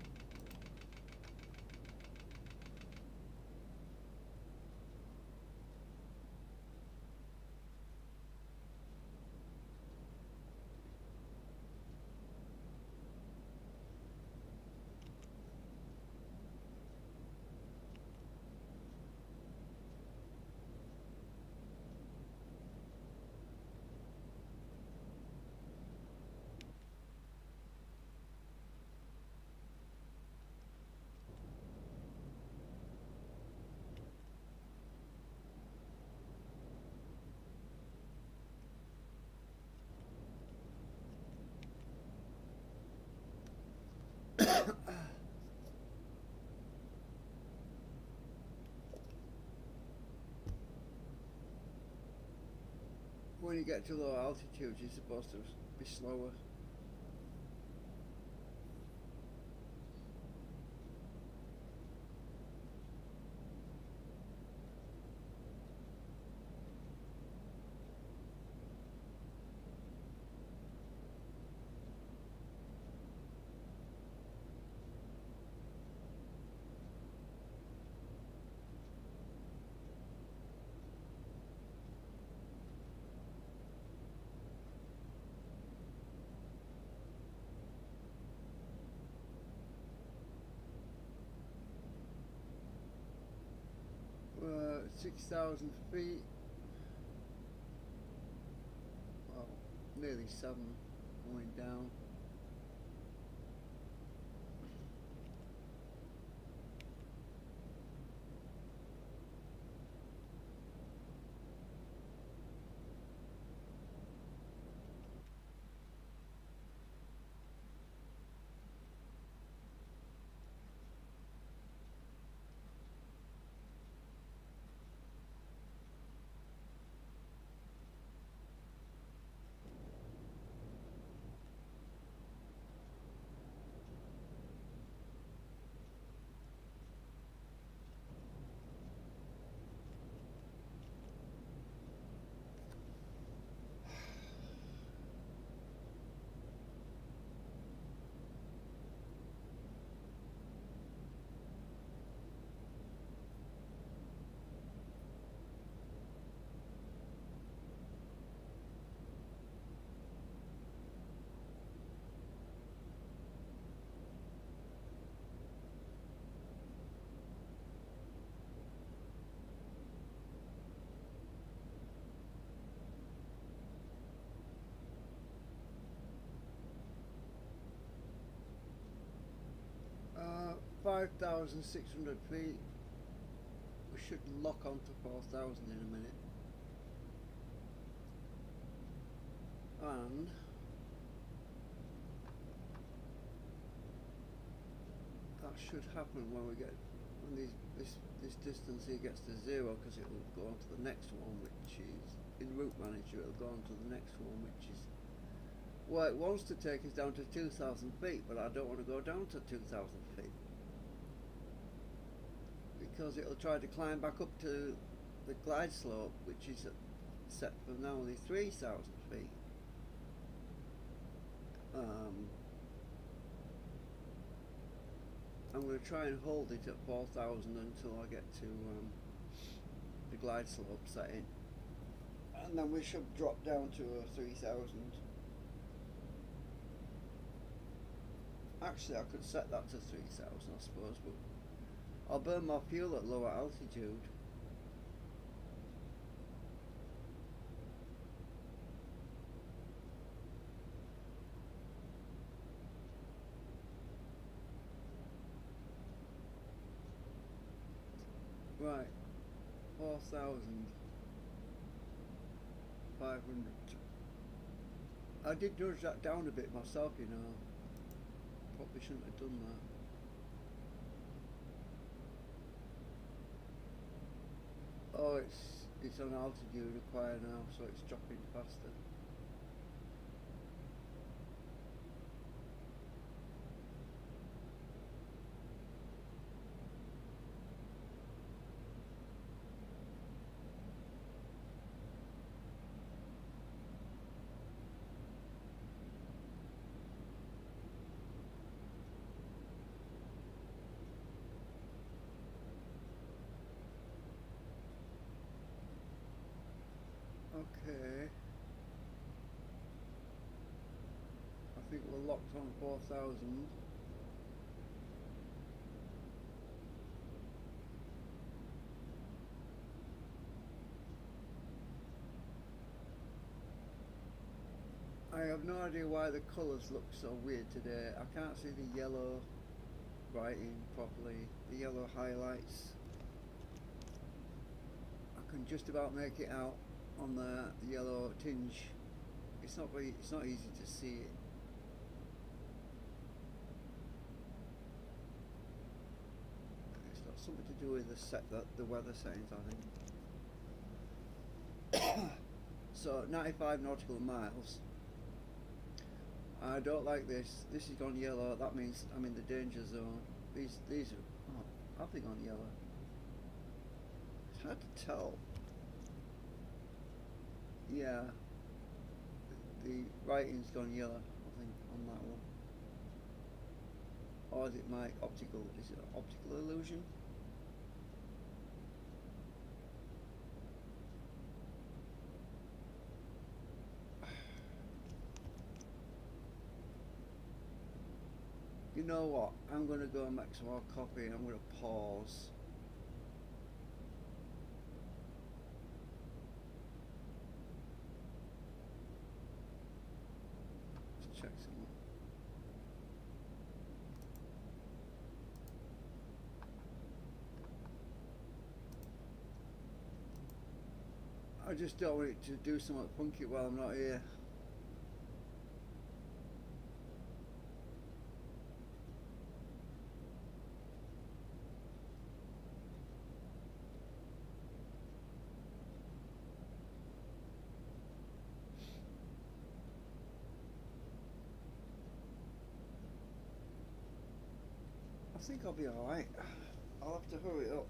When you get to low altitudes, you're supposed to be slower. We're at 6,000 feet. Well, nearly 7 going down. Uh, 5,600 feet. We should lock onto 4,000 in a minute. And that should happen when we get, when this distance here gets to 0, because it will go on to the next one, which is in Route Manager. It'll go on to the next one, which is, well, it wants to take us down to 2,000 feet, but I don't want to go down to 2,000 feet because it'll try to climb back up to the glide slope, which is set for now only 3,000 feet. I'm going to try and hold it at 4,000 until I get to the glide slope setting, and then we should drop down to 3,000. Actually, I could set that to 3,000, I suppose, but I'll burn more fuel at lower altitude. Right, 4,000. 500. I did nudge that down a bit myself, you know. Probably shouldn't have done that. Oh, it's on altitude require now, so it's dropping faster. Okay. I think we're locked on 4,000. I have no idea why the colours look so weird today. I can't see the yellow writing properly, the yellow highlights. I can just about make it out on the yellow tinge. It's not easy to see it. It's got something to do with the weather settings, I think. So 95 nautical miles. I don't like this. This is gone yellow. That means I'm in the danger zone. These are, oh, have they gone yellow? It's hard to tell. Yeah, the writing's gone yellow, I think, on that one. Or is it my optical? Is it an optical illusion? You know what? I'm going to go and make some more coffee and I'm going to pause. Let's check some more. I just don't want it to do something funky while I'm not here. I think I'll be alright. I'll have to hurry up.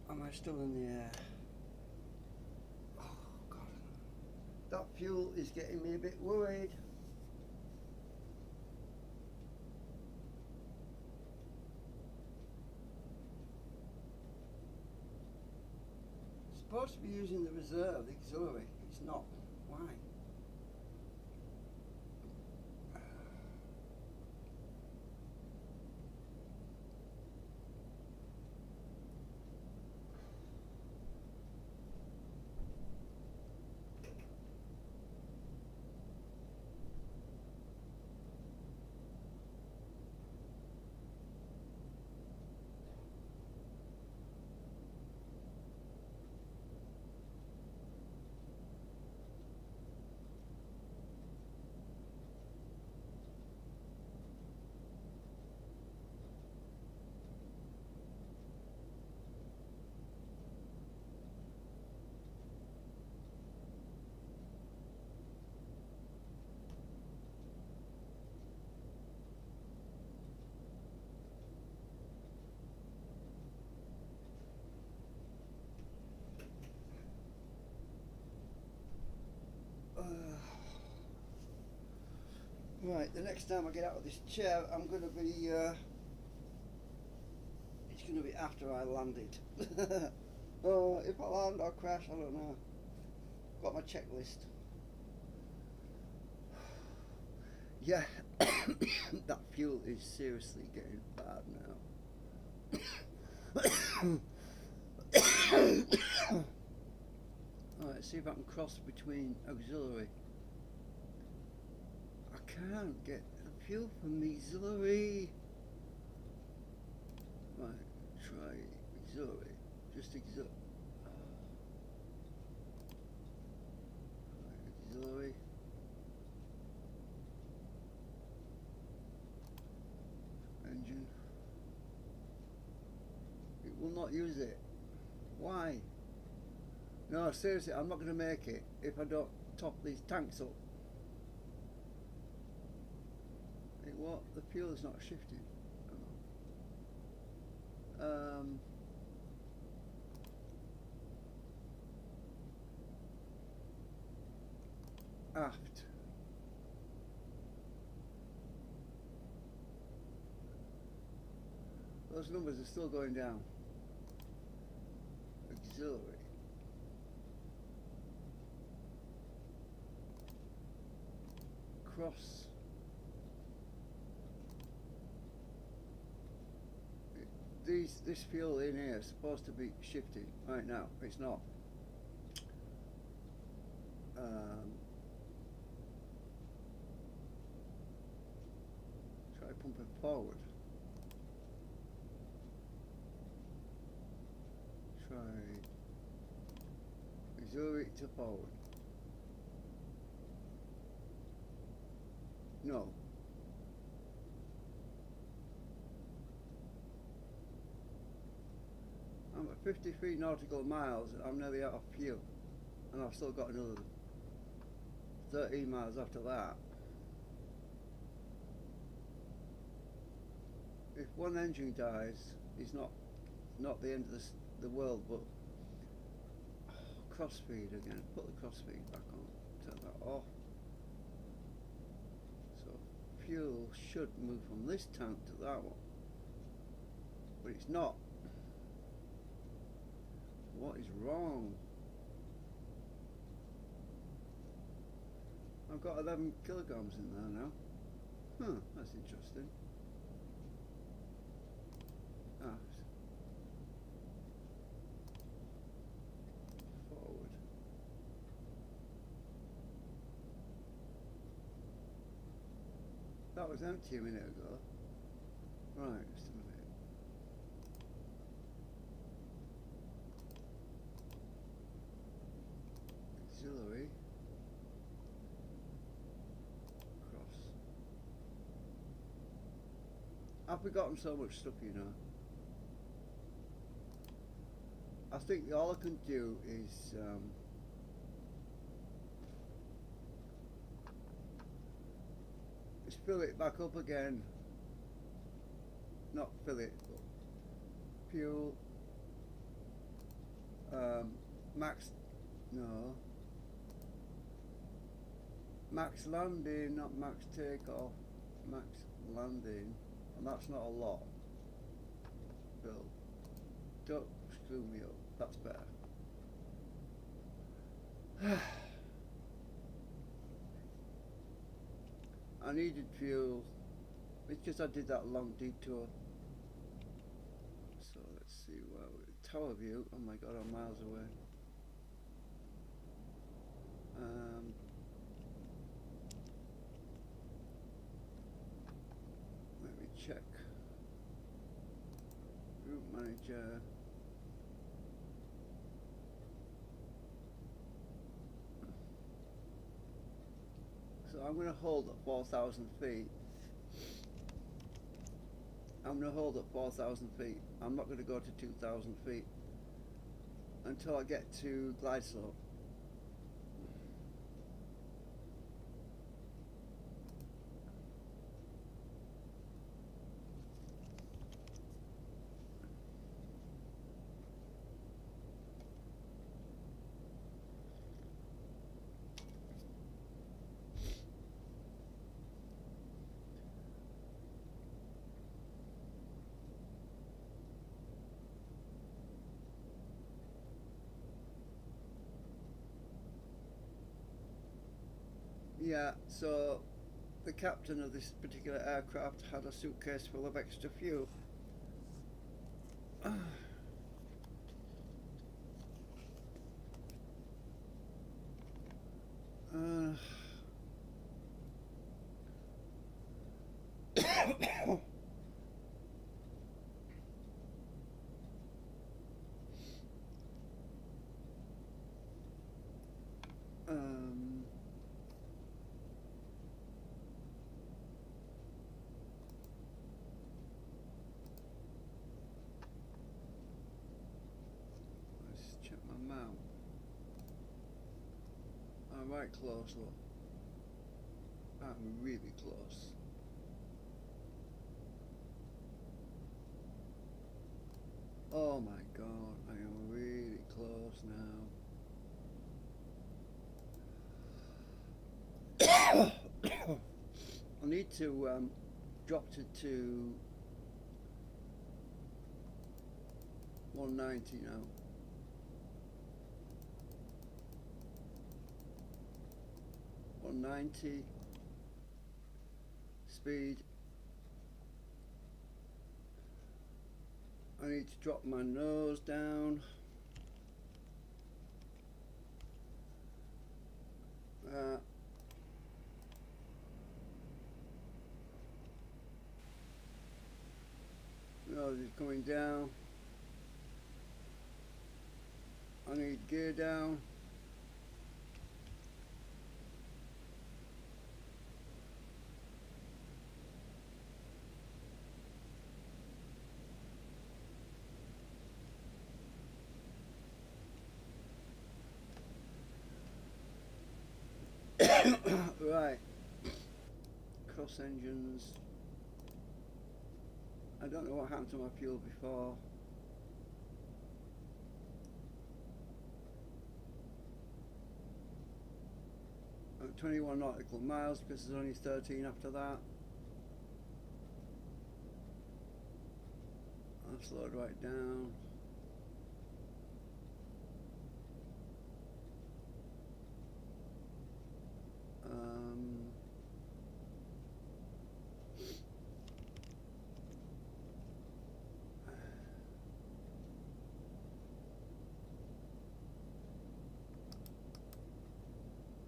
Am I still in the air? Oh God. That fuel is getting me a bit worried. supposed to be using the reserve, the auxiliary. It's not. Why? Right, the next time I get out of this chair, I'm going to be, it's going to be after I landed. Oh, if I land or crash, I don't know. Got my checklist. Yeah, that fuel is seriously getting bad now. Alright, see if I can cross between auxiliary. I can't get the fuel from the auxiliary. Right, try auxiliary. Just auxiliary. Right, auxiliary. Engine. It will not use it. Why? No, seriously, I'm not going to make it if I don't top these tanks up. What? The fuel is not shifting. Aft. Those numbers are still going down. Auxiliary. Cross. This fuel in here is supposed to be shifting right now. It's not. Try pumping forward. Try auxiliary to forward. No. I'm at 53 nautical miles and I'm nearly out of fuel, and I've still got another 13 miles after that. If one engine dies, it's not the end of the world, but crossfeed again. Put the crossfeed back on. Turn that off. So fuel should move from this tank to that one, but it's not. What is wrong? I've got 11 kilograms in there now. Huh, that's interesting. Forward. That was empty a minute ago. Right, just a minute. Auxiliary. Cross. I've forgotten so much stuff, you know. I think all I can do is fill it back up again. Not fill it, but fuel. Max, no. Max landing, not max takeoff. Max landing, and that's not a lot. Bill, don't screw me up. That's better. I needed fuel because I did that long detour. So let's see, well, tower view, oh my god, I'm miles away. Let me check. Route manager. So I'm going to hold at 4,000 feet. I'm going to hold at 4,000 feet. I'm not going to go to 2,000 feet until I get to glide slope. Yeah, so the captain of this particular aircraft had a suitcase full of extra fuel. Let's check my map. I'm right close, look. I'm really close. Oh my god, I am really close now. I need to drop it to 190 now. 190 speed. I need to drop my nose down. Nose is coming down. I need gear down. Right. Cross engines. I don't know what happened to my fuel before. I'm at 21 nautical miles because there's only 13 after that. I've slowed right down.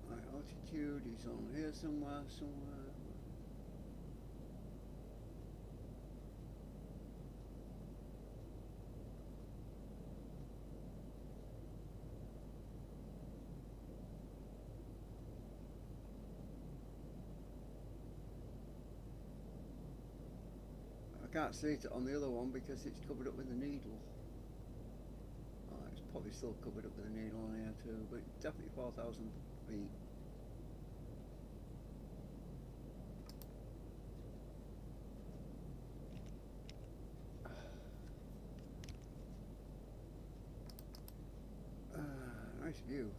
My altitude is on here somewhere. I can't see it on the other one because it's covered up with a needle. Oh, it's probably still covered up with a needle on here too, but definitely 4,000 feet. Nice view.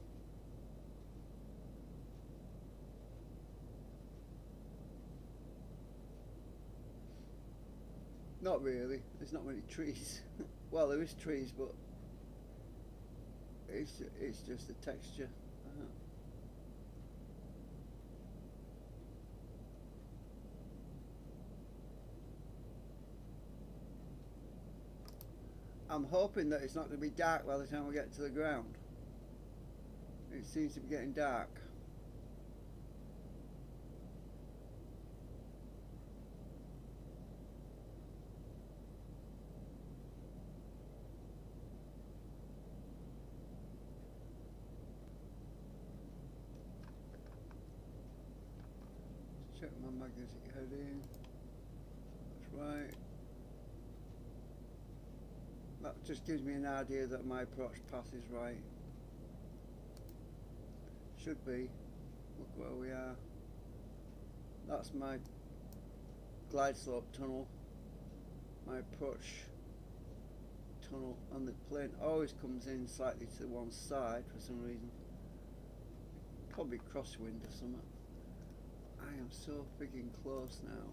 Not really. There's not many trees. Well, there is trees, but it's just the texture. I'm hoping that it's not going to be dark by the time we get to the ground. It seems to be getting dark. Check my magnetic heading. That's right. That just gives me an idea that my approach path is right. Should be. Look where we are. That's my glide slope tunnel. My approach tunnel, and the plane always comes in slightly to one side for some reason. Probably crosswind or something. I am so freaking close now.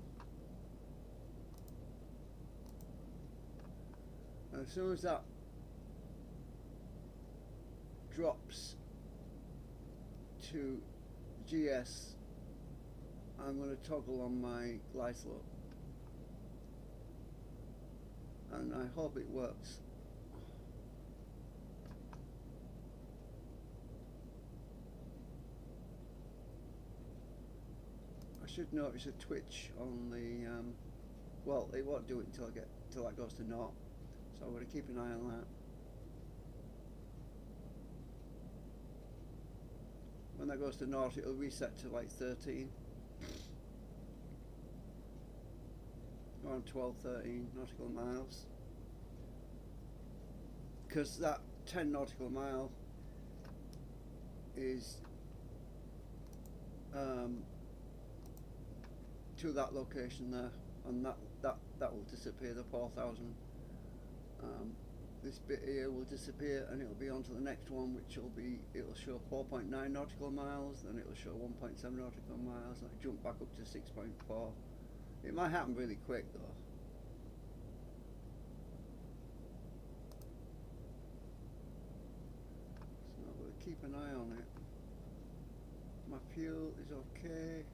And as soon as that drops to GS, I'm going to toggle on my glide slope, and I hope it works. I should notice a twitch on the well, it won't do it until that goes to naught, so I'm going to keep an eye on that. When that goes to naught, it'll reset to like 13, around 12, 13 nautical miles, because that 10 nautical mile is to that location there, and that will disappear, the 4,000. This bit here will disappear, and it'll be on to the next one, which it'll show 4.9 nautical miles, then it'll show 1.7 nautical miles, and I jump back up to 6.4. It might happen really quick though. So we'll keep an eye on it. My fuel is okay.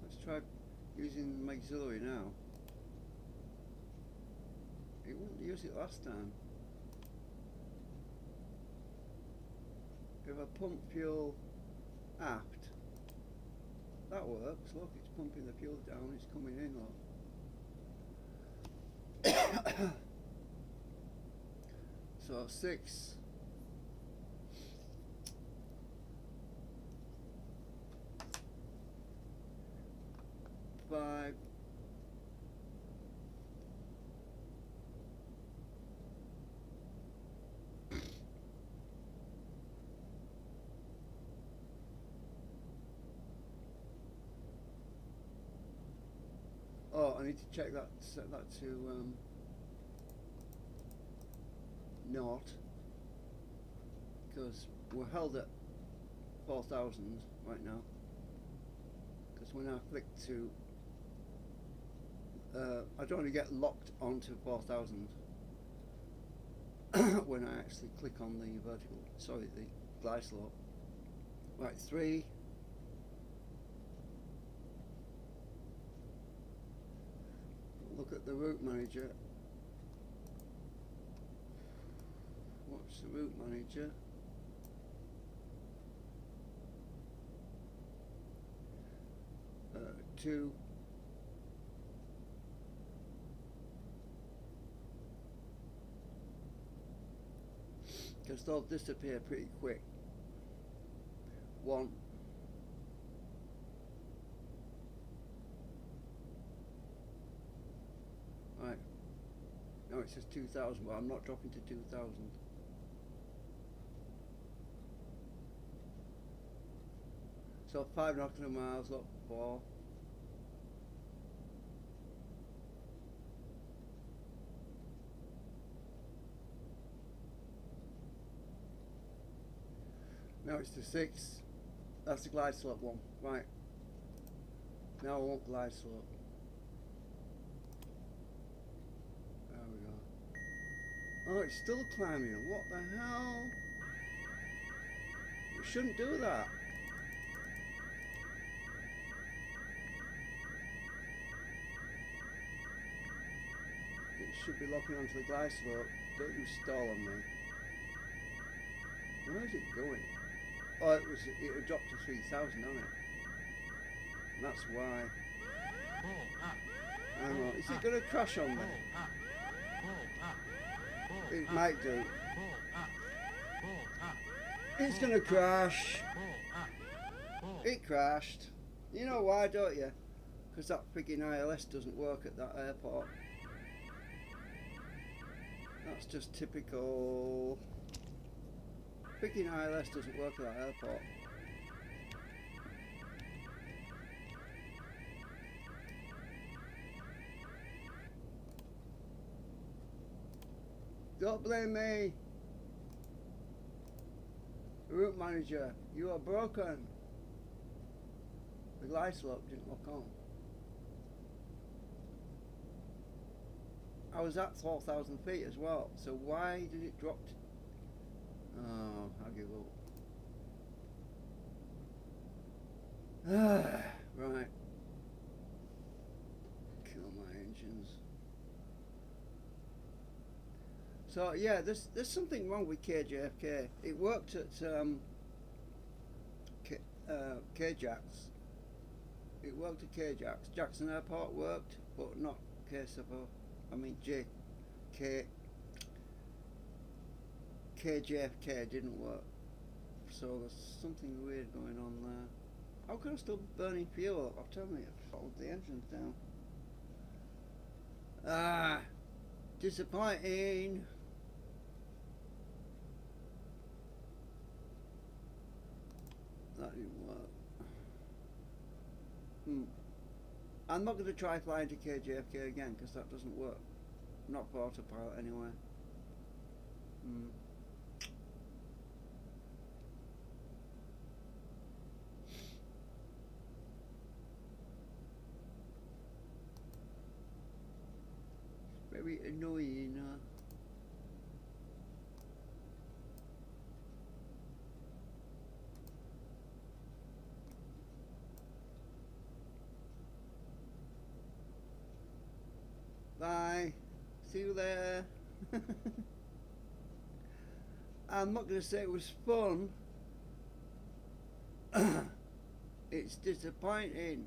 Let's try using my auxiliary now. It wouldn't use it last time. If I pump fuel aft, that works. Look, it's pumping the fuel down, it's coming in, look. So 6. 5. 'Oh, I need to check that, set that to naught, because we're held at 4,000 right now, because when I flick to I don't want to get locked onto 4,000 when I actually click on the the glide slope. Right, 3. Look at the route manager. What's the route manager? 2. Because they'll disappear pretty quick. 1. Right. Now it says 2,000, but I'm not dropping to 2,000. So 5 nautical miles, look, 4. Now it's to 6. That's the glide slope one. Right. Now I want glide slope. There we go. Oh, it's still climbing. What the hell? It shouldn't do that. It should be locking onto the glide slope. Don't you stall on me. Where is it going? Oh, it had dropped to 3,000 on it. And that's why. Hang on, is it going to crash on me? It might do. It's going to crash. It crashed. You know why, don't you? Because that frigging ILS doesn't work at that airport. That's just typical. Frigging ILS doesn't work at that airport. Don't blame me. Route manager, you are broken. The glide slope didn't lock on. I was at 4,000 feet as well, so why did it drop? Oh, I'll give up. Right. Kill my engines. So yeah, there's something wrong with KJFK. It worked at KJAX. It worked at KJAX. Jackson Airport worked, but not KSFO. I mean KJFK didn't work. So there's something weird going on there. How can I still be burning fuel? I'll tell me, I've followed the engines down. Ah, disappointing. That didn't work. I'm not going to try flying to KJFK again because that doesn't work. Not for autopilot anyway. Very annoying. Bye. See you there. I'm not going to say it was fun. It's disappointing.